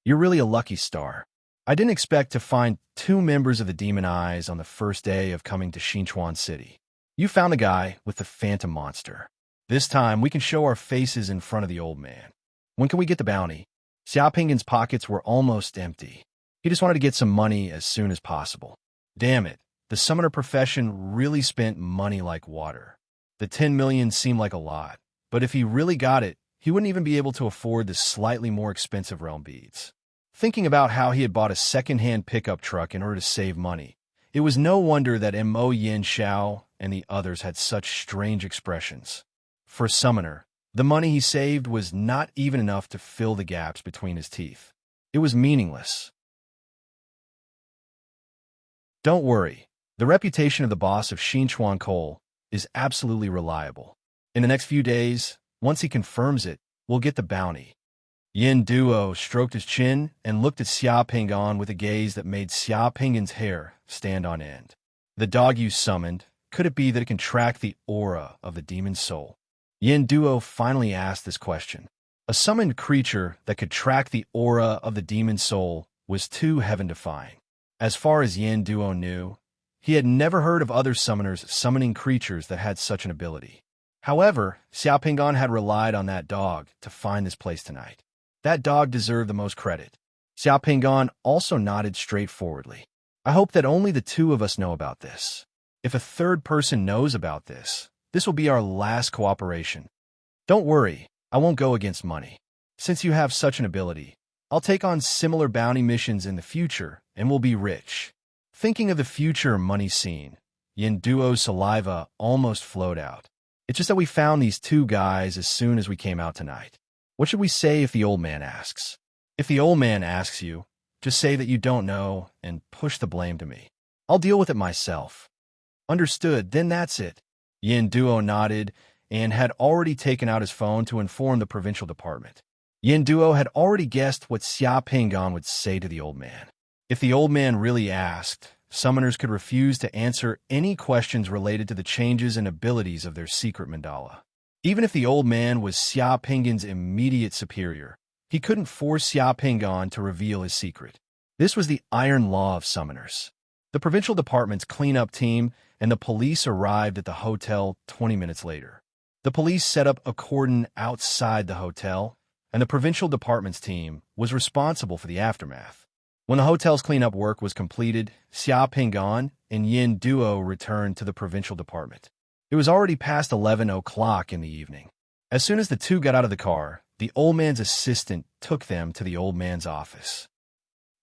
You're really a lucky star. I didn't expect to find 2 members of the Demon Eyes on the first day of coming to Xinchuan City. You found the guy with the phantom monster. This time, we can show our faces in front of the old man. When can we get the bounty? Xiao pockets were almost empty. He just wanted to get some money as soon as possible. Damn it, the summoner profession really spent money like water. The 10 million seemed like a lot, but if he really got it, he wouldn't even be able to afford the slightly more expensive realm beads. Thinking about how he had bought a second-hand pickup truck in order to save money, it was no wonder that Mo Yin Xiao and the others had such strange expressions. For a summoner, the money he saved was not even enough to fill the gaps between his teeth. It was meaningless. Don't worry, the reputation of the boss of Xinchuan Coal is absolutely reliable. In the next few days, once he confirms it, we'll get the bounty. Yin Duo stroked his chin and looked at Xiao with a gaze that made Xiao hair stand on end. The dog you summoned, could it be that it can track the aura of the demon's soul? Yin Duo finally asked this question. A summoned creature that could track the aura of the demon's soul was too heaven-defying. As far as Yin Duo knew, he had never heard of other summoners summoning creatures that had such an ability. However, Xiao had relied on that dog to find this place tonight. That dog deserved the most credit. Xiao also nodded straightforwardly. I hope that only the two of us know about this. If a third person knows about this, this will be our last cooperation. Don't worry, I won't go against money. Since you have such an ability, I'll take on similar bounty missions in the future and we'll be rich. Thinking of the future money scene, Yin Duo's saliva almost flowed out. It's just that we found these 2 guys as soon as we came out tonight. What should we say if the old man asks? If the old man asks you, just say that you don't know and push the blame to me. I'll deal with it myself. Understood, then that's it. Yin Duo nodded and had already taken out his phone to inform the provincial department. Yin Duo had already guessed what Xiao would say to the old man. If the old man really asked, summoners could refuse to answer any questions related to the changes and abilities of their secret mandala. Even if the old man was Xiao immediate superior, he couldn't force Xiao to reveal his secret. This was the iron law of summoners. The provincial department's cleanup team and the police arrived at the hotel 20 minutes later. The police set up a cordon outside the hotel, and the provincial department's team was responsible for the aftermath. When the hotel's cleanup work was completed, Xiao and Yin Duo returned to the provincial department. It was already past 11 o'clock in the evening. As soon as the two got out of the car, the old man's assistant took them to the old man's office.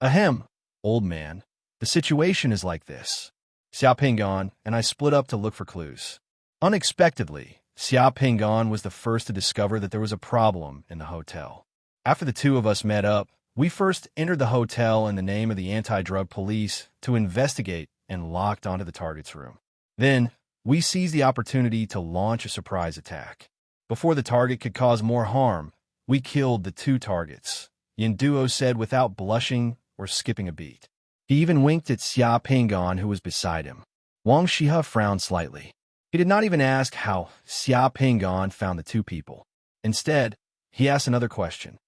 Ahem, old man, the situation is like this. Xiao and I split up to look for clues. Unexpectedly, Xiao was the first to discover that there was a problem in the hotel. After the two of us met up, we first entered the hotel in the name of the anti-drug police to investigate and locked onto the target's room. Then, we seized the opportunity to launch a surprise attack. Before the target could cause more harm, we killed the 2 targets, Yin Duo said without blushing or skipping a beat. He even winked at Xiao who was beside him. Wang Shihe frowned slightly. He did not even ask how Xiao found the 2 people. Instead, he asked another question.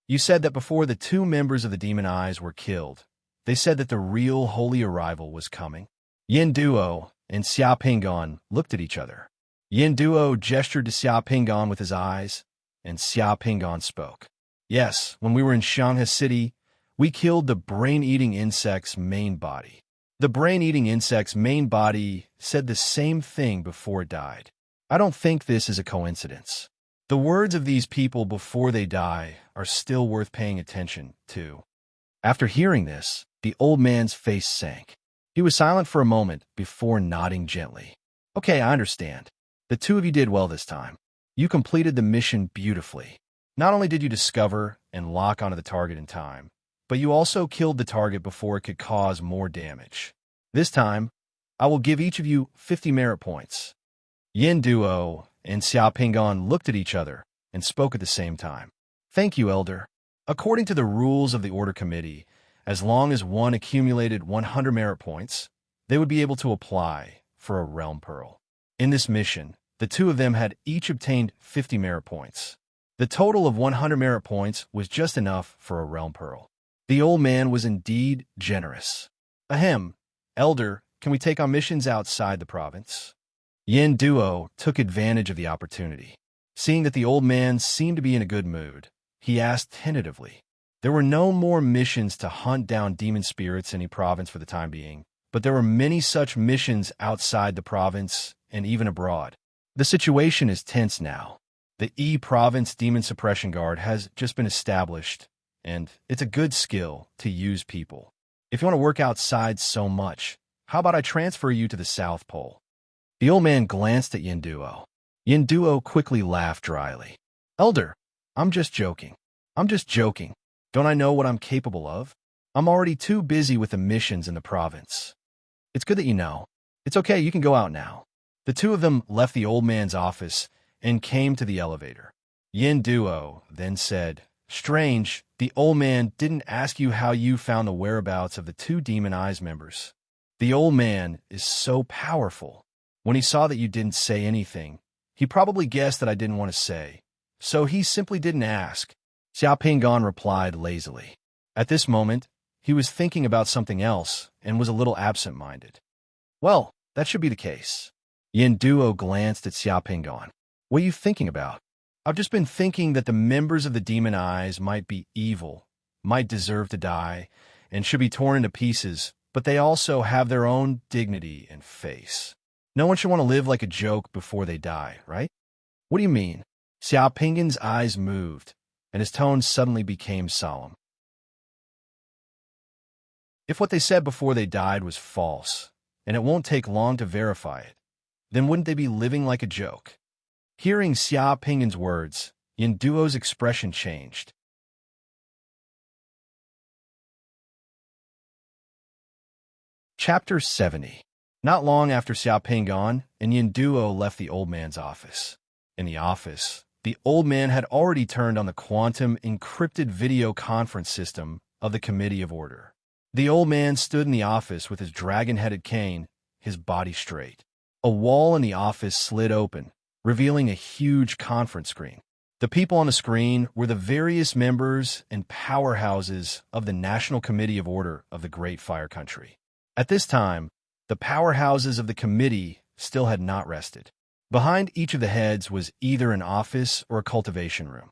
You said that before the 2 members of the Demon Eyes were killed, they said that the real holy arrival was coming. Yin Duo and Xiao looked at each other. Yin Duo gestured to Xiao with his eyes, and Xiao spoke. Yes, when we were in Shanghai City, We killed the brain-eating insect's main body. The brain-eating insect's main body said the same thing before it died. I don't think this is a coincidence. The words of these people before they die are still worth paying attention to. After hearing this, the old man's face sank. He was silent for a moment before nodding gently. Okay, I understand. The two of you did well this time. You completed the mission beautifully. Not only did you discover and lock onto the target in time, but you also killed the target before it could cause more damage. This time, I will give each of you 50 merit points. Yin Duo and Xiaopingan looked at each other and spoke at the same time. Thank you, Elder. According to the rules of the Order Committee, as long as one accumulated 100 merit points, they would be able to apply for a Realm Pearl. In this mission, the two of them had each obtained 50 merit points. The total of 100 merit points was just enough for a Realm Pearl. The old man was indeed generous. Ahem, Elder, can we take on missions outside the province? Yin Duo took advantage of the opportunity. Seeing that the old man seemed to be in a good mood, he asked tentatively. There were no more missions to hunt down demon spirits in any province for the time being, but there were many such missions outside the province and even abroad. The situation is tense now. The E-Province Demon Suppression Guard has just been established, and it's a good skill to use people. If you want to work outside so much, how about I transfer you to the South Pole? The old man glanced at Yin Duo. Yin Duo quickly laughed dryly. Elder, I'm just joking. I'm just joking. Don't I know what I'm capable of? I'm already too busy with the missions in the province. It's good that you know. It's okay, you can go out now. The two of them left the old man's office and came to the elevator. Yin Duo then said, Strange, the old man didn't ask you how you found the whereabouts of the two Demon Eyes members. The old man is so powerful. When he saw that you didn't say anything, he probably guessed that I didn't want to say, so he simply didn't ask. Xiaopingan replied lazily. At this moment, he was thinking about something else and was a little absent-minded. Well, that should be the case. Yin Duo glanced at Xiaopingan. What are you thinking about? I've just been thinking that the members of the Demon Eyes might be evil, might deserve to die, and should be torn into pieces, but they also have their own dignity and face. No one should want to live like a joke before they die, right? What do you mean? Xiaopingan's eyes moved, and his tone suddenly became solemn. If what they said before they died was false, and it won't take long to verify it, then wouldn't they be living like a joke? Hearing Xiaopingan's words, Yin Duo's expression changed. Chapter 70. Not long after Xiaopingan and Yin Duo left the old man's office. In the office, the old man had already turned on the quantum encrypted video conference system of the Committee of Order. The old man stood in the office with his dragon-headed cane, his body straight. A wall in the office slid open, revealing a huge conference screen. The people on the screen were the various members and powerhouses of the National Committee of Order of the Great Fire Country. At this time, the powerhouses of the committee still had not rested. Behind each of the heads was either an office or a cultivation room.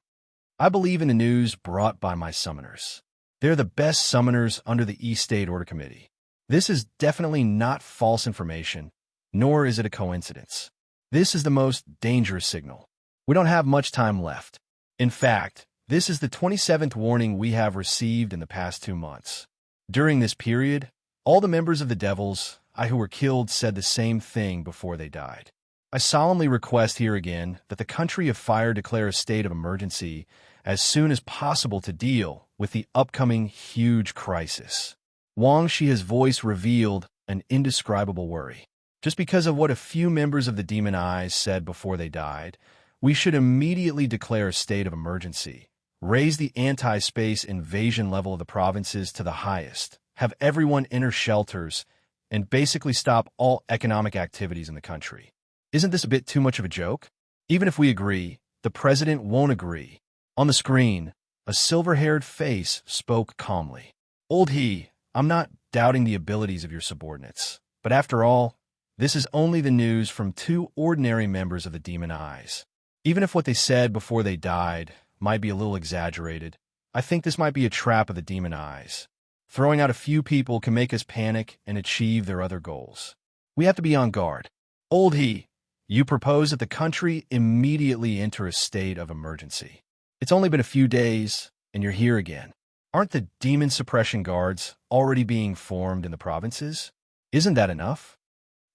I believe in the news brought by my summoners. They're the best summoners under the East State Order Committee. This is definitely not false information, nor is it a coincidence. This is the most dangerous signal. We don't have much time left. In fact, this is the 27th warning we have received in the past 2 months. During this period, all the members of the Devils who were killed said the same thing before they died. I solemnly request here again that the country of fire declare a state of emergency as soon as possible to deal with the upcoming huge crisis. Wang Shi's voice revealed an indescribable worry. Just because of what a few members of the Demon Eyes said before they died, we should immediately declare a state of emergency, raise the anti-space invasion level of the provinces to the highest, have everyone enter shelters, and basically stop all economic activities in the country. Isn't this a bit too much of a joke? Even if we agree, the president won't agree. On the screen, a silver-haired face spoke calmly. Old He, I'm not doubting the abilities of your subordinates, but after all, this is only the news from 2 ordinary members of the Demon Eyes. Even if what they said before they died might be a little exaggerated, I think this might be a trap of the demon eyes. Throwing out a few people can make us panic and achieve their other goals. We have to be on guard. Old He, you propose that the country immediately enter a state of emergency. It's only been a few days, and you're here again. Aren't the demon suppression guards already being formed in the provinces? Isn't that enough?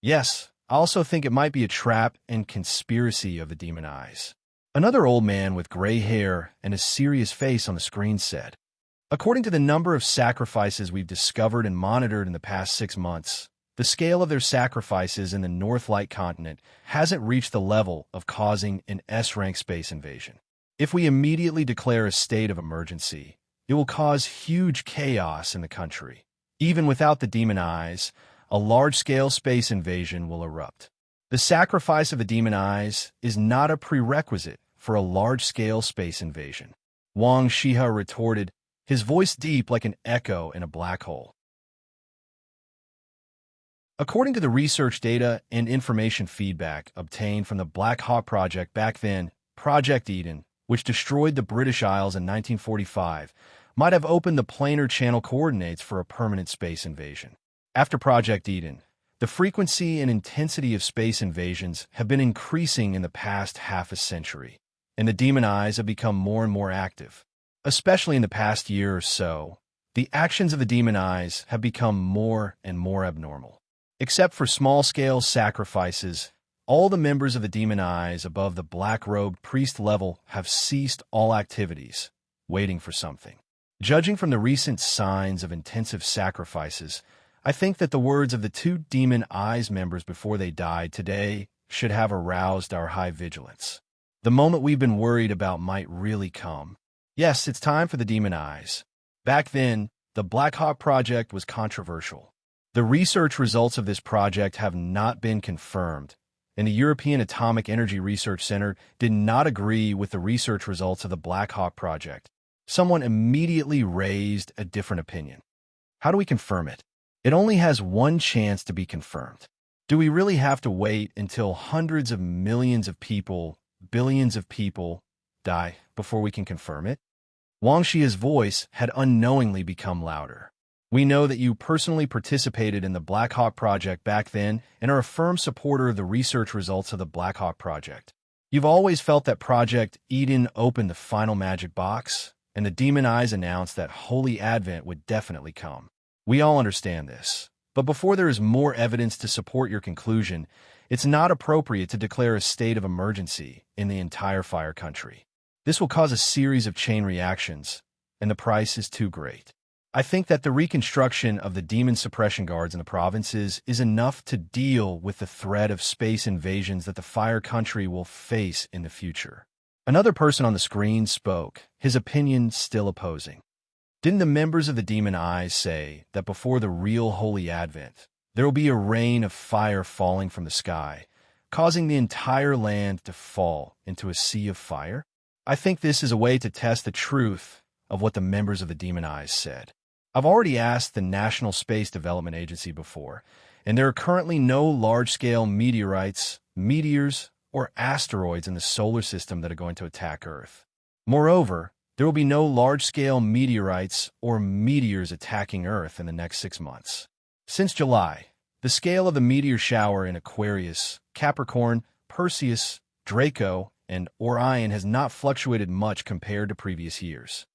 Yes, I also think it might be a trap and conspiracy of the demon eyes. Another old man with gray hair and a serious face on the screen said, according to the number of sacrifices we've discovered and monitored in the past 6 months, the scale of their sacrifices in the North Light continent hasn't reached the level of causing an S-rank space invasion. If we immediately declare a state of emergency, it will cause huge chaos in the country. Even without the demon eyes, a large-scale space invasion will erupt. The sacrifice of the demon eyes is not a prerequisite for a large-scale space invasion. Wang Shiha retorted, his voice deep like an echo in a black hole. According to the research data and information feedback obtained from the Black Hawk Project back then, Project Eden, which destroyed the British Isles in 1945, might have opened the planar channel coordinates for a permanent space invasion. After Project Eden, the frequency and intensity of space invasions have been increasing in the past half a century, and the demon eyes have become more and more active. Especially in the past year or so, the actions of the demon eyes have become more and more abnormal. Except for small-scale sacrifices, all the members of the demon eyes above the black-robed priest level have ceased all activities, waiting for something. Judging from the recent signs of intensive sacrifices, I think that the words of the 2 demon eyes members before they died today should have aroused our high vigilance. The moment we've been worried about might really come. Yes, it's time for the demon eyes. Back then, the Black Hawk Project was controversial. The research results of this project have not been confirmed, and the European Atomic Energy Research Center did not agree with the research results of the Black Hawk Project. Someone immediately raised a different opinion. How do we confirm it? It only has one chance to be confirmed. Do we really have to wait until hundreds of millions of people, billions of people, die before we can confirm it? Wang Shia's voice had unknowingly become louder. We know that you personally participated in the Black Hawk Project back then and are a firm supporter of the research results of the Black Hawk Project. You've always felt that Project Eden opened the final magic box, and the demon eyes announced that Holy Advent would definitely come. We all understand this, but before there is more evidence to support your conclusion, it's not appropriate to declare a state of emergency in the entire Fire Country. This will cause a series of chain reactions, and the price is too great. I think that the reconstruction of the demon suppression guards in the provinces is enough to deal with the threat of space invasions that the Fire Country will face in the future. Another person on the screen spoke, his opinion still opposing. Didn't the members of the demon eyes say that before the real Holy Advent, there will be a rain of fire falling from the sky, causing the entire land to fall into a sea of fire? I think this is a way to test the truth of what the members of the demon eyes said. I've already asked the National Space Development Agency before, and there are currently no large-scale meteorites, meteors, or asteroids in the solar system that are going to attack Earth. Moreover, there will be no large-scale meteorites or meteors attacking Earth in the next 6 months. Since July, the scale of the meteor shower in Aquarius, Capricorn, Perseus, Draco, and Orion has not fluctuated much compared to previous years.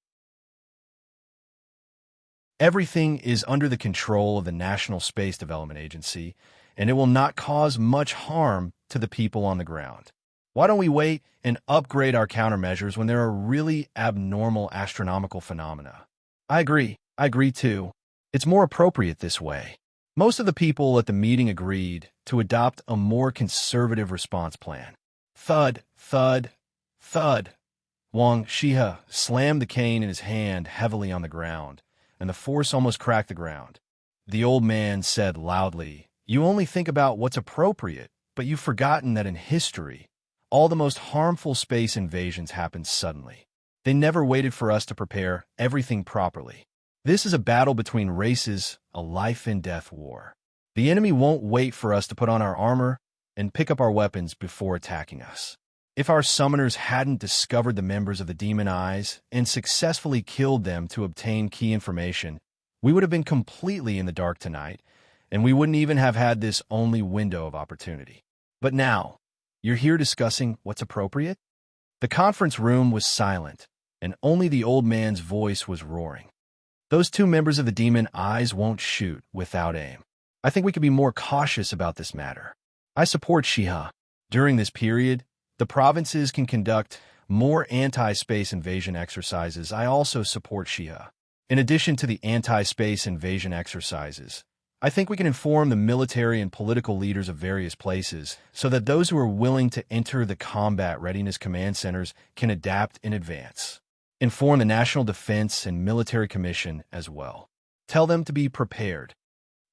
Everything is under the control of the National Space Development Agency, and it will not cause much harm to the people on the ground. Why don't we wait and upgrade our countermeasures when there are really abnormal astronomical phenomena? I agree too. It's more appropriate this way. Most of the people at the meeting agreed to adopt a more conservative response plan. Thud, thud, thud. Wang Shiha slammed the cane in his hand heavily on the ground, and the force almost cracked the ground. The old man said loudly, "You only think about what's appropriate, but you've forgotten that in history, all the most harmful space invasions happened suddenly. They never waited for us to prepare everything properly. This is a battle between races, a life-and-death war. The enemy won't wait for us to put on our armor and pick up our weapons before attacking us. If our summoners hadn't discovered the members of the Demon Eyes and successfully killed them to obtain key information, we would have been completely in the dark tonight, and we wouldn't even have had this only window of opportunity. But now, you're here discussing what's appropriate? The conference room was silent, and only the old man's voice was roaring. Those two members of the Demon Eyes won't shoot without aim. I think we could be more cautious about this matter. I support Shiha. During this period, the provinces can conduct more anti-space invasion exercises. I also support Shiha. In addition to the anti-space invasion exercises, I think we can inform the military and political leaders of various places so that those who are willing to enter the combat readiness command centers can adapt in advance. Inform the National Defense and Military Commission as well. Tell them to be prepared.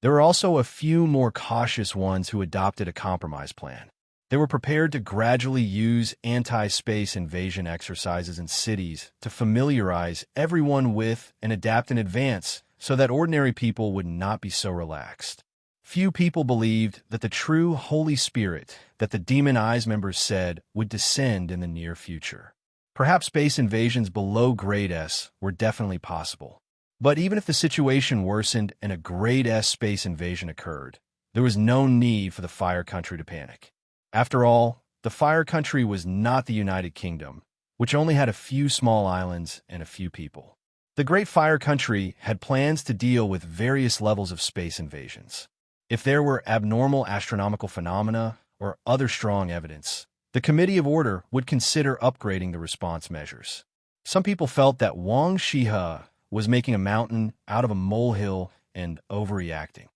There were also a few more cautious ones who adopted a compromise plan. They were prepared to gradually use anti-space invasion exercises in cities to familiarize everyone with and adapt in advance so that ordinary people would not be so relaxed. Few people believed that the true Holy Spirit that the Demon Eyes members said would descend in the near future. Perhaps space invasions below Grade S were definitely possible. But even if the situation worsened and a Grade S space invasion occurred, there was no need for the Fire Country to panic. After all, the Fire Country was not the United Kingdom, which only had a few small islands and a few people. The Great Fire Country had plans to deal with various levels of space invasions. If there were abnormal astronomical phenomena or other strong evidence, the Committee of Order would consider upgrading the response measures. Some people felt that Wang Shihe was making a mountain out of a molehill and overreacting.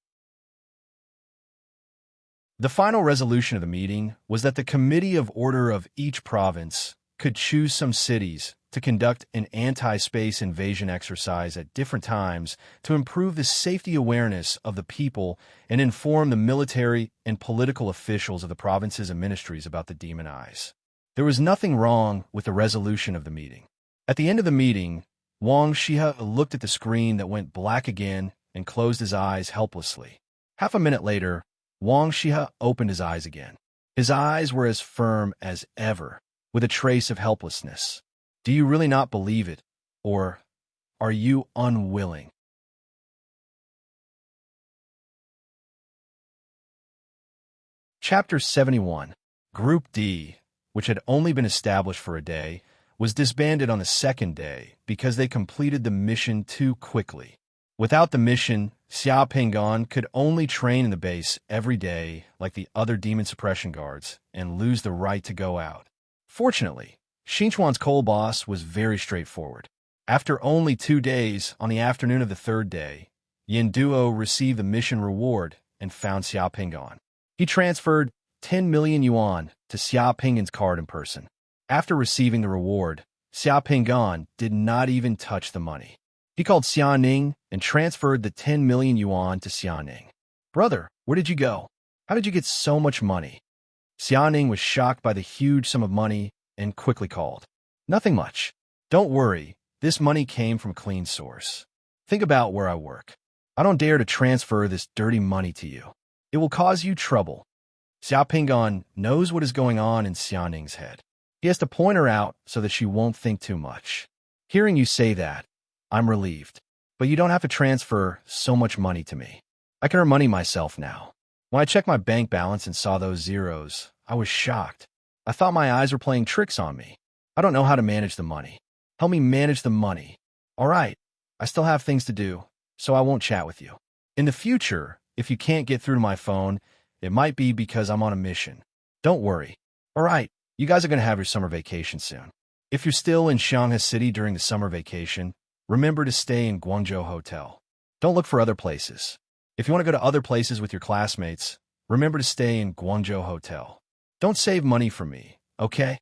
The final resolution of the meeting was that the Committee of Order of each province could choose some cities to conduct an anti-space invasion exercise at different times to improve the safety awareness of the people and inform the military and political officials of the provinces and ministries about the Demon Eyes. There was nothing wrong with the resolution of the meeting. At the end of the meeting, Wang Shihe looked at the screen that went black again and closed his eyes helplessly. Half a minute later, Wang Shihe opened his eyes again. His eyes were as firm as ever, with a trace of helplessness. Do you really not believe it, or are you unwilling? Chapter 71. Group D, which had only been established for a day, was disbanded on the second day because they completed the mission too quickly. Without the mission, Xia Pingan could only train in the base every day like the other demon suppression guards and lose the right to go out. Fortunately, Xinchuan's coal boss was very straightforward. After only 2 days, on the afternoon of the third day, Yin Duo received the mission reward and found Xia Pingan. He transferred 10 million yuan to Xia Pingan's card in person. After receiving the reward, Xia Pingan did not even touch the money. He called Xia Ning and transferred the 10 million yuan to Xia Ning. "Brother, where did you go? How did you get so much money?" Xia Ning was shocked by the huge sum of money and quickly called, "Nothing much. Don't worry, this money came from a clean source. Think about where I work. I don't dare to transfer this dirty money to you. It will cause you trouble." Xia Pingan knows what is going on in Xia Ning's head. He has to point her out so that she won't think too much. "Hearing you say that, I'm relieved. But you don't have to transfer so much money to me. I can earn money myself now." When I checked my bank balance and saw those zeros, I was shocked. I thought my eyes were playing tricks on me. I don't know how to manage the money. Help me manage the money. All right, I still have things to do, so I won't chat with you. In the future, if you can't get through to my phone, it might be because I'm on a mission. Don't worry. All right, you guys are going to have your summer vacation soon. If you're still in Shanghai City during the summer vacation, remember to stay in Guangzhou Hotel. Don't look for other places. If you want to go to other places with your classmates, remember to stay in Guangzhou Hotel. Don't save money for me, okay?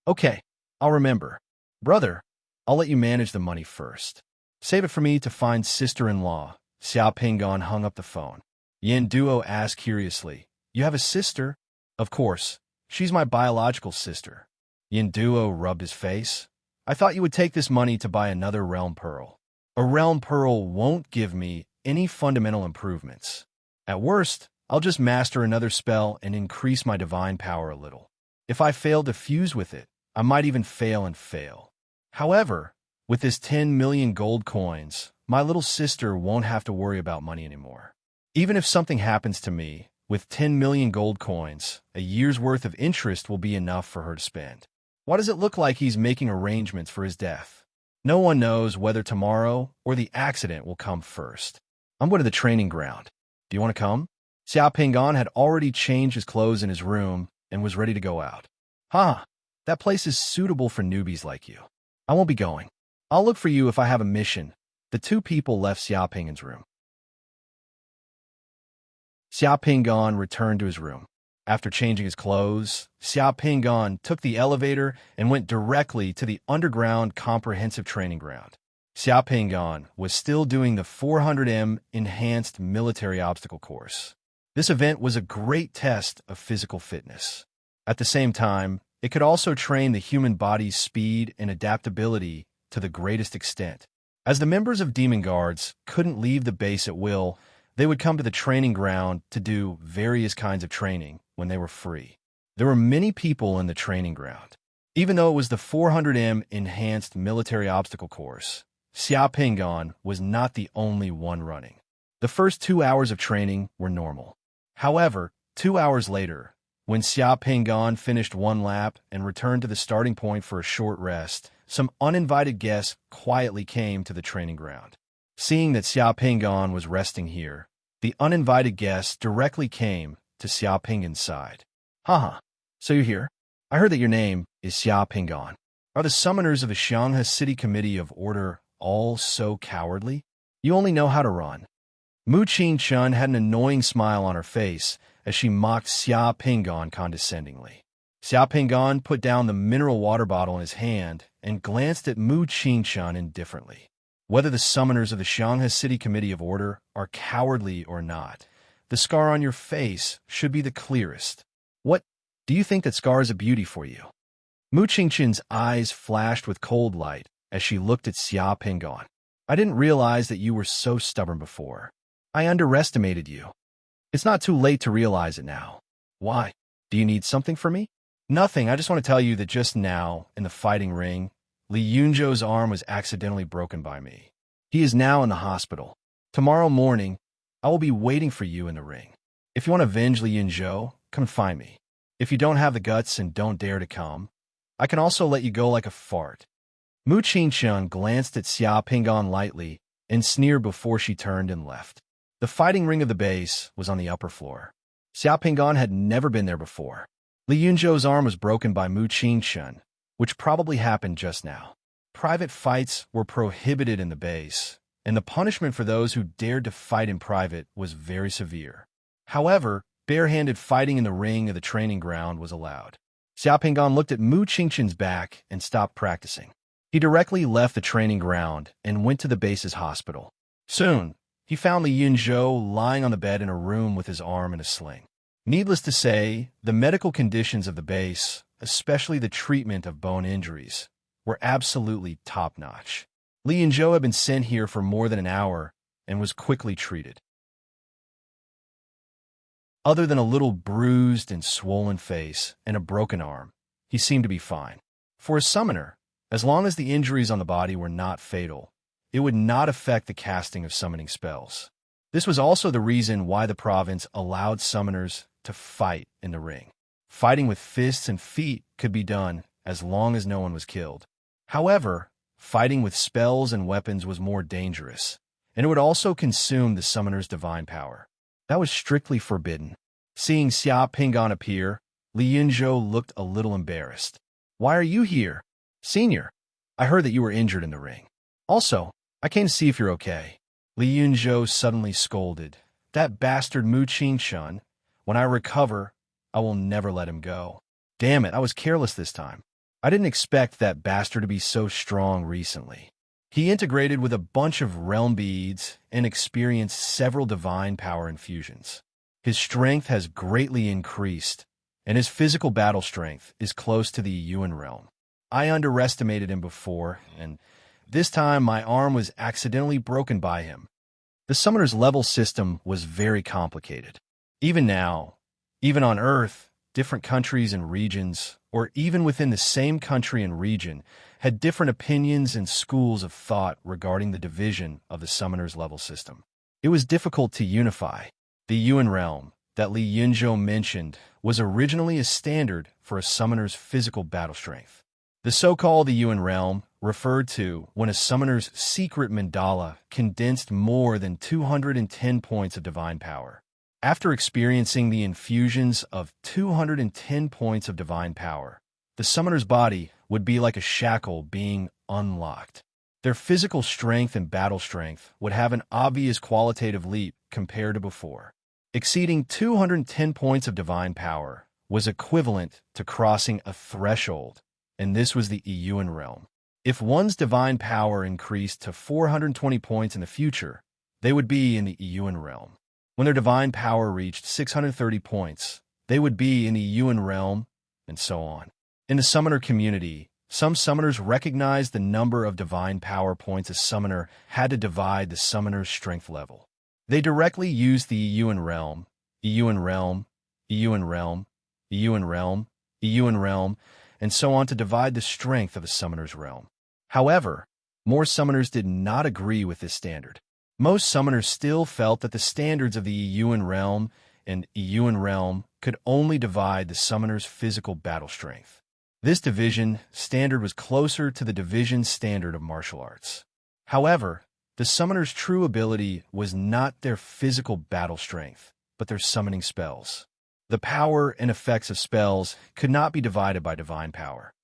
Okay, I'll remember. Brother, I'll let you manage the money first. Save it for me to find sister-in-law. Xia Pingan hung up the phone. Yin Duo asked curiously, "You have a sister?" "Of course. She's my biological sister." Yin Duo rubbed his face. "I thought you would take this money to buy another realm pearl. A realm pearl won't give me any fundamental improvements. At worst, I'll just master another spell and increase my divine power a little. If I failed to fuse with it, I might even fail and fail. However, with this 10 million gold coins, my little sister won't have to worry about money anymore. Even if something happens to me, with 10 million gold coins, a year's worth of interest will be enough for her to spend. Why does it look like he's making arrangements for his death? No one knows whether tomorrow or the accident will come first. I'm going to the training ground. Do you want to come? Xia Pingan had already changed his clothes in his room and was ready to go out. That place is suitable for newbies like you. I won't be going. I'll look for you if I have a mission. The two people left Xia Pingan's room. Xia Pingan returned to his room. After changing his clothes, Xia Pingan took the elevator and went directly to the underground comprehensive training ground. Xia Pingan was still doing the 400m enhanced military obstacle course. This event was a great test of physical fitness. At the same time, it could also train the human body's speed and adaptability to the greatest extent. As the members of Demon Guards couldn't leave the base at will, they would come to the training ground to do various kinds of training when they were free. There were many people in the training ground. Even though it was the 400m enhanced military obstacle course, Xia Pingan was not the only one running. The first 2 hours of training were normal. However, 2 hours later, when Xia Pingan finished one lap and returned to the starting point for a short rest, some uninvited guests quietly came to the training ground. Seeing that Xia Pingan was resting here, the uninvited guests directly came to Xia Pingan's side. So you're here? I heard that your name is Xia Pingan. Are the summoners of the Shanghai City Committee of Order all so cowardly? You only know how to run. Mu Qingchun had an annoying smile on her face as she mocked Xia Pingan condescendingly. Xia Pingan put down the mineral water bottle in his hand and glanced at Mu Qingchun indifferently. Whether the summoners of the Shanghai City Committee of Order are cowardly or not, the scar on your face should be the clearest. What? Do you think that scar is a beauty for you? Mu Qingchun's eyes flashed with cold light as she looked at Xia Pingan. I didn't realize that you were so stubborn before. I underestimated you. It's not too late to realize it now. Why? Do you need something from me? Nothing. I just want to tell you that just now, in the fighting ring, Li Yunzhou's arm was accidentally broken by me. He is now in the hospital. Tomorrow morning, I will be waiting for you in the ring. If you want to avenge Li Yunzhou, come find me. If you don't have the guts and don't dare to come, I can also let you go like a fart. Mu Qingchun glanced at Xia Pingan lightly and sneered before she turned and left. The fighting ring of the base was on the upper floor. Xia Pingan had never been there before. Li Yunzhou's arm was broken by Mu Qingchun, which probably happened just now. Private fights were prohibited in the base, and the punishment for those who dared to fight in private was very severe. However, barehanded fighting in the ring of the training ground was allowed. Xia Pingan looked at Mu Qingchun's back and stopped practicing. He directly left the training ground and went to the base's hospital. Soon, he found Li Yunzhou lying on the bed in a room with his arm in a sling. Needless to say, the medical conditions of the base, especially the treatment of bone injuries, were absolutely top-notch. Li Yunzhou had been sent here for more than an hour and was quickly treated. Other than a little bruised and swollen face and a broken arm, he seemed to be fine. For a summoner, as long as the injuries on the body were not fatal, it would not affect the casting of summoning spells. This was also the reason why the province allowed summoners to fight in the ring. Fighting with fists and feet could be done as long as no one was killed. However, fighting with spells and weapons was more dangerous, and it would also consume the summoner's divine power. That was strictly forbidden. Seeing Xia Pingan appear, Li Yunzhou looked a little embarrassed. Why are you here? Senior, I heard that you were injured in the ring. Also, I came to see if you're okay. Li Yunzhou suddenly scolded. That bastard Mu Qingchun. When I recover, I will never let him go. Damn it, I was careless this time. I didn't expect that bastard to be so strong recently. He integrated with a bunch of realm beads and experienced several divine power infusions. His strength has greatly increased, and his physical battle strength is close to the Yuan realm. I underestimated him before, and this time my arm was accidentally broken by him. The summoner's level system was very complicated. Even now, even on Earth, different countries and regions, or even within the same country and region, had different opinions and schools of thought regarding the division of the summoner's level system. It was difficult to unify. The Yuan realm that Li Yunzhou mentioned was originally a standard for a summoner's physical battle strength. The so-called Yuan realm referred to when a summoner's secret mandala condensed more than 210 points of divine power. After experiencing the infusions of 210 points of divine power, the summoner's body would be like a shackle being unlocked. Their physical strength and battle strength would have an obvious qualitative leap compared to before. Exceeding 210 points of divine power was equivalent to crossing a threshold, and this was the Yuan realm. If one's divine power increased to 420 points in the future, they would be in the Yuan realm. When their divine power reached 630 points, they would be in the Yuan realm, and so on. In the summoner community, some summoners recognized the number of divine power points a summoner had to divide the summoner's strength level. They directly used the Yuan realm, Yuan realm, Yuan realm, Yuan realm, Yuan realm, and so on to divide the strength of a summoner's realm. However, more summoners did not agree with this standard. Most summoners still felt that the standards of the Yuan realm and Yuan realm could only divide the summoner's physical battle strength. This division standard was closer to the division standard of martial arts. However, the summoner's true ability was not their physical battle strength, but their summoning spells. The power and effects of spells could not be divided by divine power.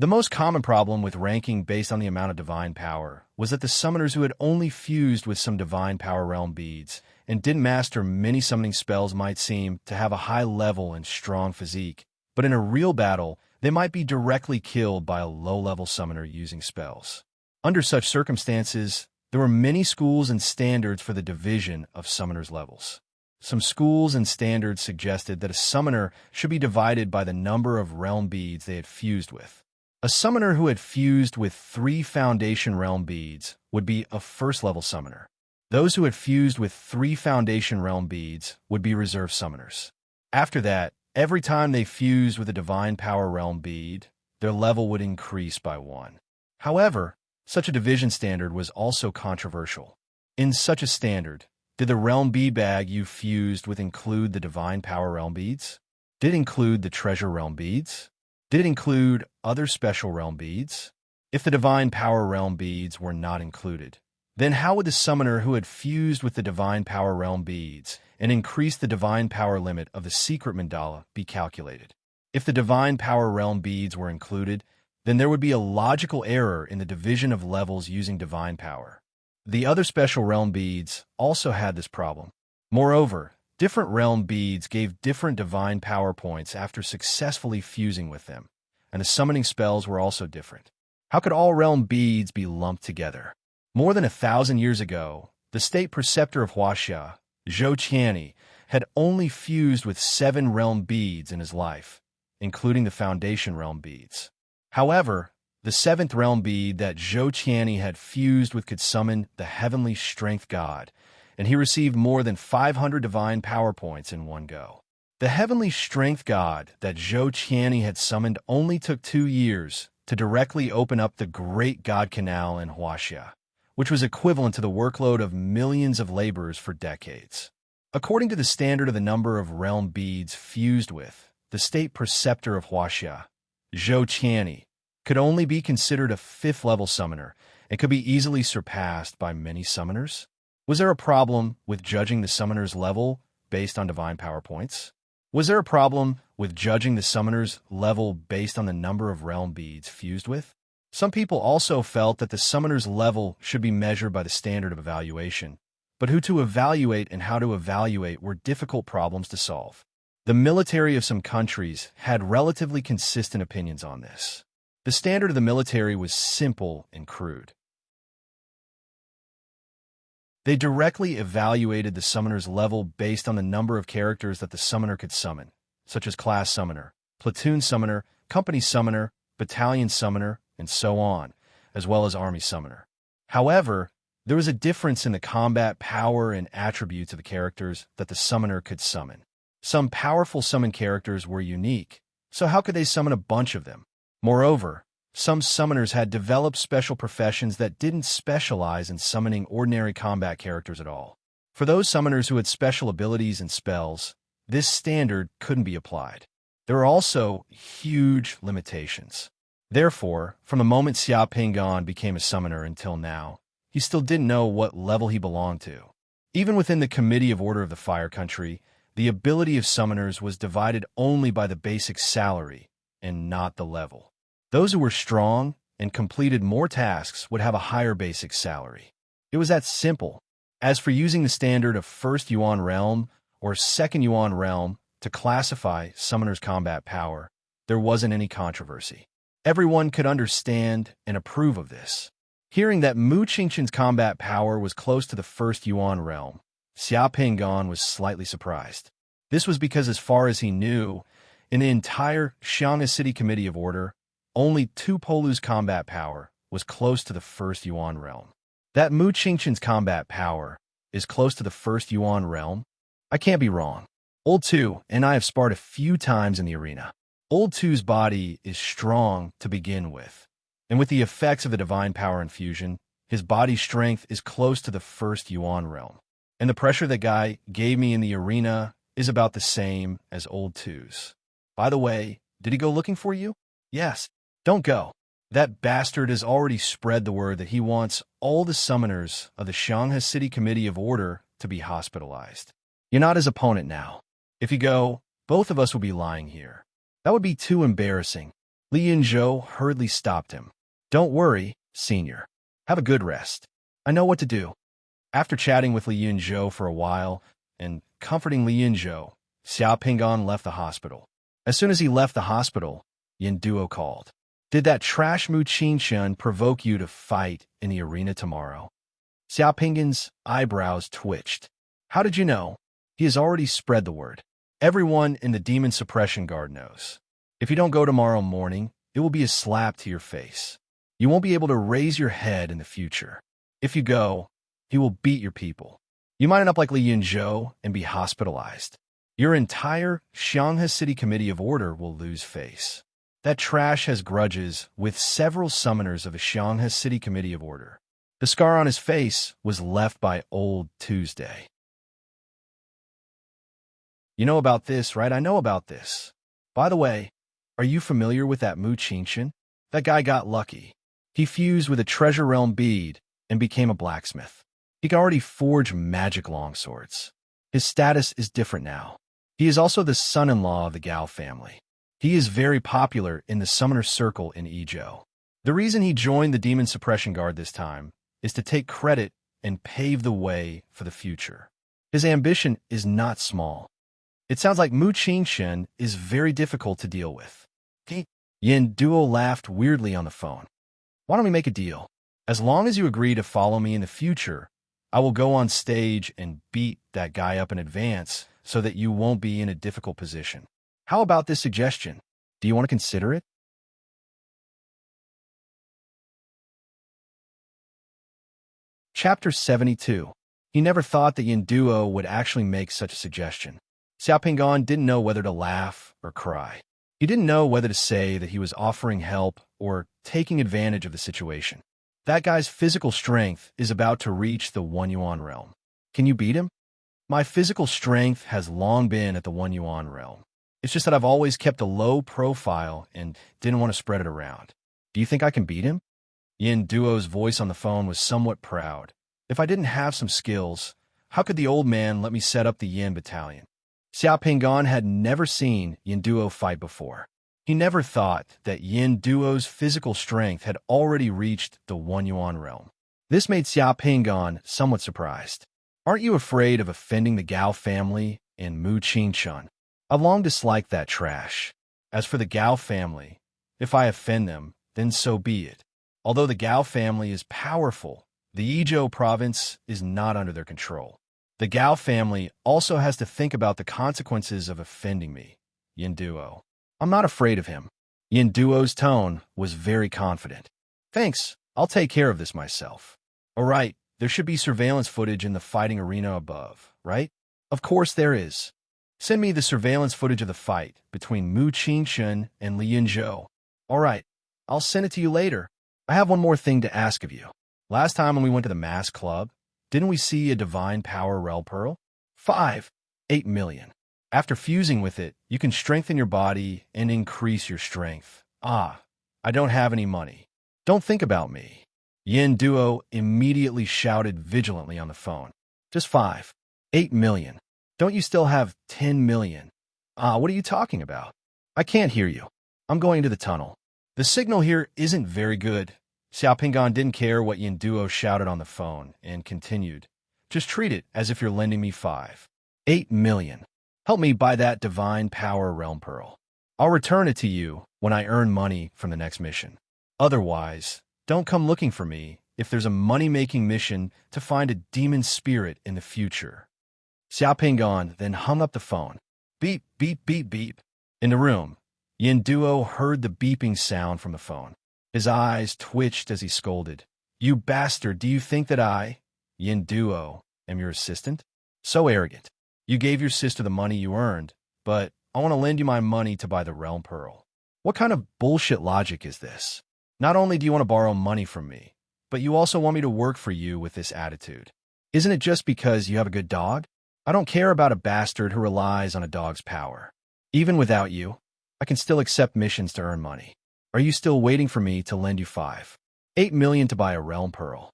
The most common problem with ranking based on the amount of divine power was that the summoners who had only fused with some divine power realm beads and didn't master many summoning spells might seem to have a high level and strong physique, but in a real battle, they might be directly killed by a low-level summoner using spells. Under such circumstances, there were many schools and standards for the division of summoners' levels. Some schools and standards suggested that a summoner should be divided by the number of realm beads they had fused with. A summoner who had fused with 3 foundation realm beads would be a first-level summoner. Those who had fused with 3 foundation realm beads would be reserve summoners. After that, every time they fused with a divine power realm bead, their level would increase by 1. However, such a division standard was also controversial. In such a standard, did the realm bead bag you fused with include the divine power realm beads? Did it include the treasure realm beads? Did it include other special realm beads? If the divine power realm beads were not included, then how would the summoner who had fused with the divine power realm beads and increased the divine power limit of the secret mandala be calculated? If the divine power realm beads were included, then there would be a logical error in the division of levels using divine power. The other special realm beads also had this problem. Moreover, different realm beads gave different divine power points after successfully fusing with them, and the summoning spells were also different. How could all realm beads be lumped together? More than 1,000 years ago, the state preceptor of Huaxia, Zhou Qianni, had only fused with 7 realm beads in his life, including the foundation realm beads. However, the 7th realm bead that Zhou Qianni had fused with could summon the heavenly strength god, and he received more than 500 divine power points in one go. The heavenly strength god that Zhou Qianni had summoned only took 2 years to directly open up the Great God Canal in Huaxia, which was equivalent to the workload of millions of laborers for decades. According to the standard of the number of realm beads fused with, the state preceptor of Huaxia, Zhou Qianni, could only be considered a 5th-level summoner and could be easily surpassed by many summoners. Was there a problem with judging the summoner's level based on divine power points? Was there a problem with judging the summoner's level based on the number of realm beads fused with? Some people also felt that the summoner's level should be measured by the standard of evaluation, but who to evaluate and how to evaluate were difficult problems to solve. The military of some countries had relatively consistent opinions on this. The standard of the military was simple and crude. They directly evaluated the summoner's level based on the number of characters that the summoner could summon, such as class summoner, platoon summoner, company summoner, battalion summoner, and so on, as well as army summoner. However, there was a difference in the combat power and attributes of the characters that the summoner could summon. Some powerful summon characters were unique, so how could they summon a bunch of them? Moreover, some summoners had developed special professions that didn't specialize in summoning ordinary combat characters at all. For those summoners who had special abilities and spells, this standard couldn't be applied. There are also huge limitations. Therefore, from the moment Xia Pingan became a summoner until now, he still didn't know what level he belonged to. Even within the Committee of Order of the Fire Country, the ability of summoners was divided only by the basic salary and not the level. Those who were strong and completed more tasks would have a higher basic salary. It was that simple. As for using the standard of First Yuan Realm or Second Yuan Realm to classify summoners' combat power, there wasn't any controversy. Everyone could understand and approve of this. Hearing that Mu Qingqian's combat power was close to the First Yuan Realm, Xia Pingan was slightly surprised. This was because, as far as he knew, in the entire Xianghe City Committee of Order, only Tu Polu's combat power was close to the First Yuan Realm. That Mu Qingqian's combat power is close to the First Yuan Realm? I can't be wrong. Old Tu and I have sparred a few times in the arena. Old Tu's body is strong to begin with, and with the effects of the divine power infusion, his body strength is close to the First Yuan Realm. And the pressure that guy gave me in the arena is about the same as Old Tu's. By the way, did he go looking for you? Yes. Don't go. That bastard has already spread the word that he wants all the summoners of the Xianghe City Committee of Order to be hospitalized. You're not his opponent now. If you go, both of us will be lying here. That would be too embarrassing. Li Yinzhou hurriedly stopped him. Don't worry, senior. Have a good rest. I know what to do. After chatting with Li Yinzhou for a while and comforting Li Yinzhou, Xia Pingan left the hospital. As soon as he left the hospital, Yin Duo called. Did that trash Mu Qingqian provoke you to fight in the arena tomorrow? Xia Pingan's eyebrows twitched. How did you know? He has already spread the word. Everyone in the Demon Suppression Guard knows. If you don't go tomorrow morning, it will be a slap to your face. You won't be able to raise your head in the future. If you go, he will beat your people. You might end up like Li Yinzhou and be hospitalized. Your entire Xianghe City Committee of Order will lose face. That trash has grudges with several summoners of the Xianghe City Committee of Order. The scar on his face was left by Old Tuesday. You know about this, right? I know about this. By the way, are you familiar with that Mu Qingqian? That guy got lucky. He fused with a treasure realm bead and became a blacksmith. He can already forge magic longswords. His status is different now. He is also the son-in-law of the Gao family. He is very popular in the summoner circle in Yizhou. The reason he joined the Demon Suppression Guard this time is to take credit and pave the way for the future. His ambition is not small. It sounds like Mu Qingqian is very difficult to deal with. Yin Duo laughed weirdly on the phone. Why don't we make a deal? As long as you agree to follow me in the future, I will go on stage and beat that guy up in advance so that you won't be in a difficult position. How about this suggestion? Do you want to consider it? Chapter 72. He never thought that Yin Duo would actually make such a suggestion. Xia Pingan didn't know whether to laugh or cry. He didn't know whether to say that he was offering help or taking advantage of the situation. That guy's physical strength is about to reach the 1 Yuan realm. Can you beat him? My physical strength has long been at the 1 Yuan realm. It's just that I've always kept a low profile and didn't want to spread it around. Do you think I can beat him? Yin Duo's voice on the phone was somewhat proud. If I didn't have some skills, how could the old man let me set up the Yin battalion? Xia Pingan had never seen Yin Duo fight before. He never thought that Yin Duo's physical strength had already reached the 1 Yuan realm. This made Xia Pingan somewhat surprised. Aren't you afraid of offending the Gao family and Mu Qingqian? I've long disliked that trash. As for the Gao family, if I offend them, then so be it. Although the Gao family is powerful, the Yizhou province is not under their control. The Gao family also has to think about the consequences of offending me, Yin Duo. I'm not afraid of him. Yin Duo's tone was very confident. Thanks, I'll take care of this myself. All right, there should be surveillance footage in the fighting arena above, right? Of course there is. Send me the surveillance footage of the fight between Mu Qingshun and Li Yunzhou. All right, I'll send it to you later. I have one more thing to ask of you. Last time when we went to the mass club, didn't we see a divine power rel pearl? 8 million. After fusing with it, you can strengthen your body and increase your strength. Ah, I don't have any money. Don't think about me. Yin Duo immediately shouted vigilantly on the phone. Just 8 million. Don't you still have 10 million? What are you talking about? I can't hear you. I'm going to the tunnel. The signal here isn't very good. Xiaopinggan didn't care what Yin Duo shouted on the phone and continued. Just treat it as if you're lending me 8 million. Help me buy that divine power realm pearl. I'll return it to you when I earn money from the next mission. Otherwise, don't come looking for me if there's a money-making mission to find a demon spirit in the future. Xiaopinggan then hung up the phone. Beep, beep, beep, beep. In the room, Yin Duo heard the beeping sound from the phone. His eyes twitched as he scolded. You bastard, do you think that I, Yin Duo, am your assistant? So arrogant. You gave your sister the money you earned, but I want to lend you my money to buy the realm pearl. What kind of bullshit logic is this? Not only do you want to borrow money from me, but you also want me to work for you with this attitude. Isn't it just because you have a good dog? I don't care about a bastard who relies on a dog's power. Even without you, I can still accept missions to earn money. Are you still waiting for me to lend you 8 million to buy a realm pearl?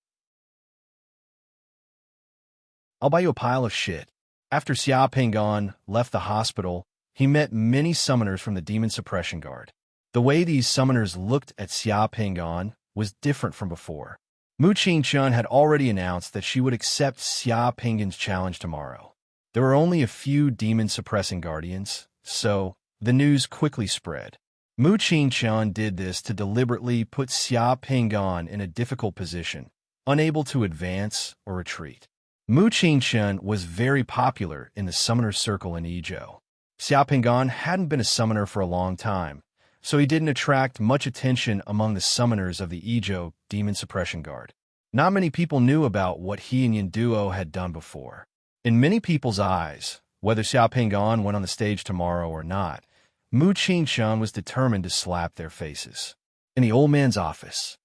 I'll buy you a pile of shit. After Xiaopinggan left the hospital, he met many summoners from the Demon Suppression Guard. The way these summoners looked at Xiaopinggan was different from before. Mu Qingshun had already announced that she would accept Xiaopinggan's challenge tomorrow. There were only a few demon-suppressing guardians, so the news quickly spread. Mu Qingshun did this to deliberately put Xiaopinggan in a difficult position, unable to advance or retreat. Mu Qingshun was very popular in the summoner circle in Yizhou. Xiaopinggan hadn't been a summoner for a long time, so he didn't attract much attention among the summoners of the Yizhou Demon Suppression Guard. Not many people knew about what he and Yin Duo had done before. In many people's eyes, whether Xiaopinggan went on the stage tomorrow or not, Mu Qingshun was determined to slap their faces. In the old man's office,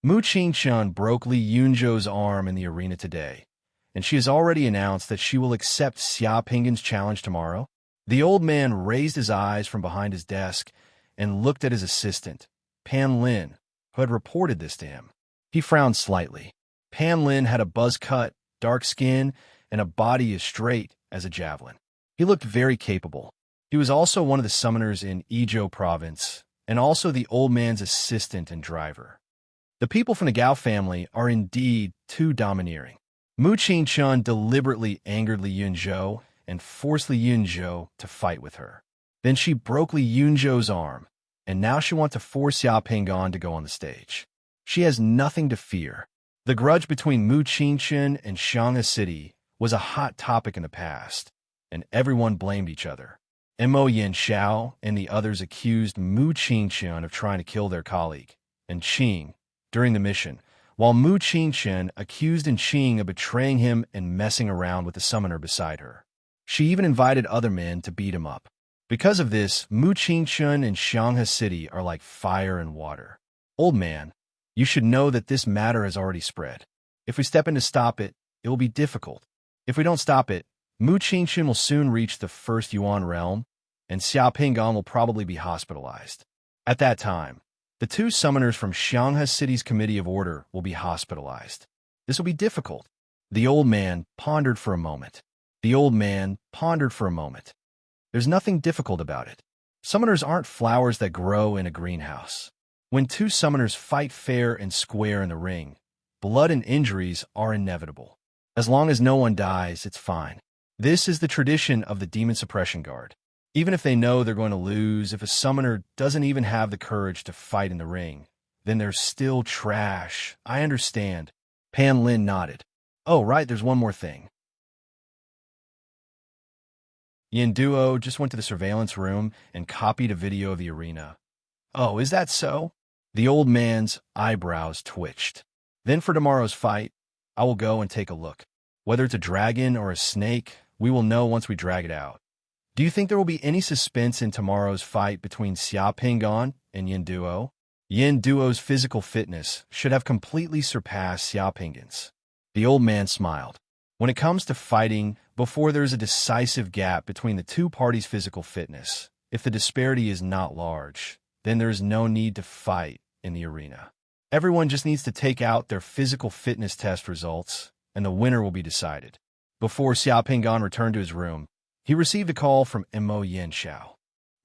Mu Qingshun broke Li Yunzhou's arm in the arena today, and she has already announced that she will accept Xiaopinggan's challenge tomorrow. The old man raised his eyes from behind his desk and looked at his assistant, Pan Lin, who had reported this to him. He frowned slightly. Pan Lin had a buzz cut, dark skin, and a body as straight as a javelin. He looked very capable. He was also one of the summoners in Yizhou province, and also the old man's assistant and driver. The people from the Gao family are indeed too domineering. Mu Qingshun deliberately angered Li Yunzhou and forced Li Yunzhou to fight with her. Then she broke Li Yunzhou's arm, and now she wants to force Xiaopinggan to go on the stage. She has nothing to fear. The grudge between Mu Qingshun and Shanghai City was a hot topic in the past, and everyone blamed each other. Mo Yanxiao and the others accused Mu Qingshun of trying to kill their colleague, and Qing, during the mission, while Mu Qingshun accused Qing of betraying him and messing around with the summoner beside her. She even invited other men to beat him up. Because of this, Mu Qingshun and Shanghai City are like fire and water. Old man, you should know that this matter has already spread. If we step in to stop it, it will be difficult. If we don't stop it, Mu Qingshun will soon reach the first Yuan realm, and Xiaopinggan will probably be hospitalized. At that time, the two summoners from Shanghai City's Committee of Order will be hospitalized. This will be difficult. The old man pondered for a moment. There's nothing difficult about it. Summoners aren't flowers that grow in a greenhouse. When two summoners fight fair and square in the ring, blood and injuries are inevitable. As long as no one dies, it's fine. This is the tradition of the Demon Suppression Guard. Even if they know they're going to lose, if a summoner doesn't even have the courage to fight in the ring, then they're still trash. I understand. Pan Lin nodded. Oh, right, there's one more thing. Yin Duo just went to the surveillance room and copied a video of the arena. Oh, is that so? The old man's eyebrows twitched. Then for tomorrow's fight, I will go and take a look. Whether it's a dragon or a snake, we will know once we drag it out. Do you think there will be any suspense in tomorrow's fight between Xia Pingan and Yin Duo? Yin Duo's physical fitness should have completely surpassed Xia Pingan's. The old man smiled. When it comes to fighting, before there is a decisive gap between the two parties' physical fitness, if the disparity is not large, then there is no need to fight in the arena. Everyone just needs to take out their physical fitness test results, and the winner will be decided. Before Xia Pingan returned to his room, he received a call from Mo Yanxiao.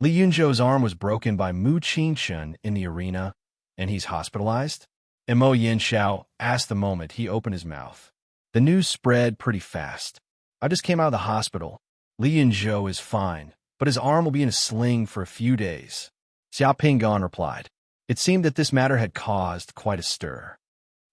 Li Yunzhou's arm was broken by Mu Qingshun in the arena, and he's hospitalized? Mo Yanxiao asked the moment he opened his mouth. The news spread pretty fast. I just came out of the hospital. Li Yunzhou is fine, but his arm will be in a sling for a few days. Xia Pingan replied. It seemed that this matter had caused quite a stir.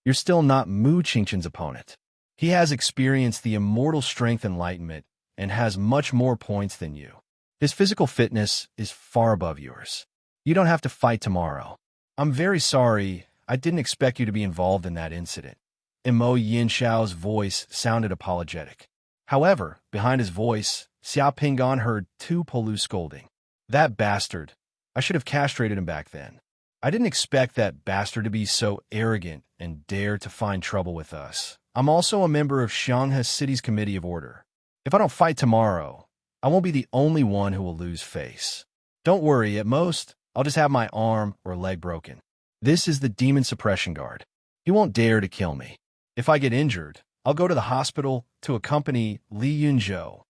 You're still not Mu Qingshun's opponent. He has experienced the immortal strength enlightenment and has much more points than you. His physical fitness is far above yours. You don't have to fight tomorrow. I'm very sorry. I didn't expect you to be involved in that incident. Mo Yanxiao's voice sounded apologetic. However, behind his voice, Xia Pingan heard Tu Polu scolding. That bastard. I should have castrated him back then. I didn't expect that bastard to be so arrogant and dare to find trouble with us. I'm also a member of Shanghai City's Committee of Order. If I don't fight tomorrow, I won't be the only one who will lose face. Don't worry, at most, I'll just have my arm or leg broken. This is the Demon Suppression Guard. He won't dare to kill me. If I get injured, I'll go to the hospital to accompany Li Yunzhou.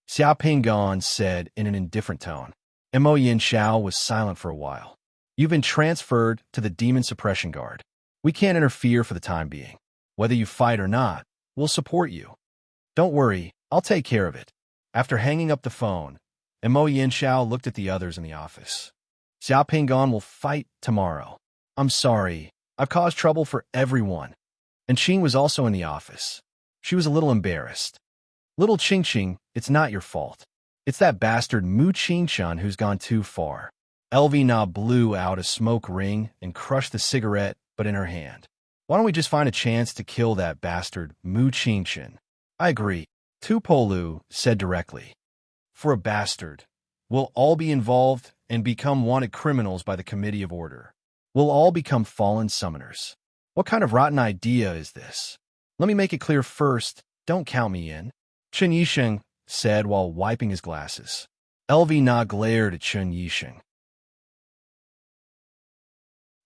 Xia Pingan said in an indifferent tone. Mo Yanxiao was silent for a while. You've been transferred to the Demon Suppression Guard. We can't interfere for the time being. Whether you fight or not, we'll support you. Don't worry, I'll take care of it. After hanging up the phone, Mo Yanxiao looked at the others in the office. Xia Pingan will fight tomorrow. I'm sorry, I've caused trouble for everyone. And Qing was also in the office. She was a little embarrassed. Little Qingqing, it's not your fault. It's that bastard Mu Qingshun who's gone too far. LV Na blew out a smoke ring and crushed the cigarette, but in her hand. Why don't we just find a chance to kill that bastard Mu Qingshun? I agree. Tu Polu said directly. For a bastard, we'll all be involved and become wanted criminals by the Committee of Order. We'll all become fallen summoners. What kind of rotten idea is this? Let me make it clear first, don't count me in. Chen Yisheng said while wiping his glasses. LV Na glared at Chen Yisheng.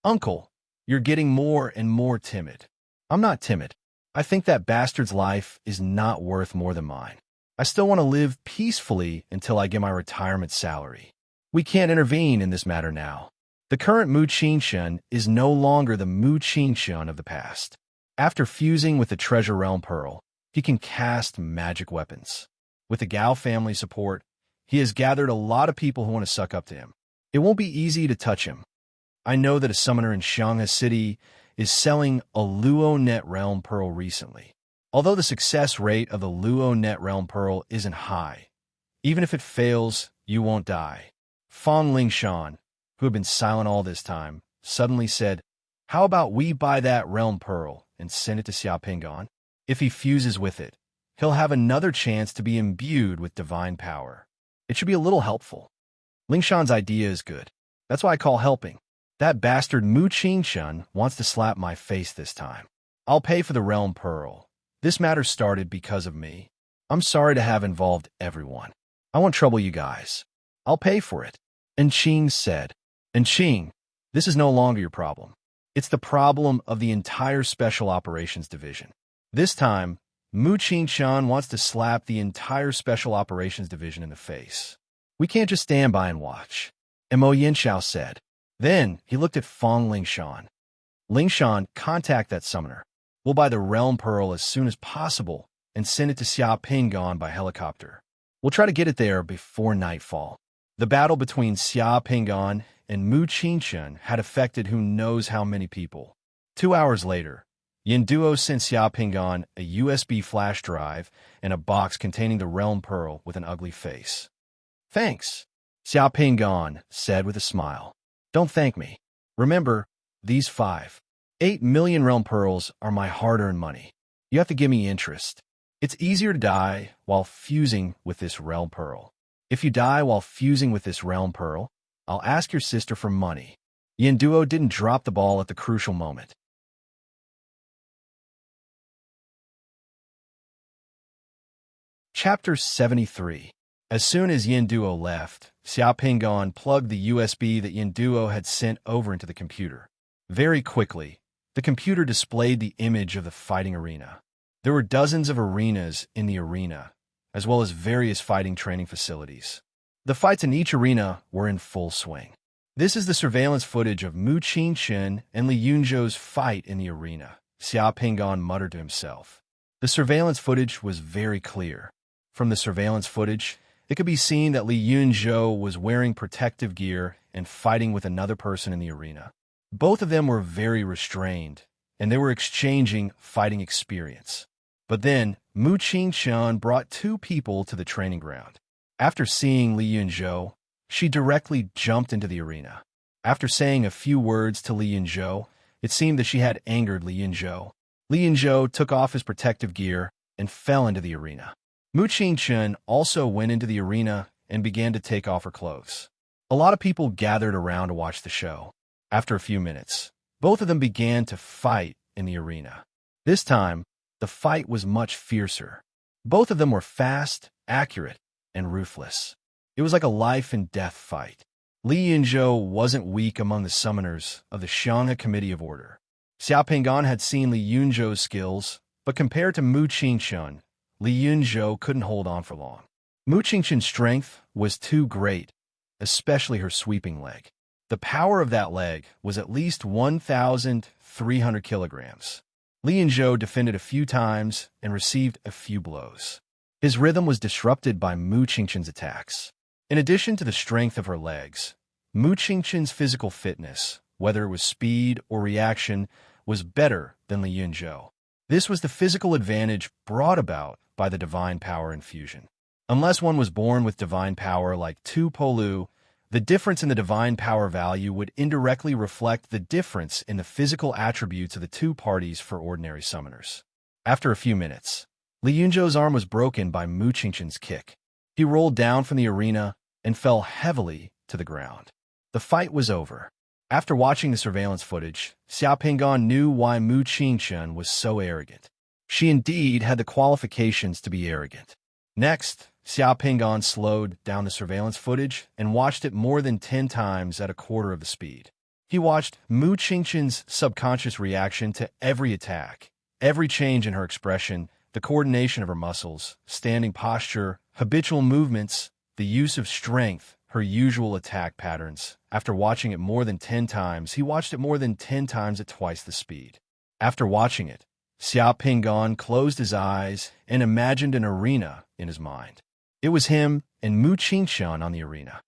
Uncle, you're getting more and more timid. I'm not timid. I think that bastard's life is not worth more than mine. I still want to live peacefully until I get my retirement salary. We can't intervene in this matter now. The current Mu Qingshun is no longer the Mu Qingshun of the past. After fusing with the Treasure Realm Pearl, he can cast magic weapons. With the Gao family support, he has gathered a lot of people who want to suck up to him. It won't be easy to touch him. I know that a summoner in Shanghai City is selling a Luo Net Realm Pearl recently. Although the success rate of the Luo Net Realm Pearl isn't high, even if it fails, you won't die. Fong Lingshan, who had been silent all this time, suddenly said, how about we buy that Realm Pearl and send it to Xia Pingan? If he fuses with it, he'll have another chance to be imbued with divine power. It should be a little helpful. Lingshan's idea is good. That's why I call helping. That bastard Mu Qingshun wants to slap my face this time. I'll pay for the Realm Pearl. This matter started because of me. I'm sorry to have involved everyone. I won't trouble you guys. I'll pay for it. And Qing said. And Qing, this is no longer your problem. It's the problem of the entire Special Operations Division. This time, Mu Qingshun wants to slap the entire Special Operations Division in the face. We can't just stand by and watch. Mo Yanxiao said. Then he looked at Fong Lingshan. Lingshan, contact that summoner. We'll buy the Realm Pearl as soon as possible and send it to Xia Pingan by helicopter. We'll try to get it there before nightfall. The battle between Xia Pingan and Mu Qingshun had affected who knows how many people. 2 hours later, Yin Duo sent Xia Pingan a USB flash drive and a box containing the Realm Pearl with an ugly face. Thanks, Xia Pingan said with a smile. Don't thank me. Remember, these 8 million Realm Pearls are my hard-earned money. You have to give me interest. It's easier to die while fusing with this Realm Pearl. If you die while fusing with this realm pearl, I'll ask your sister for money. Duo didn't drop the ball at the crucial moment. Chapter 73. As soon as Duo left, Xiaopinggan plugged the USB that Duo had sent over into the computer. Very quickly, the computer displayed the image of the fighting arena. There were dozens of arenas in the arena, as well as various fighting training facilities. The fights in each arena were in full swing. This is the surveillance footage of Mu Qingchen and Li Yunzhou's fight in the arena, Xiaopinggan muttered to himself. The surveillance footage was very clear. From the surveillance footage, it could be seen that Li Yunzhou was wearing protective gear and fighting with another person in the arena. Both of them were very restrained, and they were exchanging fighting experience. But then, Mu Qingchen brought two people to the training ground. After seeing Li Yunzhou, she directly jumped into the arena. After saying a few words to Li Yunzhou, it seemed that she had angered Li Yunzhou. Li Yunzhou took off his protective gear and fell into the arena. Mu Qingchen also went into the arena and began to take off her clothes. A lot of people gathered around to watch the show. After a few minutes, both of them began to fight in the arena. This time, the fight was much fiercer. Both of them were fast, accurate, and ruthless. It was like a life-and-death fight. Li Yunzhou wasn't weak among the summoners of the Shanghai Committee of Order. Xiaopinggan had seen Li Yunzhou's skills, but compared to Mu Qingchen, Li Yunzhou couldn't hold on for long. Mu Qingchen's strength was too great, especially her sweeping leg. The power of that leg was at least 1,300 kilograms. Li Yunzhou defended a few times and received a few blows. His rhythm was disrupted by Mu Qingchen's attacks. In addition to the strength of her legs, Mu Qingchen's physical fitness, whether it was speed or reaction, was better than Li Yunzhou. This was the physical advantage brought about by the divine power infusion. Unless one was born with divine power like Tu Polu, the difference in the divine power value would indirectly reflect the difference in the physical attributes of the two parties for ordinary summoners. After a few minutes, Li Yunzhou's arm was broken by Mu Qingchen's kick. He rolled down from the arena and fell heavily to the ground. The fight was over. After watching the surveillance footage, Xiaopinggan knew why Mu Qingchen was so arrogant. She indeed had the qualifications to be arrogant. Next, Xiaopinggan slowed down the surveillance footage and watched it more than 10 times at a quarter of the speed. He watched Mu Qingchen's subconscious reaction to every attack, every change in her expression, the coordination of her muscles, standing posture, habitual movements, the use of strength, her usual attack patterns. After watching it more than 10 times, he watched it more than 10 times at twice the speed. After watching it, Xiaopinggan closed his eyes and imagined an arena in his mind. It was him and Mu Qingchen on the arena.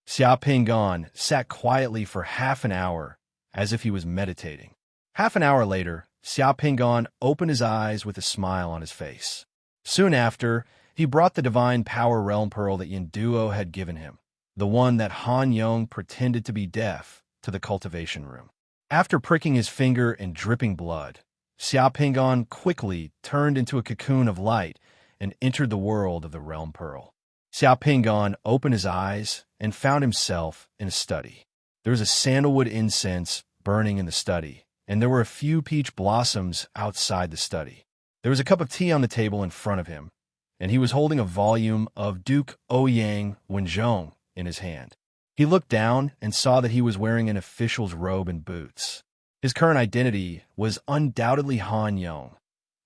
Xiaopinggan sat quietly for half an hour, as if he was meditating. Half an hour later, Xiaopinggan opened his eyes with a smile on his face. Soon after, he brought the divine power realm pearl that Duo had given him, the one that Han Yong pretended to be deaf, to the cultivation room. After pricking his finger and dripping blood, Xiaopinggan quickly turned into a cocoon of light and entered the world of the realm pearl. Xiaopinggan opened his eyes and found himself in a study. There was a sandalwood incense burning in the study, and there were a few peach blossoms outside the study. There was a cup of tea on the table in front of him, and he was holding a volume of Duke Ouyang Wenzhong in his hand. He looked down and saw that he was wearing an official's robe and boots. His current identity was undoubtedly Han Yong.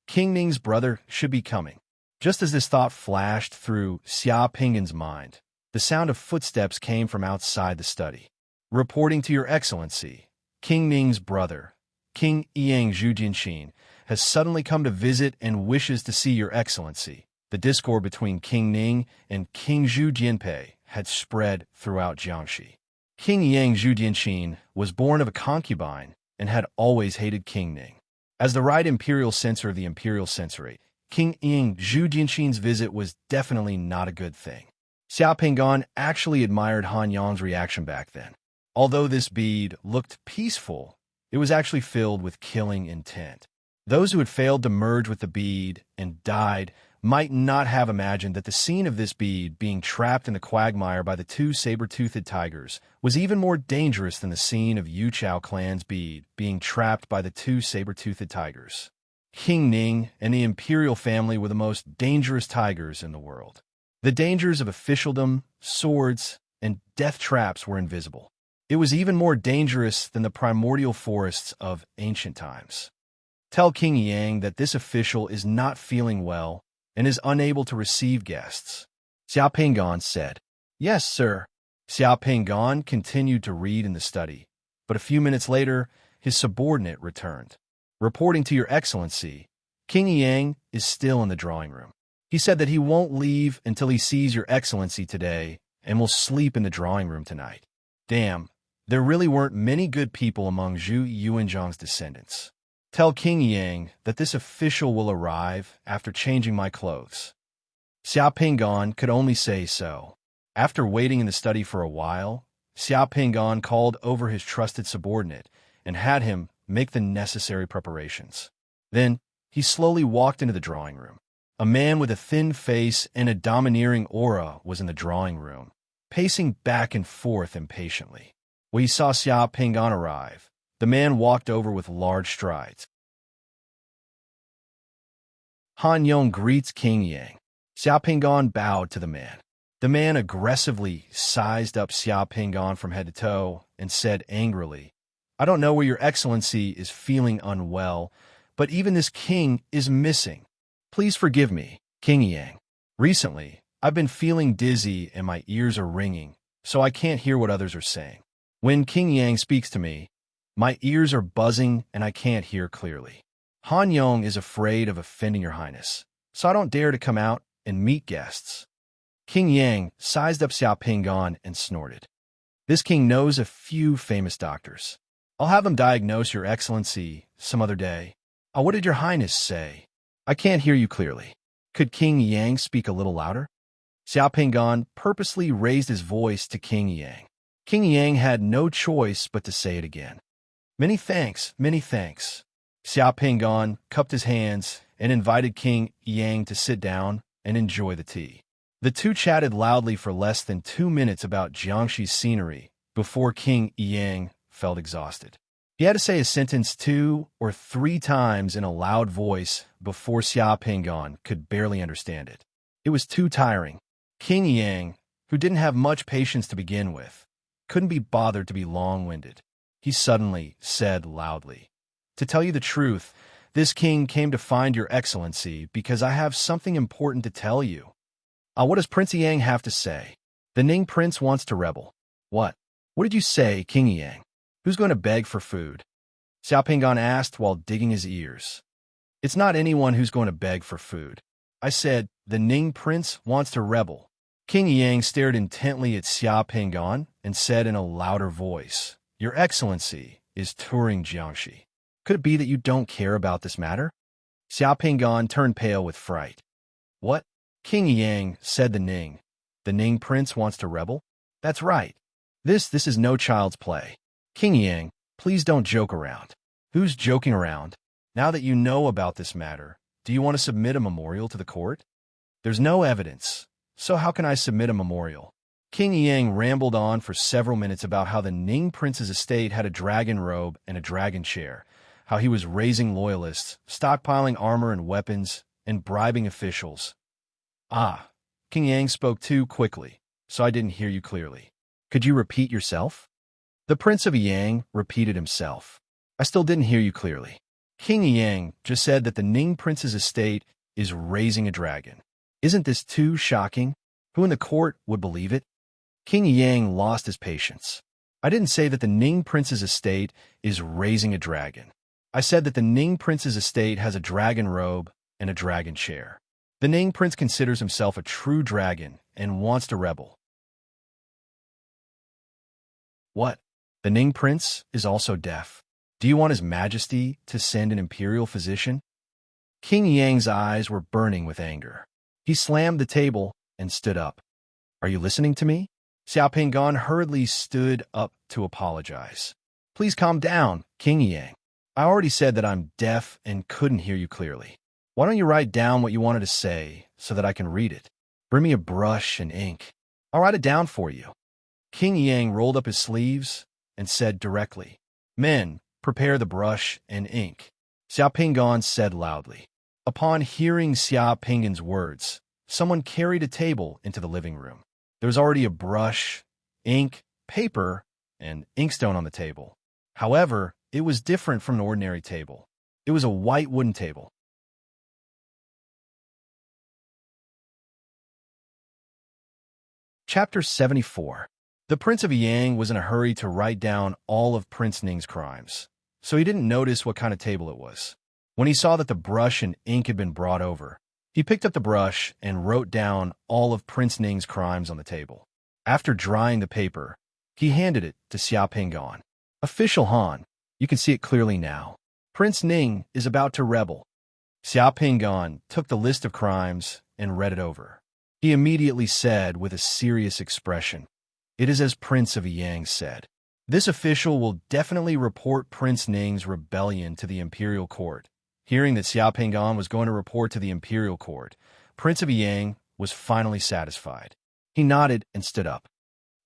King Ning's brother should be coming. Just as this thought flashed through Xiaopinggan's mind, the sound of footsteps came from outside the study. Reporting to your excellency, King Ning's brother, King Yang Zhujianqin, has suddenly come to visit and wishes to see your excellency. The discord between King Ning and King Zhu Jianpei had spread throughout Jiangxi. King Yang Zhujianqin was born of a concubine and had always hated King Ning. As the right imperial censor of the imperial censorate, King Yang Zhujianqin's visit was definitely not a good thing. Xiaopinggan actually admired Han Yong's reaction back then. Although this bead looked peaceful, it was actually filled with killing intent. Those who had failed to merge with the bead and died might not have imagined that the scene of this bead being trapped in the quagmire by the two saber-toothed tigers was even more dangerous than the scene of Yu Chao clan's bead being trapped by the two saber-toothed tigers. King Ning and the imperial family were the most dangerous tigers in the world. The dangers of officialdom, swords, and death traps were invisible. It was even more dangerous than the primordial forests of ancient times. Tell King Yang that this official is not feeling well and is unable to receive guests, Xiao Pingan said. Yes, sir. Xiao Pingan continued to read in the study, but a few minutes later, his subordinate returned. Reporting to Your Excellency, King Yang is still in the drawing room. He said that he won't leave until he sees Your Excellency today and will sleep in the drawing room tonight. Damn, there really weren't many good people among Zhu Yuanzhang's descendants. Tell King Yang that this official will arrive after changing my clothes. Xiao Pingan could only say so. After waiting in the study for a while, Xiao Pingan called over his trusted subordinate and had him make the necessary preparations. Then, he slowly walked into the drawing room. A man with a thin face and a domineering aura was in the drawing room, pacing back and forth impatiently. When he saw Xiao Pingan arrive, the man walked over with large strides. Han Yong greets King Yang. Xiao Pingan bowed to the man. The man aggressively sized up Xiao Pingan from head to toe and said angrily, I don't know where Your Excellency is feeling unwell, but even this king is missing. Please forgive me, King Yang. Recently, I've been feeling dizzy and my ears are ringing, so I can't hear what others are saying. When King Yang speaks to me, my ears are buzzing and I can't hear clearly. Han Yong is afraid of offending Your Highness, so I don't dare to come out and meet guests. King Yang sized up Xiao Pingan and snorted. This king knows a few famous doctors. I'll have him diagnose Your Excellency some other day. What did Your Highness say? I can't hear you clearly. Could King Yang speak a little louder? Xiao Pingan purposely raised his voice to King Yang. King Yang had no choice but to say it again. Many thanks, many thanks. Xiao Pingan cupped his hands and invited King Yang to sit down and enjoy the tea. The two chatted loudly for less than 2 minutes about Jiangxi's scenery before King Yang felt exhausted. He had to say a sentence 2 or 3 times in a loud voice before Xiao Pingan could barely understand it. It was too tiring. King Yang, who didn't have much patience to begin with, couldn't be bothered to be long-winded. He suddenly said loudly, To tell you the truth, this king came to find Your Excellency because I have something important to tell you. What does Prince Yang have to say? The Ning Prince wants to rebel. What? What did you say, King Yang? Who's going to beg for food? Xiao Pingan asked while digging his ears. It's not anyone who's going to beg for food. I said, the Ning Prince wants to rebel. King Yang stared intently at Xiao Pingan and said in a louder voice, Your Excellency is touring Jiangxi. Could it be that you don't care about this matter? Xiao Pingan turned pale with fright. What? King Yang, said the Ning. The Ning Prince wants to rebel? That's right. This is no child's play. King Yang, please don't joke around. Who's joking around? Now that you know about this matter, do you want to submit a memorial to the court? There's no evidence, so how can I submit a memorial? King Yang rambled on for several minutes about how the Ning Prince's estate had a dragon robe and a dragon chair, how he was raising loyalists, stockpiling armor and weapons, and bribing officials. King Yang spoke too quickly, so I didn't hear you clearly. Could you repeat yourself? The Prince of Yang repeated himself. I still didn't hear you clearly. King Yang just said that the Ning Prince's estate is raising a dragon. Isn't this too shocking? Who in the court would believe it? King Yang lost his patience. I didn't say that the Ning Prince's estate is raising a dragon. I said that the Ning Prince's estate has a dragon robe and a dragon chair. The Ning Prince considers himself a true dragon and wants to rebel. What? The Ning Prince is also deaf. Do you want His Majesty to send an imperial physician? King Yang's eyes were burning with anger. He slammed the table and stood up. Are you listening to me? Xiao Pingan hurriedly stood up to apologize. Please calm down, King Yang. I already said that I'm deaf and couldn't hear you clearly. Why don't you write down what you wanted to say so that I can read it. Bring me a brush and ink. I'll write it down for you." King Yang rolled up his sleeves and said directly, "Men, prepare the brush and ink." Xiao Pingan said loudly. Upon hearing Xiao Pingan's words, someone carried a table into the living room. There was already a brush, ink, paper, and inkstone on the table. However, it was different from an ordinary table. It was a white wooden table. Chapter 74. The Prince of Yang was in a hurry to write down all of Prince Ning's crimes, so he didn't notice what kind of table it was. When he saw that the brush and ink had been brought over, he picked up the brush and wrote down all of Prince Ning's crimes on the table. After drying the paper, he handed it to Xiao Pingan. "Official Han, you can see it clearly now. Prince Ning is about to rebel." Xiao Pingan took the list of crimes and read it over. He immediately said with a serious expression, "It is as Prince of Yang said. This official will definitely report Prince Ning's rebellion to the imperial court." Hearing that Xiao Pingan was going to report to the imperial court, Prince of Yang was finally satisfied. He nodded and stood up.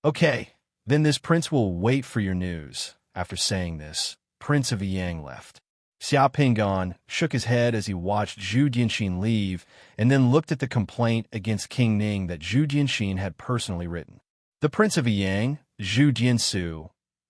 "Okay, then this prince will wait for your news." After saying this, Prince of Yang left. Xiao Pingan shook his head as he watched Zhu Jianxin leave and then looked at the complaint against King Ning that Zhu Jianxin had personally written. The Prince of Yang, Zhu Jiansu,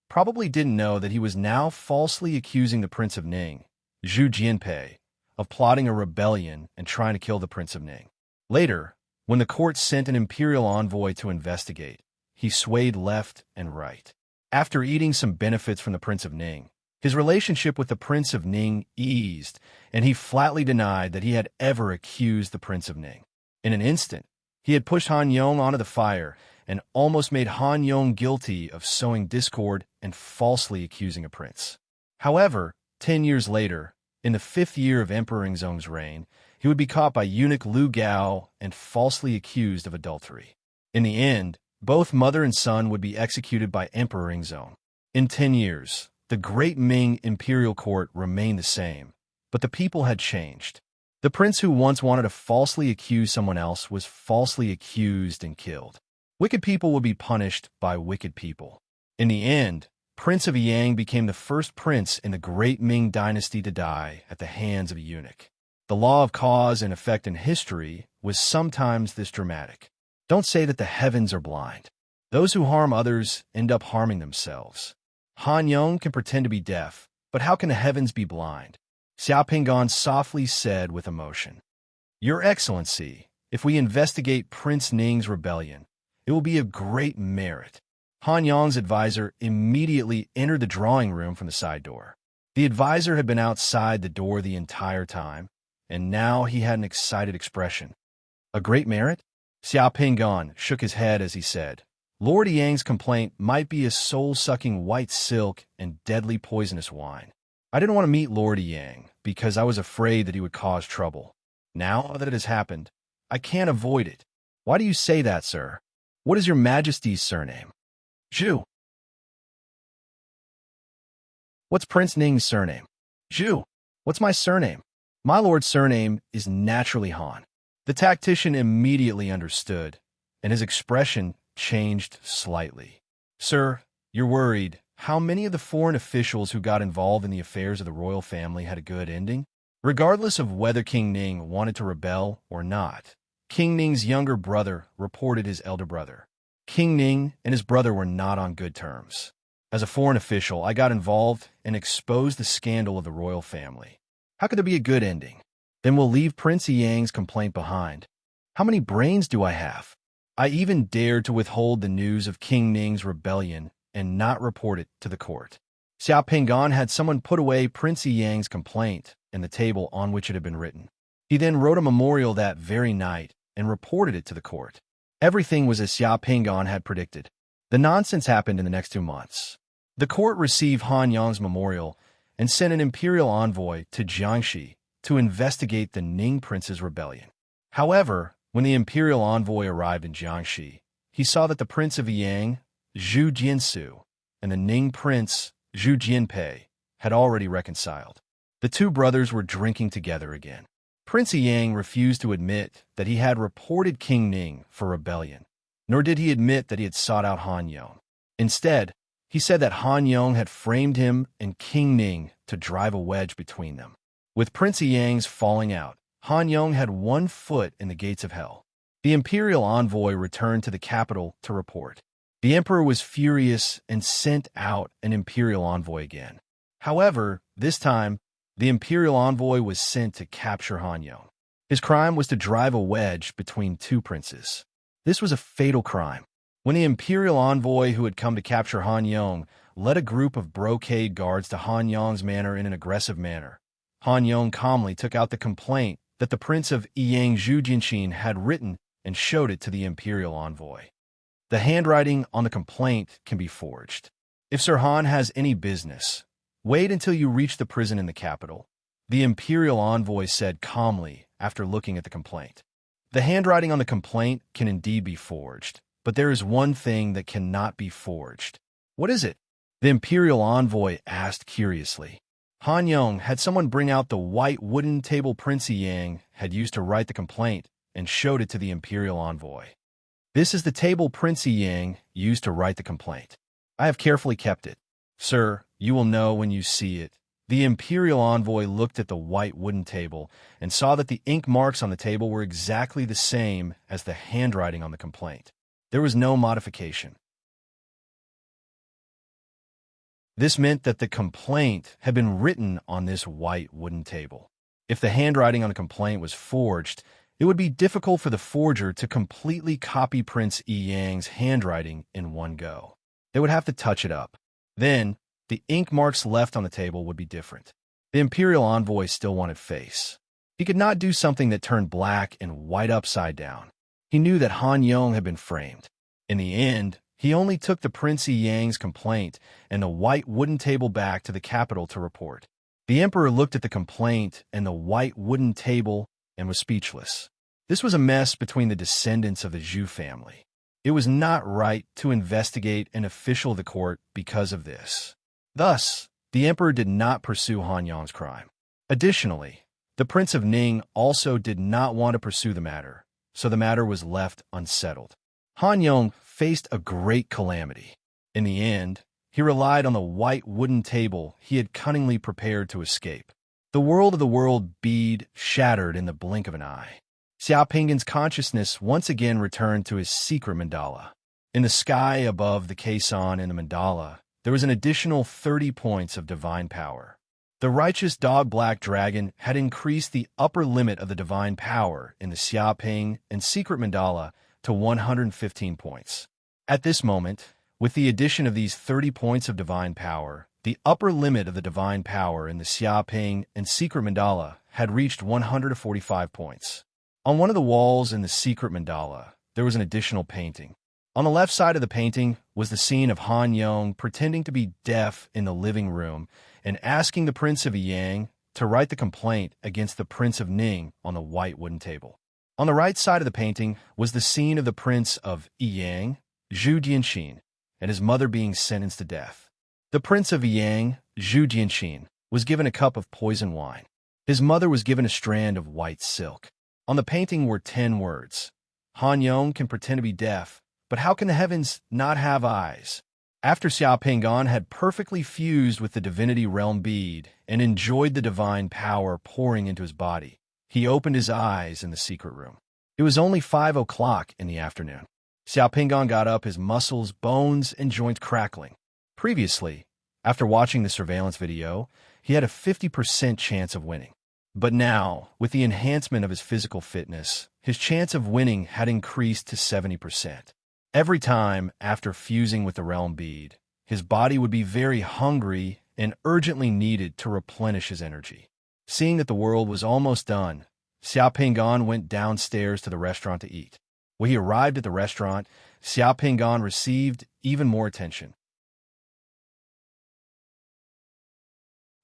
probably didn't know that he was now falsely accusing the Prince of Ning, Zhu Jianpei, of plotting a rebellion and trying to kill the Prince of Ning. Later, when the court sent an imperial envoy to investigate, he swayed left and right. After eating some benefits from the Prince of Ning, his relationship with the Prince of Ning eased, and he flatly denied that he had ever accused the Prince of Ning. In an instant, he had pushed Han Yong onto the fire and almost made Han Yong guilty of sowing discord and falsely accusing a prince. However, 10 years later, in the 5th year of Emperor Yingzong's reign, he would be caught by eunuch Lu Gao and falsely accused of adultery. In the end, both mother and son would be executed by Emperor Yingzong. In 10 years, the great Ming imperial court remained the same, but the people had changed. The prince who once wanted to falsely accuse someone else was falsely accused and killed. Wicked people would be punished by wicked people. In the end, Prince of Yang became the first prince in the great Ming dynasty to die at the hands of a eunuch. The law of cause and effect in history was sometimes this dramatic. Don't say that the heavens are blind. Those who harm others end up harming themselves. Han Yong can pretend to be deaf, but how can the heavens be blind? Xiao Pingan softly said with emotion. "Your Excellency, if we investigate Prince Ning's rebellion, it will be of great merit." Han Yong's advisor immediately entered the drawing room from the side door. The advisor had been outside the door the entire time, and now he had an excited expression. "A great merit?" Xiao Pingan shook his head as he said, "Lord Yang's complaint might be a soul-sucking white silk and deadly poisonous wine. I didn't want to meet Lord Yang because I was afraid that he would cause trouble. Now that it has happened, I can't avoid it." "Why do you say that, sir? What is your Majesty's surname?" "Zhu." "What's Prince Ning's surname?" "Zhu." "What's my surname?" "My lord's surname is naturally Han." The tactician immediately understood, and his expression changed slightly. "Sir, you're worried. How many of the foreign officials who got involved in the affairs of the royal family had a good ending? Regardless of whether King Ning wanted to rebel or not, King Ning's younger brother reported his elder brother. King Ning and his brother were not on good terms. As a foreign official, I got involved and exposed the scandal of the royal family. How could there be a good ending? Then we'll leave Prince Yang's complaint behind. How many brains do I have? I even dared to withhold the news of King Ning's rebellion and not report it to the court." Xiao Pingan had someone put away Prince Yang's complaint and the table on which it had been written. He then wrote a memorial that very night and reported it to the court. Everything was as Xiao Pingan had predicted. The nonsense happened in the next 2 months. The court received Han Yang's memorial and sent an imperial envoy to Jiangxi to investigate the Ning prince's rebellion. However, when the imperial envoy arrived in Jiangxi, he saw that the Prince of Yang, Zhu Jiansu, and the Ning prince, Zhu Jianpei, had already reconciled. The two brothers were drinking together again. Prince Yang refused to admit that he had reported King Ning for rebellion, nor did he admit that he had sought out Han Yong. Instead, he said that Han Yong had framed him and King Ning to drive a wedge between them. With Prince Yang's falling out, Han Yong had one foot in the gates of hell. The imperial envoy returned to the capital to report. The emperor was furious and sent out an imperial envoy again. However, this time, the imperial envoy was sent to capture Han Yong. His crime was to drive a wedge between two princes. This was a fatal crime. When the imperial envoy who had come to capture Han Yong led a group of brocade guards to Han Yong's manor in an aggressive manner, Han Yong calmly took out the complaint that the prince of Yang Zhu Jianxin had written and showed it to the imperial envoy. The handwriting on the complaint can be forged. If Sir Han has any business, wait until you reach the prison in the capital, the imperial envoy said calmly after looking at the complaint. The handwriting on the complaint can indeed be forged, but there is one thing that cannot be forged. What is it? The imperial envoy asked curiously. Han Yong had someone bring out the white wooden table Prince Yang had used to write the complaint and showed it to the imperial envoy. This is the table Prince Yang used to write the complaint. I have carefully kept it. Sir, you will know when you see it. The imperial envoy looked at the white wooden table and saw that the ink marks on the table were exactly the same as the handwriting on the complaint. There was no modification. This meant that the complaint had been written on this white wooden table. If the handwriting on the complaint was forged, it would be difficult for the forger to completely copy Prince Yang's handwriting in one go. They would have to touch it up. Then, the ink marks left on the table would be different. The imperial envoy still wanted face. He could not do something that turned black and white upside down. He knew that Han Yong had been framed. In the end, he only took the Prince Yang's complaint and the white wooden table back to the capital to report. The emperor looked at the complaint and the white wooden table and was speechless. This was a mess between the descendants of the Zhu family. It was not right to investigate an official of the court because of this. Thus, the emperor did not pursue Han Yong's crime. Additionally, the Prince of Ning also did not want to pursue the matter, so the matter was left unsettled. Han Yong faced a great calamity. In the end, he relied on the white wooden table he had cunningly prepared to escape. The world of the world bead shattered in the blink of an eye. Xiao Pingan's consciousness once again returned to his secret mandala. In the sky above the caisson in the mandala, there was an additional 30 points of divine power. The righteous dog-black dragon had increased the upper limit of the divine power in the Xiaoping and secret mandala to 115 points. At this moment, with the addition of these 30 points of divine power, the upper limit of the divine power in the Xiaoping and secret mandala had reached 145 points. On one of the walls in the secret mandala, there was an additional painting. On the left side of the painting was the scene of Han Yong pretending to be deaf in the living room and asking the Prince of Yang to write the complaint against the Prince of Ning on the white wooden table. On the right side of the painting was the scene of the Prince of Yang, Zhu Jianxin, and his mother being sentenced to death. The Prince of Yang, Zhu Jianxin, was given a cup of poison wine. His mother was given a strand of white silk. On the painting were 10 words. Han Yong can pretend to be deaf, but how can the heavens not have eyes? After Xiao Pingan had perfectly fused with the divinity realm bead and enjoyed the divine power pouring into his body, he opened his eyes in the secret room. It was only 5 o'clock in the afternoon. Xiao Pingan got up, his muscles, bones, and joints crackling. Previously, after watching the surveillance video, he had a 50% chance of winning. But now, with the enhancement of his physical fitness, his chance of winning had increased to 70%. Every time, after fusing with the realm bead, his body would be very hungry and urgently needed to replenish his energy. Seeing that the world was almost done, Xiao Pingan went downstairs to the restaurant to eat. When he arrived at the restaurant, Xiao Pingan received even more attention.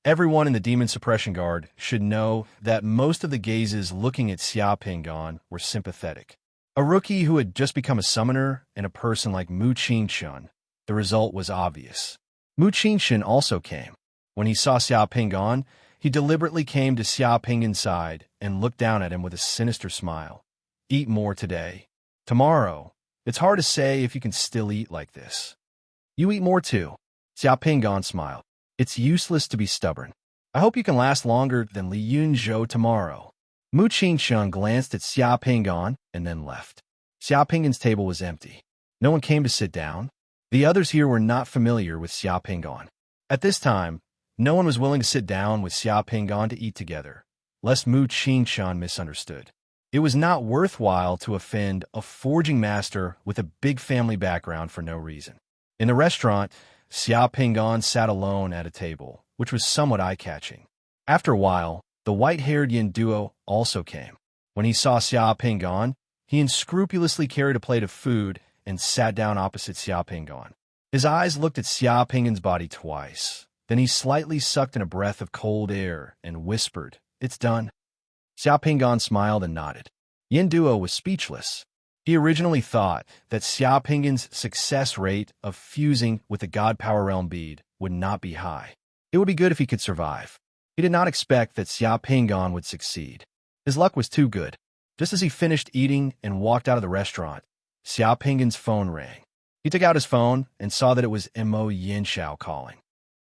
Everyone in the Demon Suppression Guard should know that most of the gazes looking at Xiao Pingan were sympathetic. A rookie who had just become a summoner and a person like Mu Qingshun, the result was obvious. Mu Qingshun also came. When he saw Xiao Pingan, He deliberately came to Xia Pingan's side and looked down at him with a sinister smile. Eat more today. Tomorrow, it's hard to say if you can still eat like this. You eat more too. Xia Pingan smiled. It's useless to be stubborn. I hope you can last longer than Li Yunzhou tomorrow. Mu Qingsheng glanced at Xia Pingan and then left. Xia Pingan's table was empty. No one came to sit down. The others here were not familiar with Xia Pingan. At this time, no one was willing to sit down with Xia Pingan to eat together, lest Mu Qingsheng misunderstood. It was not worthwhile to offend a forging master with a big family background for no reason. In the restaurant, Xia Pingan sat alone at a table, which was somewhat eye-catching. After a while, the white-haired Yin duo also came. When he saw Xia Pingan, he unscrupulously carried a plate of food and sat down opposite Xia Pingan. His eyes looked at Xia Pingan's body twice. Then he slightly sucked in a breath of cold air and whispered, "It's done." Xia Pingan smiled and nodded. Yin duo was speechless. He originally thought that Xia Pingan's success rate of fusing with the God Power Realm bead would not be high. It would be good if he could survive. He did not expect that Xia Pingan would succeed. His luck was too good. Just as he finished eating and walked out of the restaurant, Xia Pingan's phone rang. He took out his phone and saw that it was Mo Yinshao calling.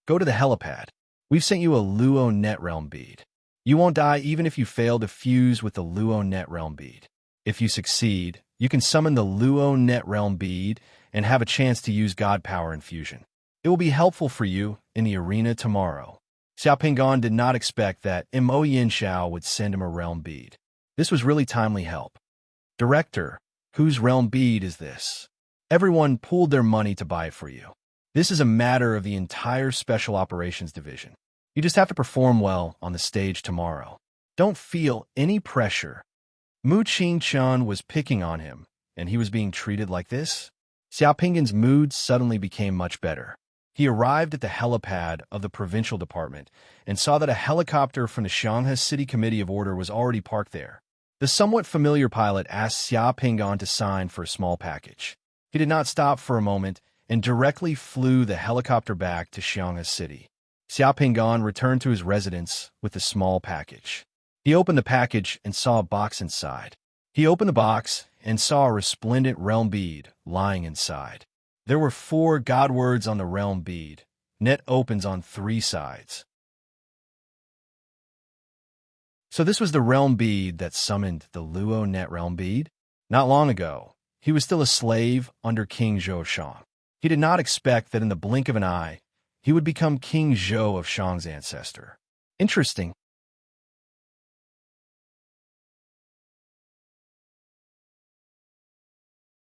Go to the helipad. We've sent you a Luo Net Realm bead. You won't die even if you fail to fuse with the Luo Net Realm bead. If you succeed, you can summon the Luo Net Realm bead and have a chance to use God Power infusion. It will be helpful for you in the arena tomorrow. Xia Pingan did not expect that Mo Yinshao would send him a realm bead. This was really timely help. Director, whose realm bead is this? Everyone pooled their money to buy it for you. This is a matter of the entire Special Operations Division. You just have to perform well on the stage tomorrow. Don't feel any pressure. Mu Qingchun was picking on him, and he was being treated like this? Xia Pingan's mood suddenly became much better. He arrived at the helipad of the provincial department and saw that a helicopter from the Shanghai City Committee of Order was already parked there. The somewhat familiar pilot asked Xia Pingan to sign for a small package. He did not stop for a moment and directly flew the helicopter back to Shanghai City. Xia Pingan returned to his residence with the small package. He opened the package and saw a box inside. He opened the box and saw a resplendent realm bead lying inside. There were 4 God words on the realm bead. Net opens on 3 sides. So this was the realm bead that summoned the Luo Net Realm bead? Not long ago, he was still a slave under King Zhou of Shang. He did not expect that in the blink of an eye, he would become King Zhou of Shang's ancestor. Interesting.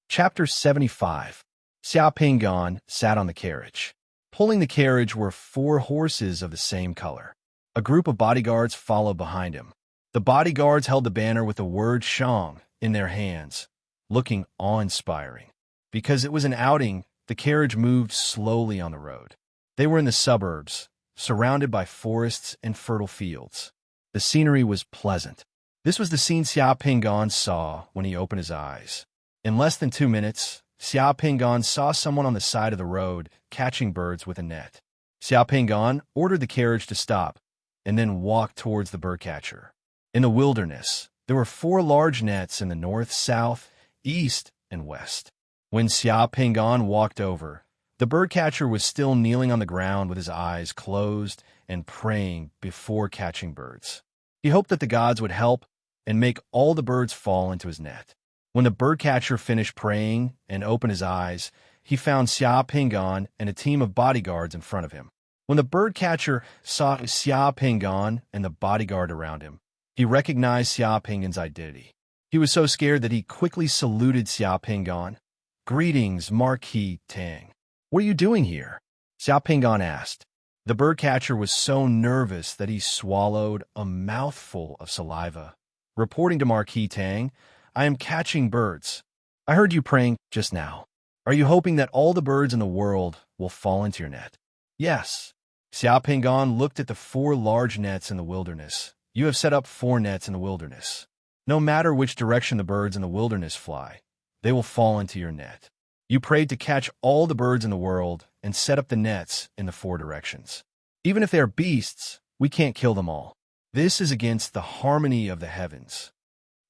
Chapter 75. Xia Pingan sat on the carriage. Pulling the carriage were 4 horses of the same color. A group of bodyguards followed behind him. The bodyguards held the banner with the word Shang in their hands, looking awe-inspiring. Because it was an outing, the carriage moved slowly on the road. They were in the suburbs, surrounded by forests and fertile fields. The scenery was pleasant. This was the scene Xia Pingan saw when he opened his eyes. In less than 2 minutes, Xia Pingan saw someone on the side of the road catching birds with a net. Xia Pingan ordered the carriage to stop and then walked towards the birdcatcher. In the wilderness, there were 4 large nets in the north, south, east, and west. When Xia Pingan walked over, the birdcatcher was still kneeling on the ground with his eyes closed and praying before catching birds. He hoped that the gods would help and make all the birds fall into his net. When the birdcatcher finished praying and opened his eyes, he found Xia Pingan and a team of bodyguards in front of him. When the birdcatcher saw Xia Pingan and the bodyguard around him, he recognized Xia Pingan's identity. He was so scared that he quickly saluted Xia Pingan. "Greetings, Marquis Tang. What are you doing here?" Xia Pingan asked. The birdcatcher was so nervous that he swallowed a mouthful of saliva. Reporting to Marquis Tang, "I am catching birds. I heard you praying just now. Are you hoping that all the birds in the world will fall into your net?" "Yes." Xia Pingan looked at the 4 large nets in the wilderness. "You have set up 4 nets in the wilderness. No matter which direction the birds in the wilderness fly, they will fall into your net. You prayed to catch all the birds in the world and set up the nets in the 4 directions. Even if they are beasts, We can't kill them all. This is against the harmony of the heavens.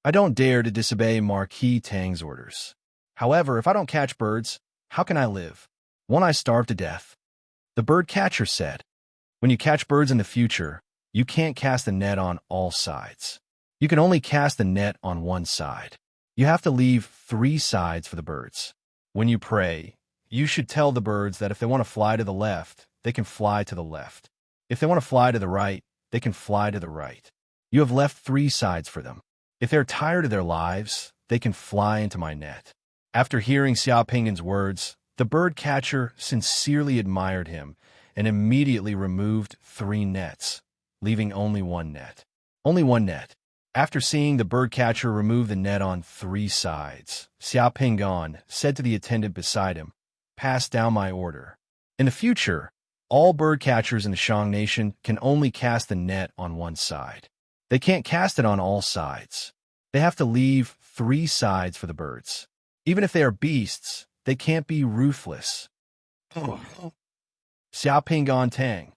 I don't dare to disobey Marquis Tang's orders. However, if I don't catch birds, how can I live? Won't I starve to death? The bird catcher said, when you catch birds in the future, you can't cast the net on all sides. You can only cast the net on one side. You have to leave 3 sides for the birds. When you pray, you should tell the birds that if they want to fly to the left, they can fly to the left. If they want to fly to the right, they can fly to the right. You have left 3 sides for them. If they're tired of their lives, they can fly into my net. After hearing Xiao Pingan's words, the bird catcher sincerely admired him and immediately removed 3 nets, leaving only 1 net. Only 1 net. After seeing the bird catcher remove the net on 3 sides, Xiao Pingan said to the attendant beside him, "Pass down my order. In the future, all bird catchers in the Shang Nation can only cast the net on one side. They can't cast it on all sides. They have to leave 3 sides for the birds. Even if they are beasts, they can't be ruthless." Xiao Pingan Tang.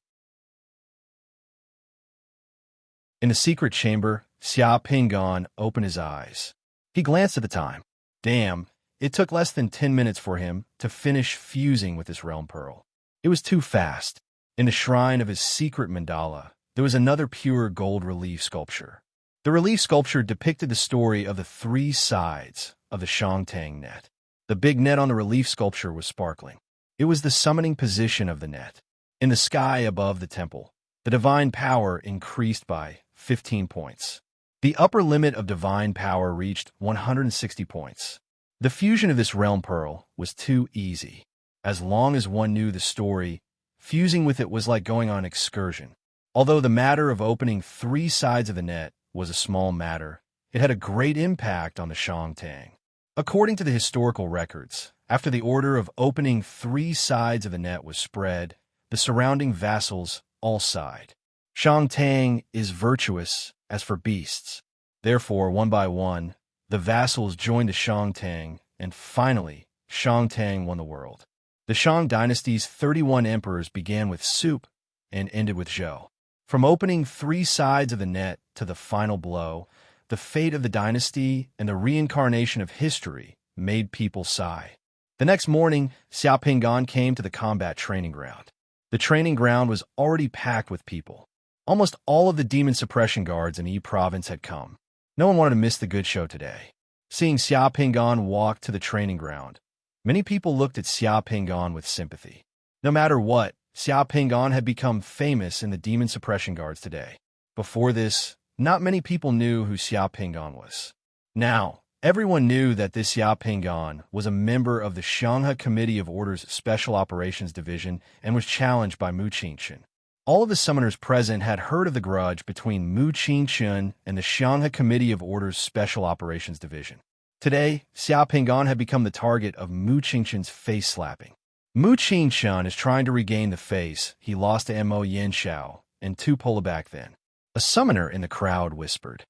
In the secret chamber, Xiao Pingan opened his eyes. He glanced at the time. Damn, it took less than 10 minutes for him to finish fusing with this realm pearl. It was too fast. In the shrine of his secret mandala, there was another pure gold relief sculpture. The relief sculpture depicted the story of the 3 sides of the Shangtang net. The big net on the relief sculpture was sparkling. It was the summoning position of the net. In the sky above the temple, the divine power increased by 15 points. The upper limit of divine power reached 160 points. The fusion of this realm pearl was too easy. As long as one knew the story, fusing with it was like going on an excursion. Although the matter of opening 3 sides of the net was a small matter, it had a great impact on the Shangtang. According to the historical records, after the order of opening 3 sides of the net was spread, the surrounding vassals all sighed. Shangtang is virtuous as for beasts. Therefore, one by one, the vassals joined the Shangtang, and finally, Shangtang won the world. The Shang dynasty's 31 emperors began with soup and ended with zhou. From opening 3 sides of the net to the final blow, the fate of the dynasty and the reincarnation of history made people sigh. The next morning, Xiao Pingan came to the combat training ground. The training ground was already packed with people. Almost all of the demon suppression guards in Yi province had come. No one wanted to miss the good show today. Seeing Xiao Pingan walk to the training ground, many people looked at Xiao Pingan with sympathy. No matter what, Xiao Pingan had become famous in the demon suppression guards today. Before this, not many people knew who Xiao Pingan was. Now, everyone knew that this Xiao Pingan was a member of the Shangha Committee of Order's Special Operations Division and was challenged by Mu Qingchen. All of the summoners present had heard of the grudge between Mu Qingchen and the Shangha Committee of Order's Special Operations Division. Today, Xiao Pingan had become the target of Mu Qingchen's face-slapping. Mu Qingchen is trying to regain the face he lost to Mo Yanxiao and 2 Pola back then. A summoner in the crowd whispered,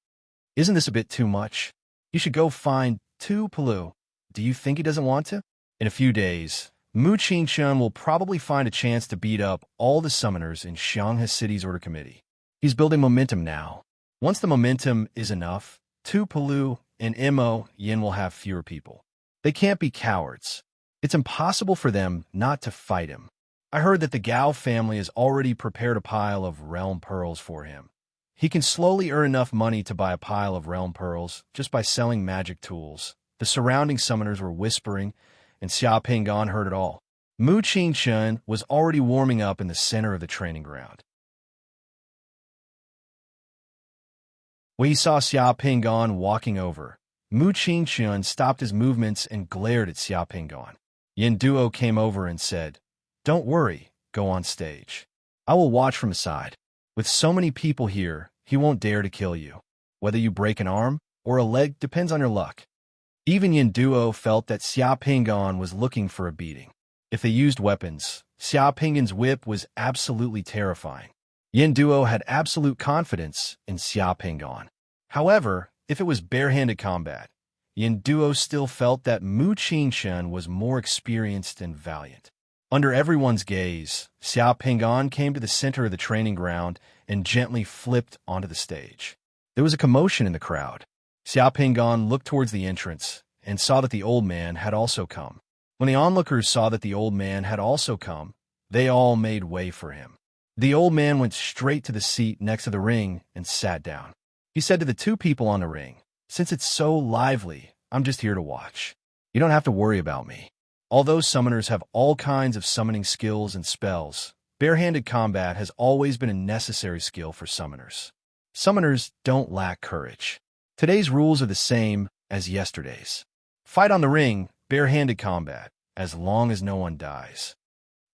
"Isn't this a bit too much? You should go find 2 Palu. Do you think he doesn't want to?" In a few days, Mu Qingchen will probably find a chance to beat up all the summoners in Shanghai City's Order Committee. He's building momentum now. Once the momentum is enough, 2 Palu and Mo Yin will have fewer people. They can't be cowards. It's impossible for them not to fight him. I heard that the Gao family has already prepared a pile of realm pearls for him. He can slowly earn enough money to buy a pile of realm pearls just by selling magic tools. The surrounding summoners were whispering, and Xiao Pingan heard it all. Mu Qingchen was already warming up in the center of the training ground. When he saw Xiao Pingan walking over, Mu Qingchen stopped his movements and glared at Xiao Pingan. Yin Duo came over and said, "Don't worry, go on stage. I will watch from the side. With so many people here, he won't dare to kill you. Whether you break an arm or a leg depends on your luck." Even Yin Duo felt that Xiao Pingan was looking for a beating. If they used weapons, Xiao Pingan's whip was absolutely terrifying. Yin Duo had absolute confidence in Xiao Pingan. However, if it was barehanded combat, Yin Duo still felt that Mu Qingchen was more experienced and valiant. Under everyone's gaze, Xiao Pingan came to the center of the training ground and gently flipped onto the stage. There was a commotion in the crowd. Xiao Pingan looked towards the entrance and saw that the old man had also come. When the onlookers saw that the old man had also come, they all made way for him. The old man went straight to the seat next to the ring and sat down. He said to the two people on the ring, "Since it's so lively, I'm just here to watch. You don't have to worry about me." Although summoners have all kinds of summoning skills and spells, barehanded combat has always been a necessary skill for summoners. Summoners don't lack courage. Today's rules are the same as yesterday's. Fight on the ring, barehanded combat, as long as no one dies.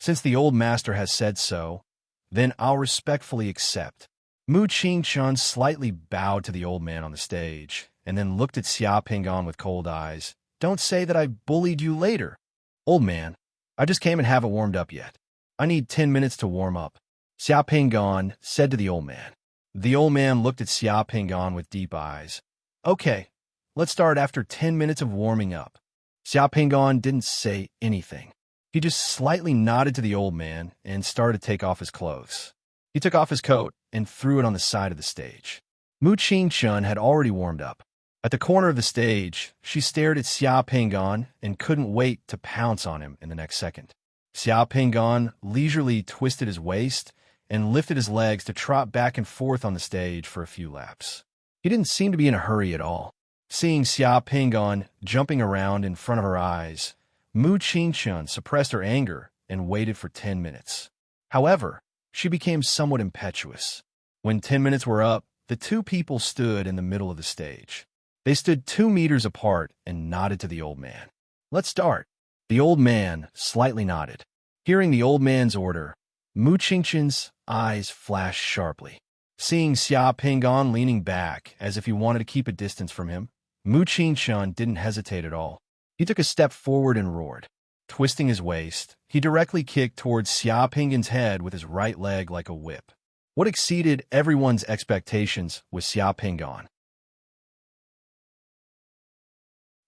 Since the old master has said so, then I'll respectfully accept. Mu Qingchun slightly bowed to the old man on the stage, and then looked at Xia Pingan with cold eyes. "Don't say that I bullied you later." "Old man, I just came and haven't warmed up yet. I need 10 minutes to warm up," Xia Pingan said to the old man. The old man looked at Xia Pingan with deep eyes. "Okay, let's start after 10 minutes of warming up." Xia Pingan didn't say anything. He just slightly nodded to the old man and started to take off his clothes. He took off his coat and threw it on the side of the stage. Mu Qingchun had already warmed up. At the corner of the stage, she stared at Xia Pingan and couldn't wait to pounce on him in the next second. Xia Pingan leisurely twisted his waist and lifted his legs to trot back and forth on the stage for a few laps. He didn't seem to be in a hurry at all. Seeing Xia Pingan jumping around in front of her eyes, Mu Qingchun suppressed her anger and waited for 10 minutes. However, she became somewhat impetuous. When 10 minutes were up, the two people stood in the middle of the stage. They stood 2 meters apart and nodded to the old man. "Let's start." The old man slightly nodded. Hearing the old man's order, Mu Qingchun's eyes flashed sharply. Seeing Xia Pingan leaning back as if he wanted to keep a distance from him, Mu Qingchun didn't hesitate at all. He took a step forward and roared. Twisting his waist, he directly kicked towards Xia Pingan's head with his right leg like a whip. What exceeded everyone's expectations was Xia Pingan.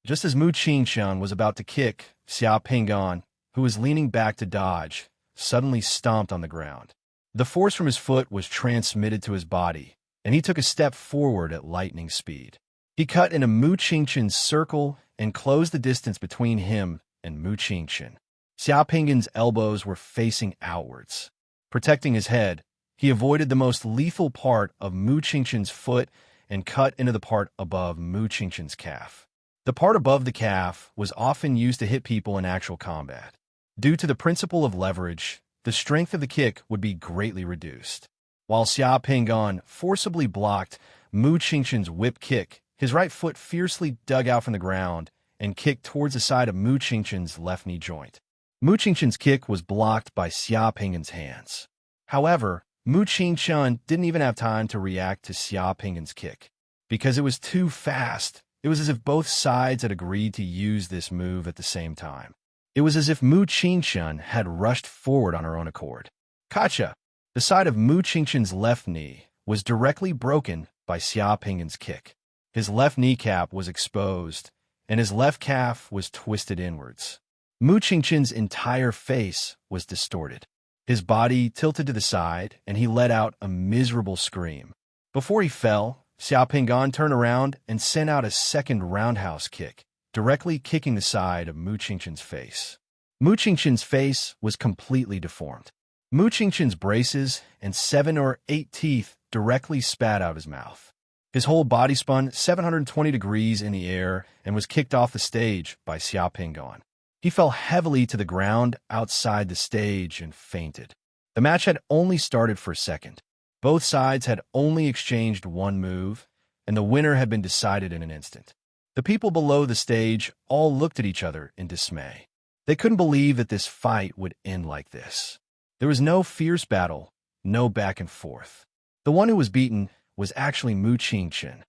Just as Mu Qingchun was about to kick, Xia Pingan, who was leaning back to dodge, suddenly stomped on the ground. The force from his foot was transmitted to his body, and he took a step forward at lightning speed. He cut into Mu Qingchun's circle and closed the distance between him and Mu Qingchun. Xia Pingan's elbows were facing outwards. Protecting his head, he avoided the most lethal part of Mu Qingchun's foot and cut into the part above Mu Qingchun's calf. The part above the calf was often used to hit people in actual combat. Due to the principle of leverage, the strength of the kick would be greatly reduced. While Xia Pingan forcibly blocked Mu Qingchun's whip kick, his right foot fiercely dug out from the ground and kicked towards the side of Mu Qingchun's left knee joint. Mu Qingchun's kick was blocked by Xia Pingan's hands. However, Mu Qingchun didn't even have time to react to Xia Pingan's kick. Because it was too fast, it was as if both sides had agreed to use this move at the same time. It was as if Mu Qingchun had rushed forward on her own accord. Gotcha! The side of Mu Qingchun's left knee was directly broken by Xia Pingan's kick. His left kneecap was exposed, and his left calf was twisted inwards. Mu Qingchun's entire face was distorted. His body tilted to the side, and he let out a miserable scream. Before he fell, Xia Pingan turned around and sent out a second roundhouse kick, directly kicking the side of Mu Qingchun's face. Mu Qingchun's face was completely deformed. Mu Qingchun's braces and 7 or 8 teeth directly spat out of his mouth. His whole body spun 720 degrees in the air and was kicked off the stage by Xia Pingan. He fell heavily to the ground outside the stage and fainted. The match had only started for a second. Both sides had only exchanged one move, and the winner had been decided in an instant. The people below the stage all looked at each other in dismay. They couldn't believe that this fight would end like this. There was no fierce battle, no back and forth. The one who was beaten was actually Mu Qingchun.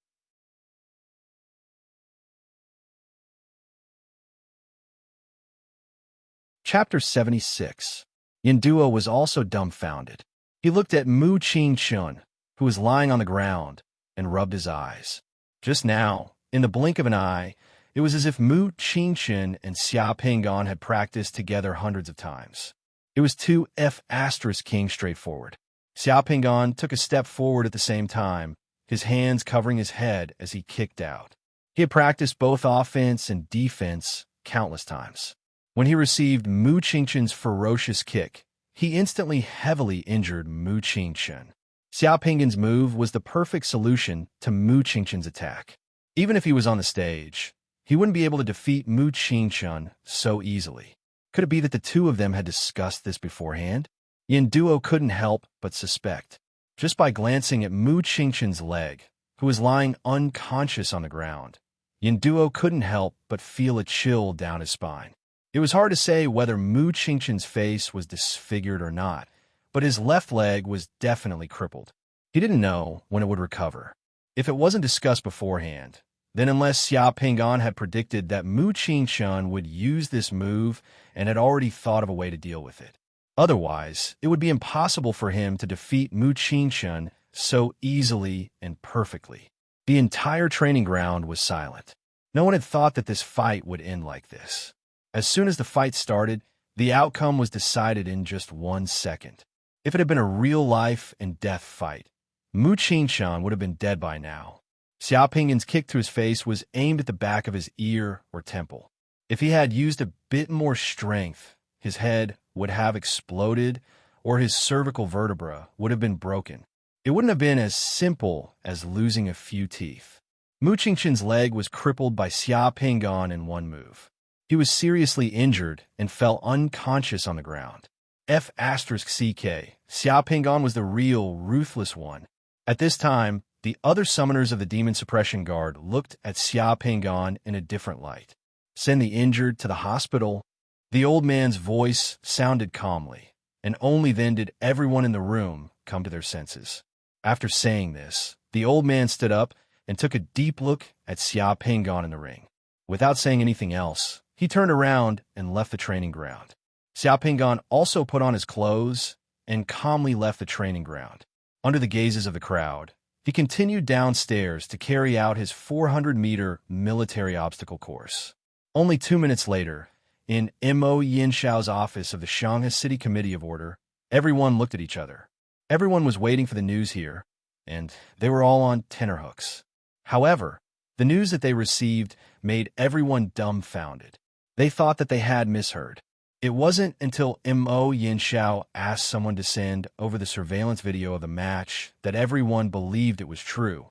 Chapter 76. Yinduo was also dumbfounded. He looked at Mu Qingchun, who was lying on the ground, and rubbed his eyes. Just now, in the blink of an eye, it was as if Mu Qingchun and Xia Pingan had practiced together hundreds of times. It was 2F asterisk king straightforward. Xiao Pingan took a step forward at the same time, his hands covering his head as he kicked out. He had practiced both offense and defense countless times. When he received Mu Qingchen's ferocious kick, he instantly heavily injured Mu Qingchen. Xiao Pingan's move was the perfect solution to Mu Qingchen's attack. Even if he was on the stage, he wouldn't be able to defeat Mu Qingchen so easily. Could it be that the two of them had discussed this beforehand? Yin Duo couldn't help but suspect, just by glancing at Mu Qingchen's leg, who was lying unconscious on the ground. Yin Duo couldn't help but feel a chill down his spine. It was hard to say whether Mu Qingchen's face was disfigured or not, but his left leg was definitely crippled. He didn't know when it would recover. If it wasn't discussed beforehand, then unless Xiao Pingan had predicted that Mu Qingchen would use this move and had already thought of a way to deal with it. Otherwise, it would be impossible for him to defeat Mu Qingchen so easily and perfectly. The entire training ground was silent. No one had thought that this fight would end like this. As soon as the fight started, the outcome was decided in just 1 second. If it had been a real life and death fight, Mu Qingchen would have been dead by now. Xiao Pingan's kick to his face was aimed at the back of his ear or temple. If he had used a bit more strength, his head would have exploded or his cervical vertebra would have been broken. It wouldn't have been as simple as losing a few teeth. Mu Qingchen's leg was crippled by Xiao Pingan in one move. He was seriously injured and fell unconscious on the ground. F***CK, Xiao Pingan was the real, ruthless one. At this time, the other summoners of the Demon Suppression Guard looked at Xiao Pingan in a different light. Send the injured to the hospital. The old man's voice sounded calmly, and only then did everyone in the room come to their senses. After saying this, the old man stood up and took a deep look at Xiao Pingan in the ring. Without saying anything else, he turned around and left the training ground. Xiao Pingan also put on his clothes and calmly left the training ground. Under the gazes of the crowd, he continued downstairs to carry out his 400-meter military obstacle course. Only 2 minutes later, in Mo Yinshao's office of the Shanghai City Committee of Order, everyone looked at each other. Everyone was waiting for the news here, and they were all on tenterhooks. However, the news that they received made everyone dumbfounded. They thought that they had misheard. It wasn't until Mo Yinshao asked someone to send over the surveillance video of the match that everyone believed it was true.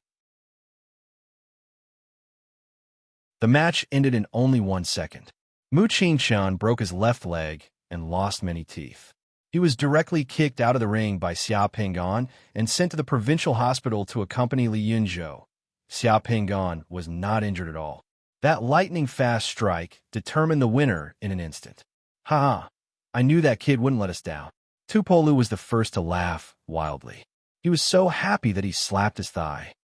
The match ended in only 1 second. Mu Qingchen broke his left leg and lost many teeth. He was directly kicked out of the ring by Xiao Pingan and sent to the provincial hospital to accompany Li Yunzhou. Xiao Pingan was not injured at all. That lightning-fast strike determined the winner in an instant. Ha! I knew that kid wouldn't let us down. Tupolu was the first to laugh wildly. He was so happy that he slapped his thigh.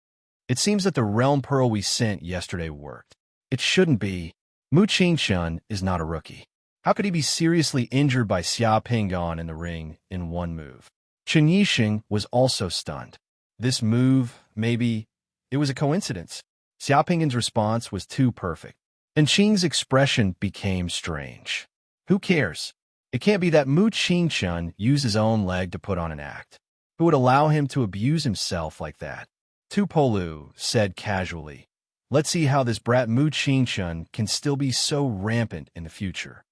It seems that the realm pearl we sent yesterday worked. It shouldn't be. Mu Qingchen is not a rookie. How could he be seriously injured by Xiao Pingan in the ring in one move? Chen Yixing was also stunned. This move, maybe, it was a coincidence. Xiao Pingan's response was too perfect. And Qing's expression became strange. Who cares? It can't be that Mu Qingchen used his own leg to put on an act. Who would allow him to abuse himself like that? Tupolu said casually, "Let's see how this brat Mu Qingchen can still be so rampant in the future."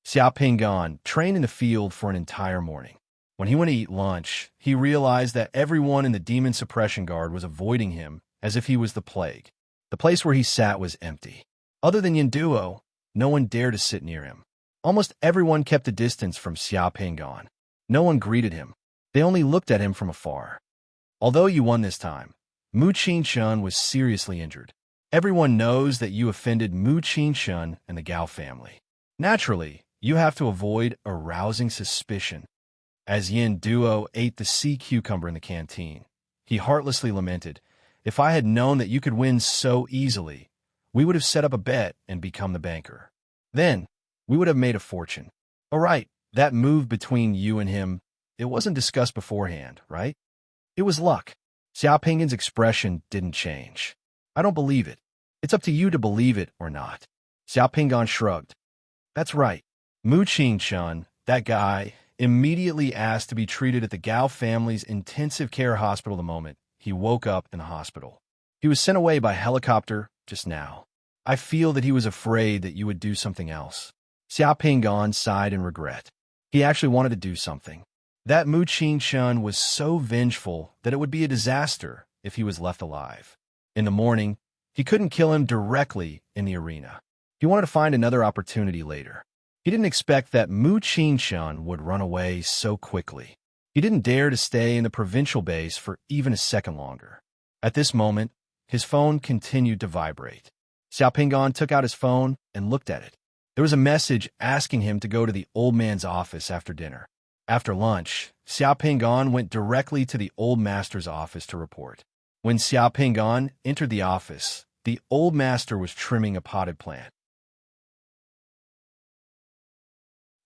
Xiao Pingan trained in the field for an entire morning. When he went to eat lunch, he realized that everyone in the Demon Suppression Guard was avoiding him as if he was the plague. The place where he sat was empty. Other than Yinduo, no one dared to sit near him. Almost everyone kept a distance from Xiao Pingan. No one greeted him. They only looked at him from afar. Although you won this time, Mu Qingchen was seriously injured. Everyone knows that you offended Mu Qingchen and the Gao family. Naturally, you have to avoid arousing suspicion. As Yin Duo ate the sea cucumber in the canteen, he heartlessly lamented, "If I had known that you could win so easily, we would have set up a bet and become the banker. Then, we would have made a fortune." All right, that move between you and him, it wasn't discussed beforehand, right? It was luck. Xiao Pingan's expression didn't change. "I don't believe it. It's up to you to believe it or not." Xiao Pingan shrugged. "That's right. Mu Qingchen, that guy, immediately asked to be treated at the Gao family's intensive care hospital the moment he woke up in the hospital. He was sent away by helicopter just now. I feel that he was afraid that you would do something else. Xia Pinggan sighed in regret. He actually wanted to do something. That Mu Qingshun was so vengeful that it would be a disaster if he was left alive. In the morning, he couldn't kill him directly in the arena. He wanted to find another opportunity later. He didn't expect that Mu Qingshun would run away so quickly. He didn't dare to stay in the provincial base for even a second longer. At this moment, his phone continued to vibrate. Xia Pinggan took out his phone and looked at it. There was a message asking him to go to the old man's office after dinner. After lunch, Xia Pinggan went directly to the old master's office to report. When Xia Pinggan entered the office, the old master was trimming a potted plant.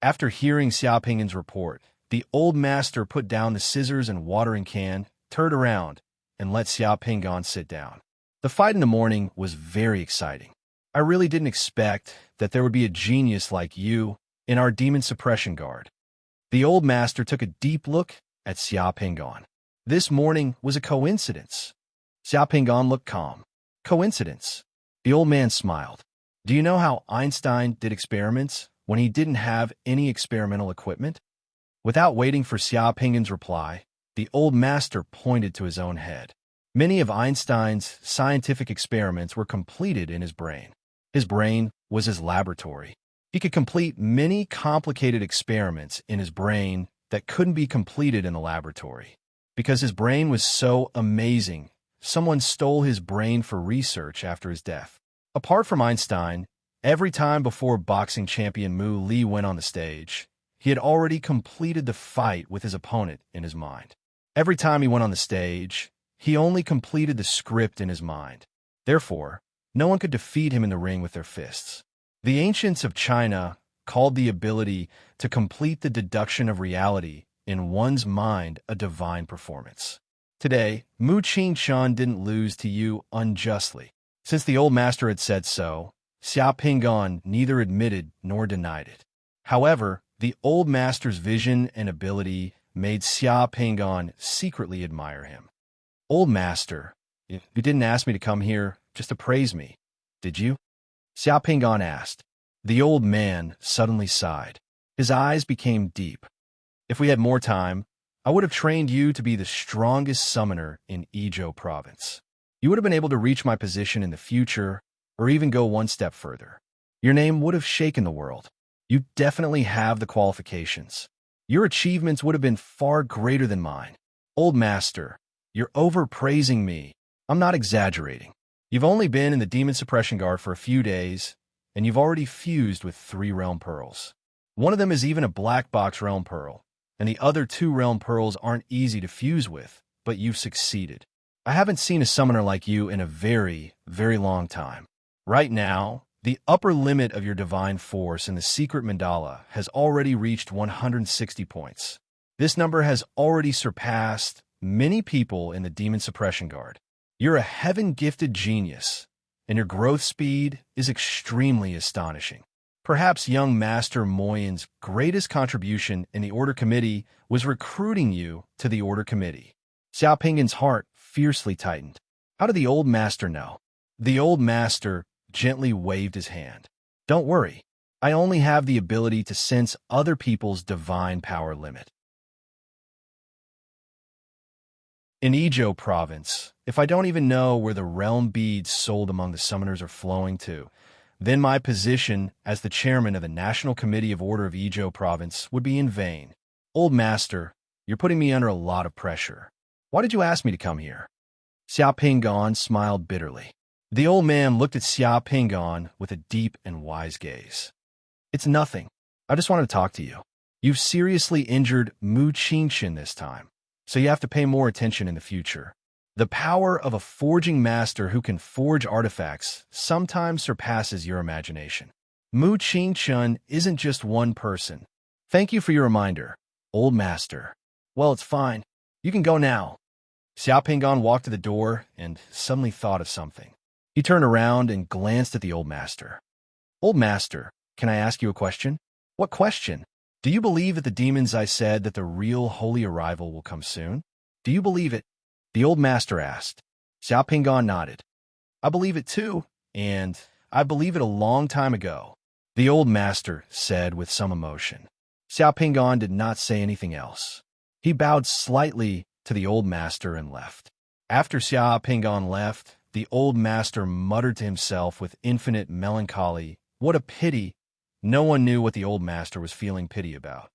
After hearing Xia Pinggan's report, the old master put down the scissors and watering can, turned around, and let Xia Pinggan sit down. The fight in the morning was very exciting. I really didn't expect that there would be a genius like you in our demon suppression guard. The old master took a deep look at Xia Pinggan. This morning was a coincidence. Xia Pinggan looked calm. Coincidence? The old man smiled. Do you know how Einstein did experiments when he didn't have any experimental equipment? Without waiting for Xia Pinggan's reply, the old master pointed to his own head. Many of Einstein's scientific experiments were completed in his brain. His brain was his laboratory. He could complete many complicated experiments in his brain that couldn't be completed in the laboratory. Because his brain was so amazing, someone stole his brain for research after his death. Apart from Einstein, every time before boxing champion Mu Li went on the stage, he had already completed the fight with his opponent in his mind. Every time he went on the stage, he only completed the script in his mind. Therefore, no one could defeat him in the ring with their fists. The ancients of China called the ability to complete the deduction of reality in one's mind a divine performance. Today, Mu Qingshun didn't lose to you unjustly. Since the old master had said so, Xia Pinggan neither admitted nor denied it. However, the old master's vision and ability made Xia Pinggan secretly admire him. Old master, you didn't ask me to come here just to praise me, did you? Xia Pinggan asked. The old man suddenly sighed. His eyes became deep. If we had more time, I would have trained you to be the strongest summoner in Izhou province. You would have been able to reach my position in the future, or even go one step further. Your name would have shaken the world. You definitely have the qualifications. Your achievements would have been far greater than mine. Old master, you're overpraising me. I'm not exaggerating. You've only been in the Demon Suppression Guard for a few days, and you've already fused with 3 Realm Pearls. One of them is even a black box Realm Pearl, and the other 2 Realm Pearls aren't easy to fuse with, but you've succeeded. I haven't seen a summoner like you in a very, very long time. Right now, the upper limit of your divine force in the secret mandala has already reached 160 points. This number has already surpassed many people in the Demon Suppression Guard. You're a heaven-gifted genius, and your growth speed is extremely astonishing. Perhaps young Master Moyin's greatest contribution in the Order Committee was recruiting you to the Order Committee. Xia Pinggan's heart fiercely tightened. How did the old master know? The old master gently waved his hand. Don't worry, I only have the ability to sense other people's divine power limit. In Izhou province, if I don't even know where the realm beads sold among the summoners are flowing to, then my position as the chairman of the National Committee of Order of Izhou province would be in vain. Old master, you're putting me under a lot of pressure. Why did you ask me to come here? Xia Pinggan smiled bitterly. The old man looked at Xia Pinggan with a deep and wise gaze. It's nothing. I just wanted to talk to you. You've seriously injured Mu Qingshun this time, so you have to pay more attention in the future. The power of a forging master who can forge artifacts sometimes surpasses your imagination. Mu Qingshun isn't just one person. Thank you for your reminder, old master. Well, it's fine. You can go now. Xia Pinggan walked to the door and suddenly thought of something. He turned around and glanced at the old master. Old master, can I ask you a question? What question? Do you believe that the demons I said that the real holy arrival will come soon? Do you believe it? The old master asked. Xiao Pingon nodded. I believe it too, and I believe it a long time ago, the old master said with some emotion. Xiao Pingon did not say anything else. He bowed slightly to the old master and left. After Xiao Pingon left, the old master muttered to himself with infinite melancholy, "What a pity!" No one knew what the old master was feeling pity about.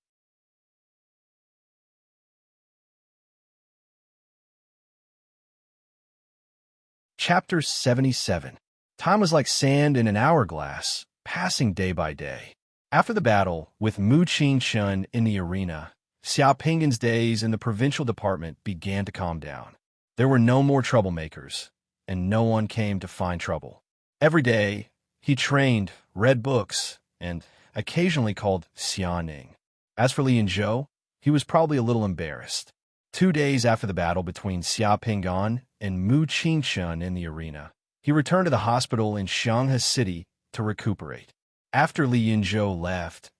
Chapter 77. Time was like sand in an hourglass, passing day by day. After the battle with Mu Qingshun in the arena, Xiao Pingon's days in the provincial department began to calm down. There were no more troublemakers, and no one came to find trouble. Every day, he trained, read books, and occasionally called Xianing. As for Li Yinzhou, he was probably a little embarrassed. 2 days after the battle between Xiao Pingon and Mu Qingshun in the arena, he returned to the hospital in Shanghai City to recuperate. After Li Yinzhou left,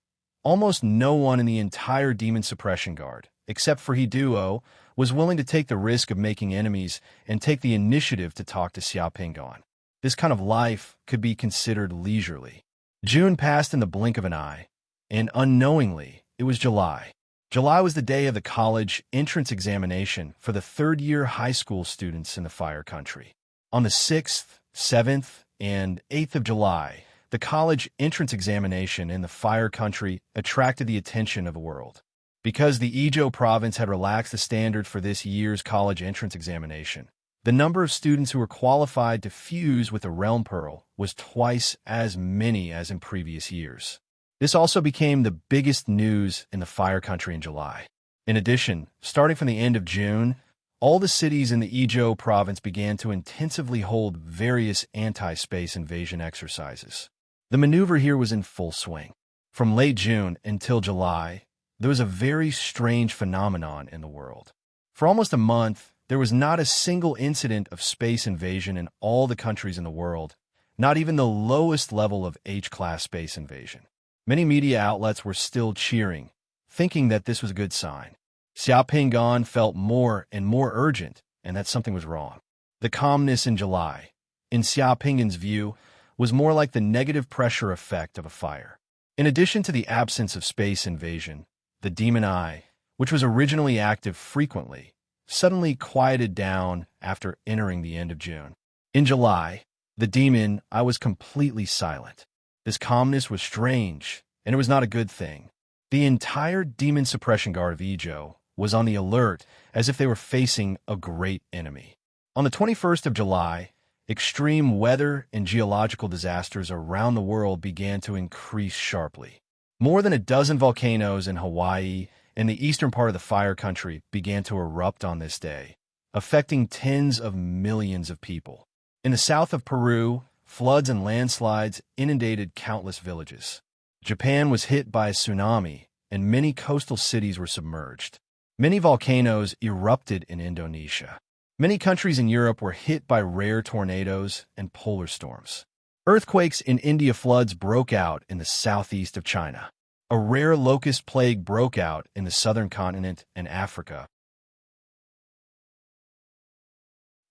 almost no one in the entire Demon Suppression Guard, except for He Duo, was willing to take the risk of making enemies and take the initiative to talk to Xiao Pingon. This kind of life could be considered leisurely. June passed in the blink of an eye, and unknowingly, it was July. July was the day of the college entrance examination for the third-year high school students in the Fire Country. On the 6th, 7th, and 8th of July, the college entrance examination in the Fire Country attracted the attention of the world. Because the Izhou province had relaxed the standard for this year's college entrance examination, the number of students who were qualified to fuse with the Realm Pearl was twice as many as in previous years. This also became the biggest news in the Fire Country in July. In addition, starting from the end of June, all the cities in the Izhou province began to intensively hold various anti-space invasion exercises. The maneuver here was in full swing. From late June until July, there was a very strange phenomenon in the world. For almost a month, there was not a single incident of space invasion in all the countries in the world, not even the lowest level of H-class space invasion. Many media outlets were still cheering, thinking that this was a good sign. Xiao Pingon felt more and more urgent, and that something was wrong. The calmness in July, in Xiao Pingon's view, was more like the negative pressure effect of a fire. In addition to the absence of space invasion, the demon eye, which was originally active frequently, suddenly quieted down after entering the end of June. In July, the demon eye was completely silent. This calmness was strange, and it was not a good thing. The entire Demon Suppression Guard of Izhou was on the alert as if they were facing a great enemy. On the 21st of July, extreme weather and geological disasters around the world began to increase sharply. More than a dozen volcanoes in Hawaii and the eastern part of the Fire Country began to erupt on this day, affecting tens of millions of people. In the south of Peru, floods and landslides inundated countless villages. Japan was hit by a tsunami, and many coastal cities were submerged. Many volcanoes erupted in Indonesia. Many countries in Europe were hit by rare tornadoes and polar storms. Earthquakes in India, floods broke out in the southeast of China. A rare locust plague broke out in the southern continent and Africa.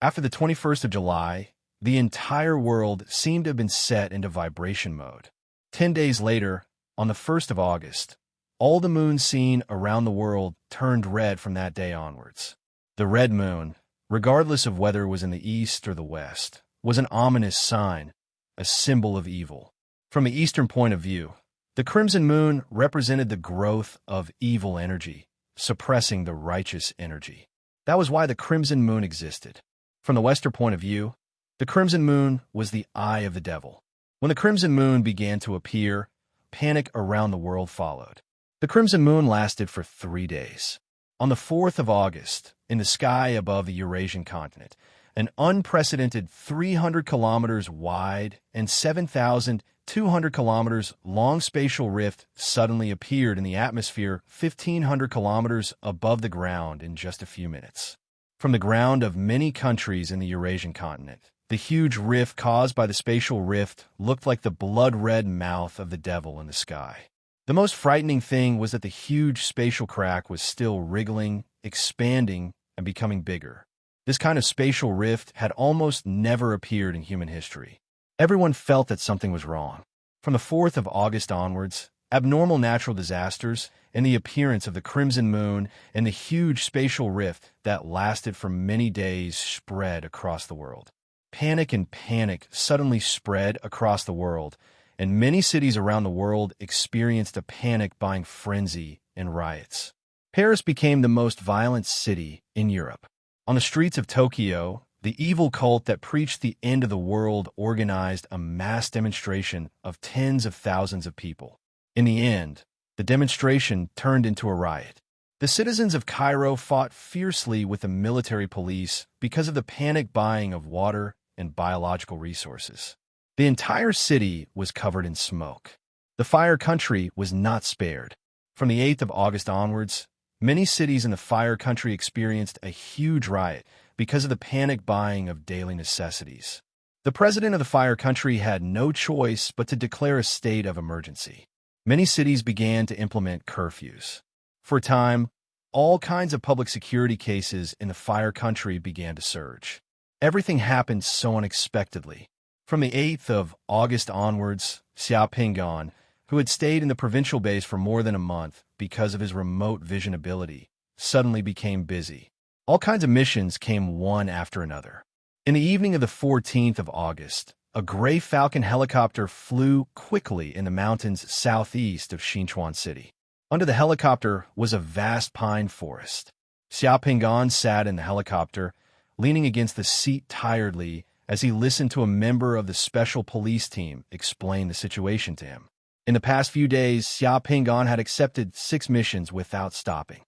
After the 21st of July, the entire world seemed to have been set into vibration mode. 10 days later, on the 1st of August, all the moons seen around the world turned red from that day onwards. The red moon, regardless of whether it was in the east or the west, was an ominous sign, a symbol of evil. From the eastern point of view, the crimson moon represented the growth of evil energy, suppressing the righteous energy. That was why the crimson moon existed. From the western point of view, the crimson moon was the eye of the devil. When the crimson moon began to appear, panic around the world followed. The crimson moon lasted for 3 days. On the 4th of August, in the sky above the Eurasian continent, an unprecedented 300 kilometers wide and 7,200 kilometers long spatial rift suddenly appeared in the atmosphere 1,500 kilometers above the ground in just a few minutes. From the ground of many countries in the Eurasian continent, the huge rift caused by the spatial rift looked like the blood-red mouth of the devil in the sky. The most frightening thing was that the huge spatial crack was still wriggling, expanding, and becoming bigger. This kind of spatial rift had almost never appeared in human history. Everyone felt that something was wrong. From the 4th of August onwards, abnormal natural disasters and the appearance of the crimson moon and the huge spatial rift that lasted for many days spread across the world. Panic and panic suddenly spread across the world, and many cities around the world experienced a panic-buying frenzy and riots. Paris became the most violent city in Europe. On the streets of Tokyo, the evil cult that preached the end of the world organized a mass demonstration of tens of thousands of people. In the end, the demonstration turned into a riot. The citizens of Cairo fought fiercely with the military police because of the panic buying of water and biological resources. The entire city was covered in smoke. The fire country was not spared. From the 8th of August onwards, many cities in the fire country experienced a huge riot because of the panic buying of daily necessities. The president of the fire country had no choice but to declare a state of emergency. Many cities began to implement curfews. For a time, all kinds of public security cases in the fire country began to surge. Everything happened so unexpectedly. From the 8th of August onwards, Xia Pingan, who had stayed in the provincial base for more than a month because of his remote vision ability, suddenly became busy. All kinds of missions came one after another. In the evening of the 14th of August, a gray Falcon helicopter flew quickly in the mountains southeast of Xinchuan City. Under the helicopter was a vast pine forest. Xia Pingan sat in the helicopter, leaning against the seat tiredly as he listened to a member of the special police team explain the situation to him. In the past few days, Xia Pingan had accepted 6 missions without stopping.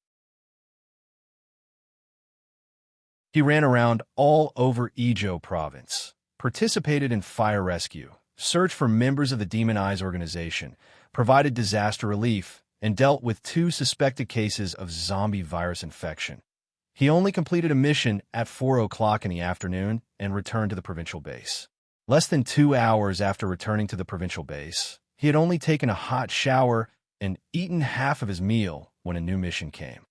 He ran around all over Ezhou province, participated in fire rescue, searched for members of the Demon Eyes organization, provided disaster relief, and dealt with 2 suspected cases of zombie virus infection. He only completed a mission at 4 o'clock in the afternoon and returned to the provincial base. Less than 2 hours after returning to the provincial base, he had only taken a hot shower and eaten half of his meal when a new mission came.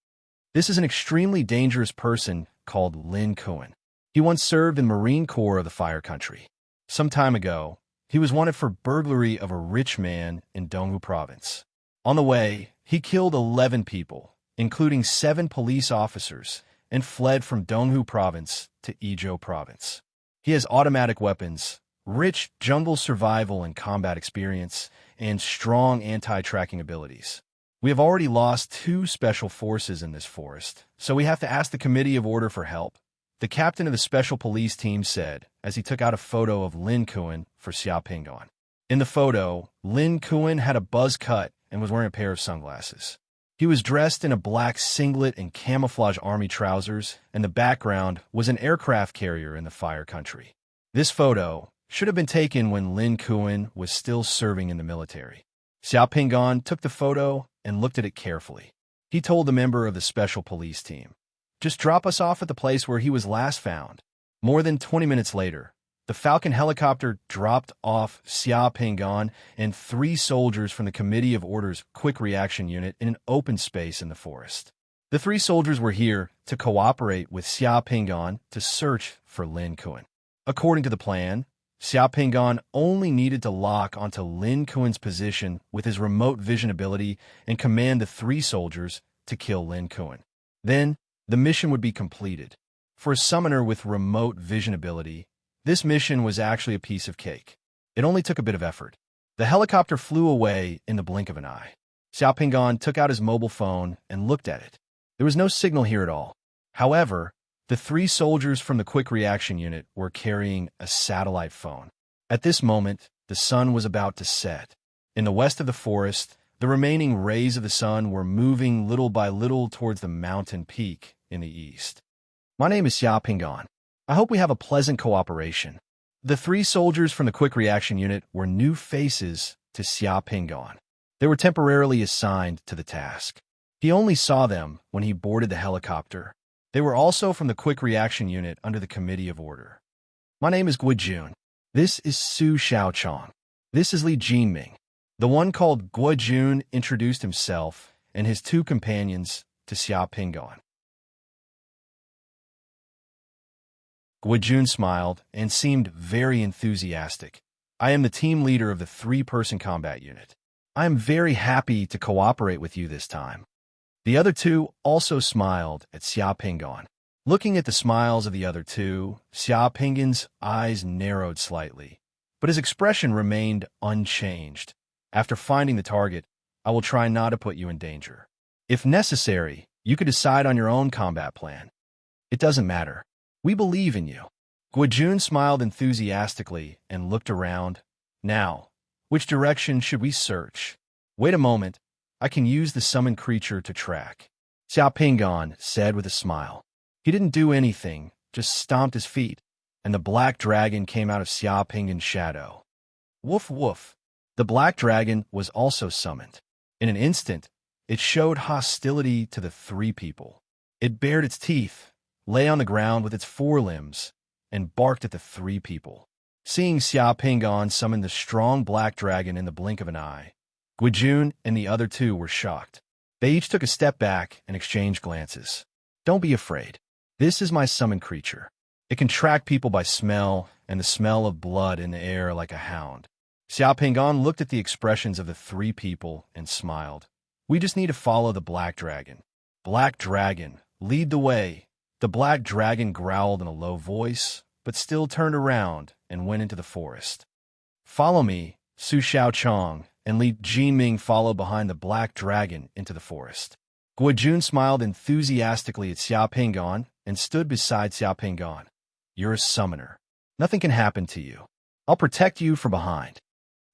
This is an extremely dangerous person called Lin Kuan. He once served in the Marine Corps of the Fire Country. Some time ago, he was wanted for burglary of a rich man in Donghu province. On the way, he killed 11 people, including 7 police officers, and fled from Donghu province to Ezhou province. He has automatic weapons, rich jungle survival and combat experience, and strong anti-tracking abilities. We have already lost 2 special forces in this forest, so we have to ask the Committee of Order for help, the captain of the special police team said as he took out a photo of Lin Kuan for Xia Pingan. In the photo, Lin Kuan had a buzz cut and was wearing a pair of sunglasses. He was dressed in a black singlet and camouflage army trousers, and the background was an aircraft carrier in the fire country. This photo should have been taken when Lin Kuan was still serving in the military. Xia Pingan took the photo and looked at it carefully. He told the member of the special police team, "Just drop us off at the place where he was last found." More than 20 minutes later, the Falcon helicopter dropped off Xia Pingan and 3 soldiers from the Committee of Order's Quick Reaction Unit in an open space in the forest. The 3 soldiers were here to cooperate with Xia Pingan to search for Lin Kuan. According to the plan, Xia Pingan only needed to lock onto Lin Kuan's position with his remote vision ability and command the 3 soldiers to kill Lin Kuan. Then, the mission would be completed. For a summoner with remote vision ability, this mission was actually a piece of cake. It only took a bit of effort. The helicopter flew away in the blink of an eye. Xia Pingan took out his mobile phone and looked at it. There was no signal here at all. However, the 3 soldiers from the Quick Reaction Unit were carrying a satellite phone. At this moment, the sun was about to set. In the west of the forest, the remaining rays of the sun were moving little by little towards the mountain peak in the east. "My name is Xia Pingan. I hope we have a pleasant cooperation." The 3 soldiers from the Quick Reaction Unit were new faces to Xia Pingan. They were temporarily assigned to the task. He only saw them when he boarded the helicopter. They were also from the Quick Reaction Unit under the Committee of Order. "My name is Guijun. This is Su Xiaochong. This is Li Jinming. The one called Guojun introduced himself and his two companions to Xia Pingon. Guojun smiled and seemed very enthusiastic. I am the team leader of the three-person combat unit. I am very happy to cooperate with you this time. The other two also smiled at Xia Pingon. Looking at the smiles of the other two, Xia Pingon's eyes narrowed slightly, but his expression remained unchanged. After finding the target, I will try not to put you in danger. If necessary, you could decide on your own combat plan. It doesn't matter. We believe in you. Guojun smiled enthusiastically and looked around. Now, which direction should we search? Wait a moment. I can use the summoned creature to track. Xia Pingon said with a smile. He didn't do anything, just stomped his feet, and the black dragon came out of Xia Pingon's shadow. Woof woof. The black dragon was also summoned. In an instant, it showed hostility to the three people. It bared its teeth, lay on the ground with its forelimbs, and barked at the three people. Seeing Xia Pingon summon the strong black dragon in the blink of an eye, Guojun and the other two were shocked. They each took a step back and exchanged glances. Don't be afraid. This is my summoned creature. It can track people by smell and the smell of blood in the air like a hound. Xia Pingon looked at the expressions of the three people and smiled. We just need to follow the black dragon. Black dragon, lead the way. The black dragon growled in a low voice, but still turned around and went into the forest. Follow me, Su Xiaochong, and Li Jinming followed behind the black dragon into the forest. Guojun smiled enthusiastically at Xia Pingon and stood beside Xia Pingon. You're a summoner. Nothing can happen to you. I'll protect you from behind.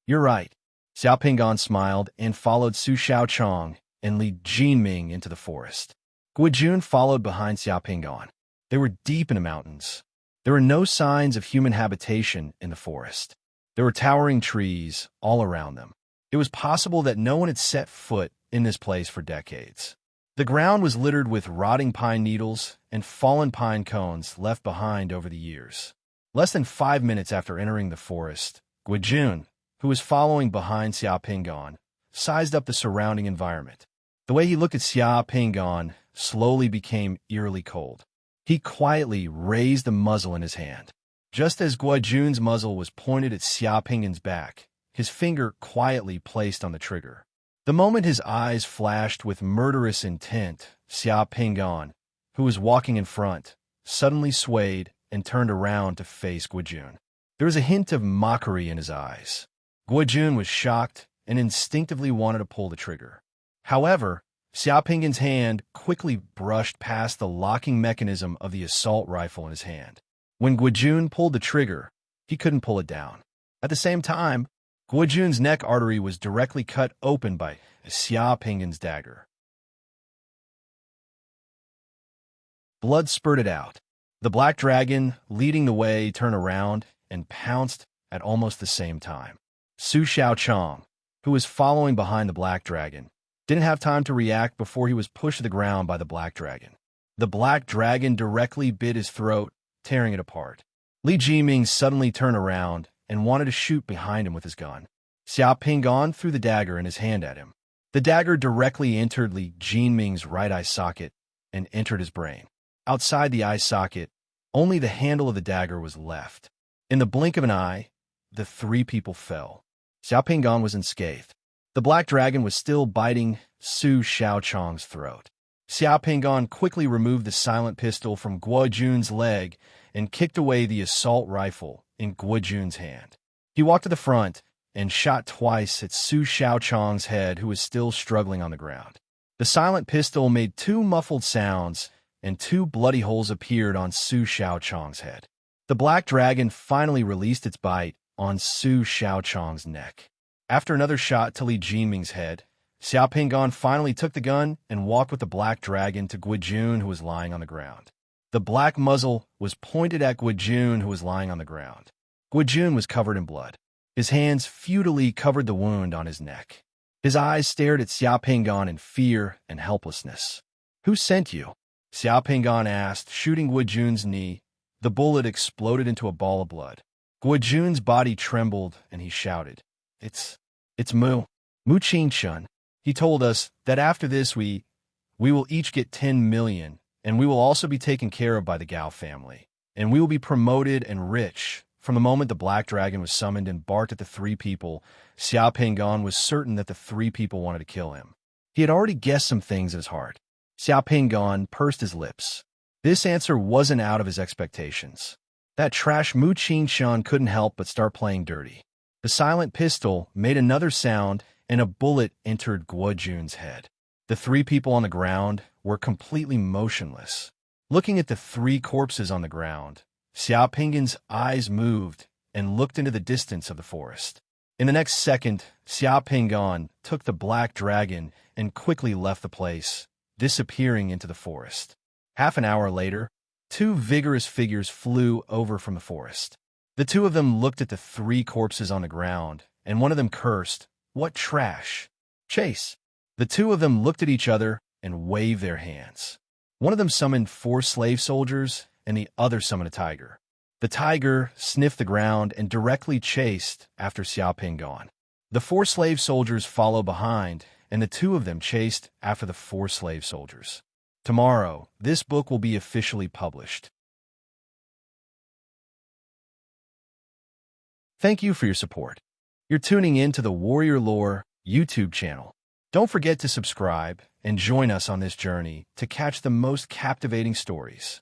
You're right. Xia Pingon smiled and followed Su Xiaochong and Li Jinming into the forest. Guojun followed behind Xia Pingon. They were deep in the mountains. There were no signs of human habitation in the forest. There were towering trees all around them. It was possible that no one had set foot in this place for decades. The ground was littered with rotting pine needles and fallen pine cones left behind over the years. Less than 5 minutes after entering the forest, Guojun, who was following behind Xia Pingon, sized up the surrounding environment. The way he looked at Xia Pingon slowly became eerily cold. He quietly raised the muzzle in his hand. Just as Guojun's muzzle was pointed at Xia Pingon's back, his finger quietly placed on the trigger. The moment his eyes flashed with murderous intent, Xia Pingon, who was walking in front, suddenly swayed and turned around to face Guojun. There was a hint of mockery in his eyes. Guojun was shocked and instinctively wanted to pull the trigger. However, Xia Pingon's hand quickly brushed past the locking mechanism of the assault rifle in his hand. When Guojun pulled the trigger, he couldn't pull it down. At the same time, Guojun's neck artery was directly cut open by Xia Pingon's dagger. Blood spurted out. The black dragon, leading the way, turned around and pounced at almost the same time. Su Xiaochong, who was following behind the black dragon, didn't have time to react before he was pushed to the ground by the black dragon. The black dragon directly bit his throat, tearing it apart. Li Jinming suddenly turned around and wanted to shoot behind him with his gun. Xia Pingon threw the dagger in his hand at him. The dagger directly entered Li Jinming's right eye socket and entered his brain. Outside the eye socket, only the handle of the dagger was left. In the blink of an eye, the three people fell. Xia Pingon was unscathed. The black dragon was still biting Su Xiaochong's throat. Xia Pingon quickly removed the silent pistol from Guojun's leg and kicked away the assault rifle in Guojun's hand. He walked to the front and shot twice at Su Xiaochong's head, who was still struggling on the ground. The silent pistol made 2 muffled sounds, and 2 bloody holes appeared on Su Xiaochong's head. The black dragon finally released its bite on Su Xiaochong's neck. After another shot to Li Jinming's head, Xia Pingon finally took the gun and walked with the black dragon to Guojun, who was lying on the ground. The black muzzle was pointed at Guojun, who was lying on the ground. Guojun was covered in blood. His hands futilely covered the wound on his neck. His eyes stared at Xia Pingon in fear and helplessness. "Who sent you?" Xia Pingon asked, shooting Guojun's knee. The bullet exploded into a ball of blood. Guojun's body trembled, and he shouted, It's Mu." Mu Qingshun, he told us that after this we will each get 10 million, and we will also be taken care of by the Gao family. And we will be promoted and rich. From the moment the black dragon was summoned and barked at the three people, Xia Pinggan was certain that the three people wanted to kill him. He had already guessed some things in his heart. Xia Pinggan pursed his lips. This answer wasn't out of his expectations. That trash Mu Qingshun couldn't help but start playing dirty. The silent pistol made another sound, and a bullet entered Guo Jun's head. The three people on the ground were completely motionless. Looking at the three corpses on the ground, Xia Pinggan's eyes moved and looked into the distance of the forest. In the next second, Xia Pinggan took the black dragon and quickly left the place, disappearing into the forest. Half an hour later, two vigorous figures flew over from the forest. The two of them looked at the three corpses on the ground, and one of them cursed, "What trash! Chase!" The two of them looked at each other and waved their hands. One of them summoned 4 slave soldiers, and the other summoned a tiger. The tiger sniffed the ground and directly chased after Xia Pinggan. The 4 slave soldiers followed behind, and the two of them chased after the 4 slave soldiers. Tomorrow, this book will be officially published. Thank you for your support. You're tuning in to the Warrior Lore YouTube channel. Don't forget to subscribe and join us on this journey to catch the most captivating stories.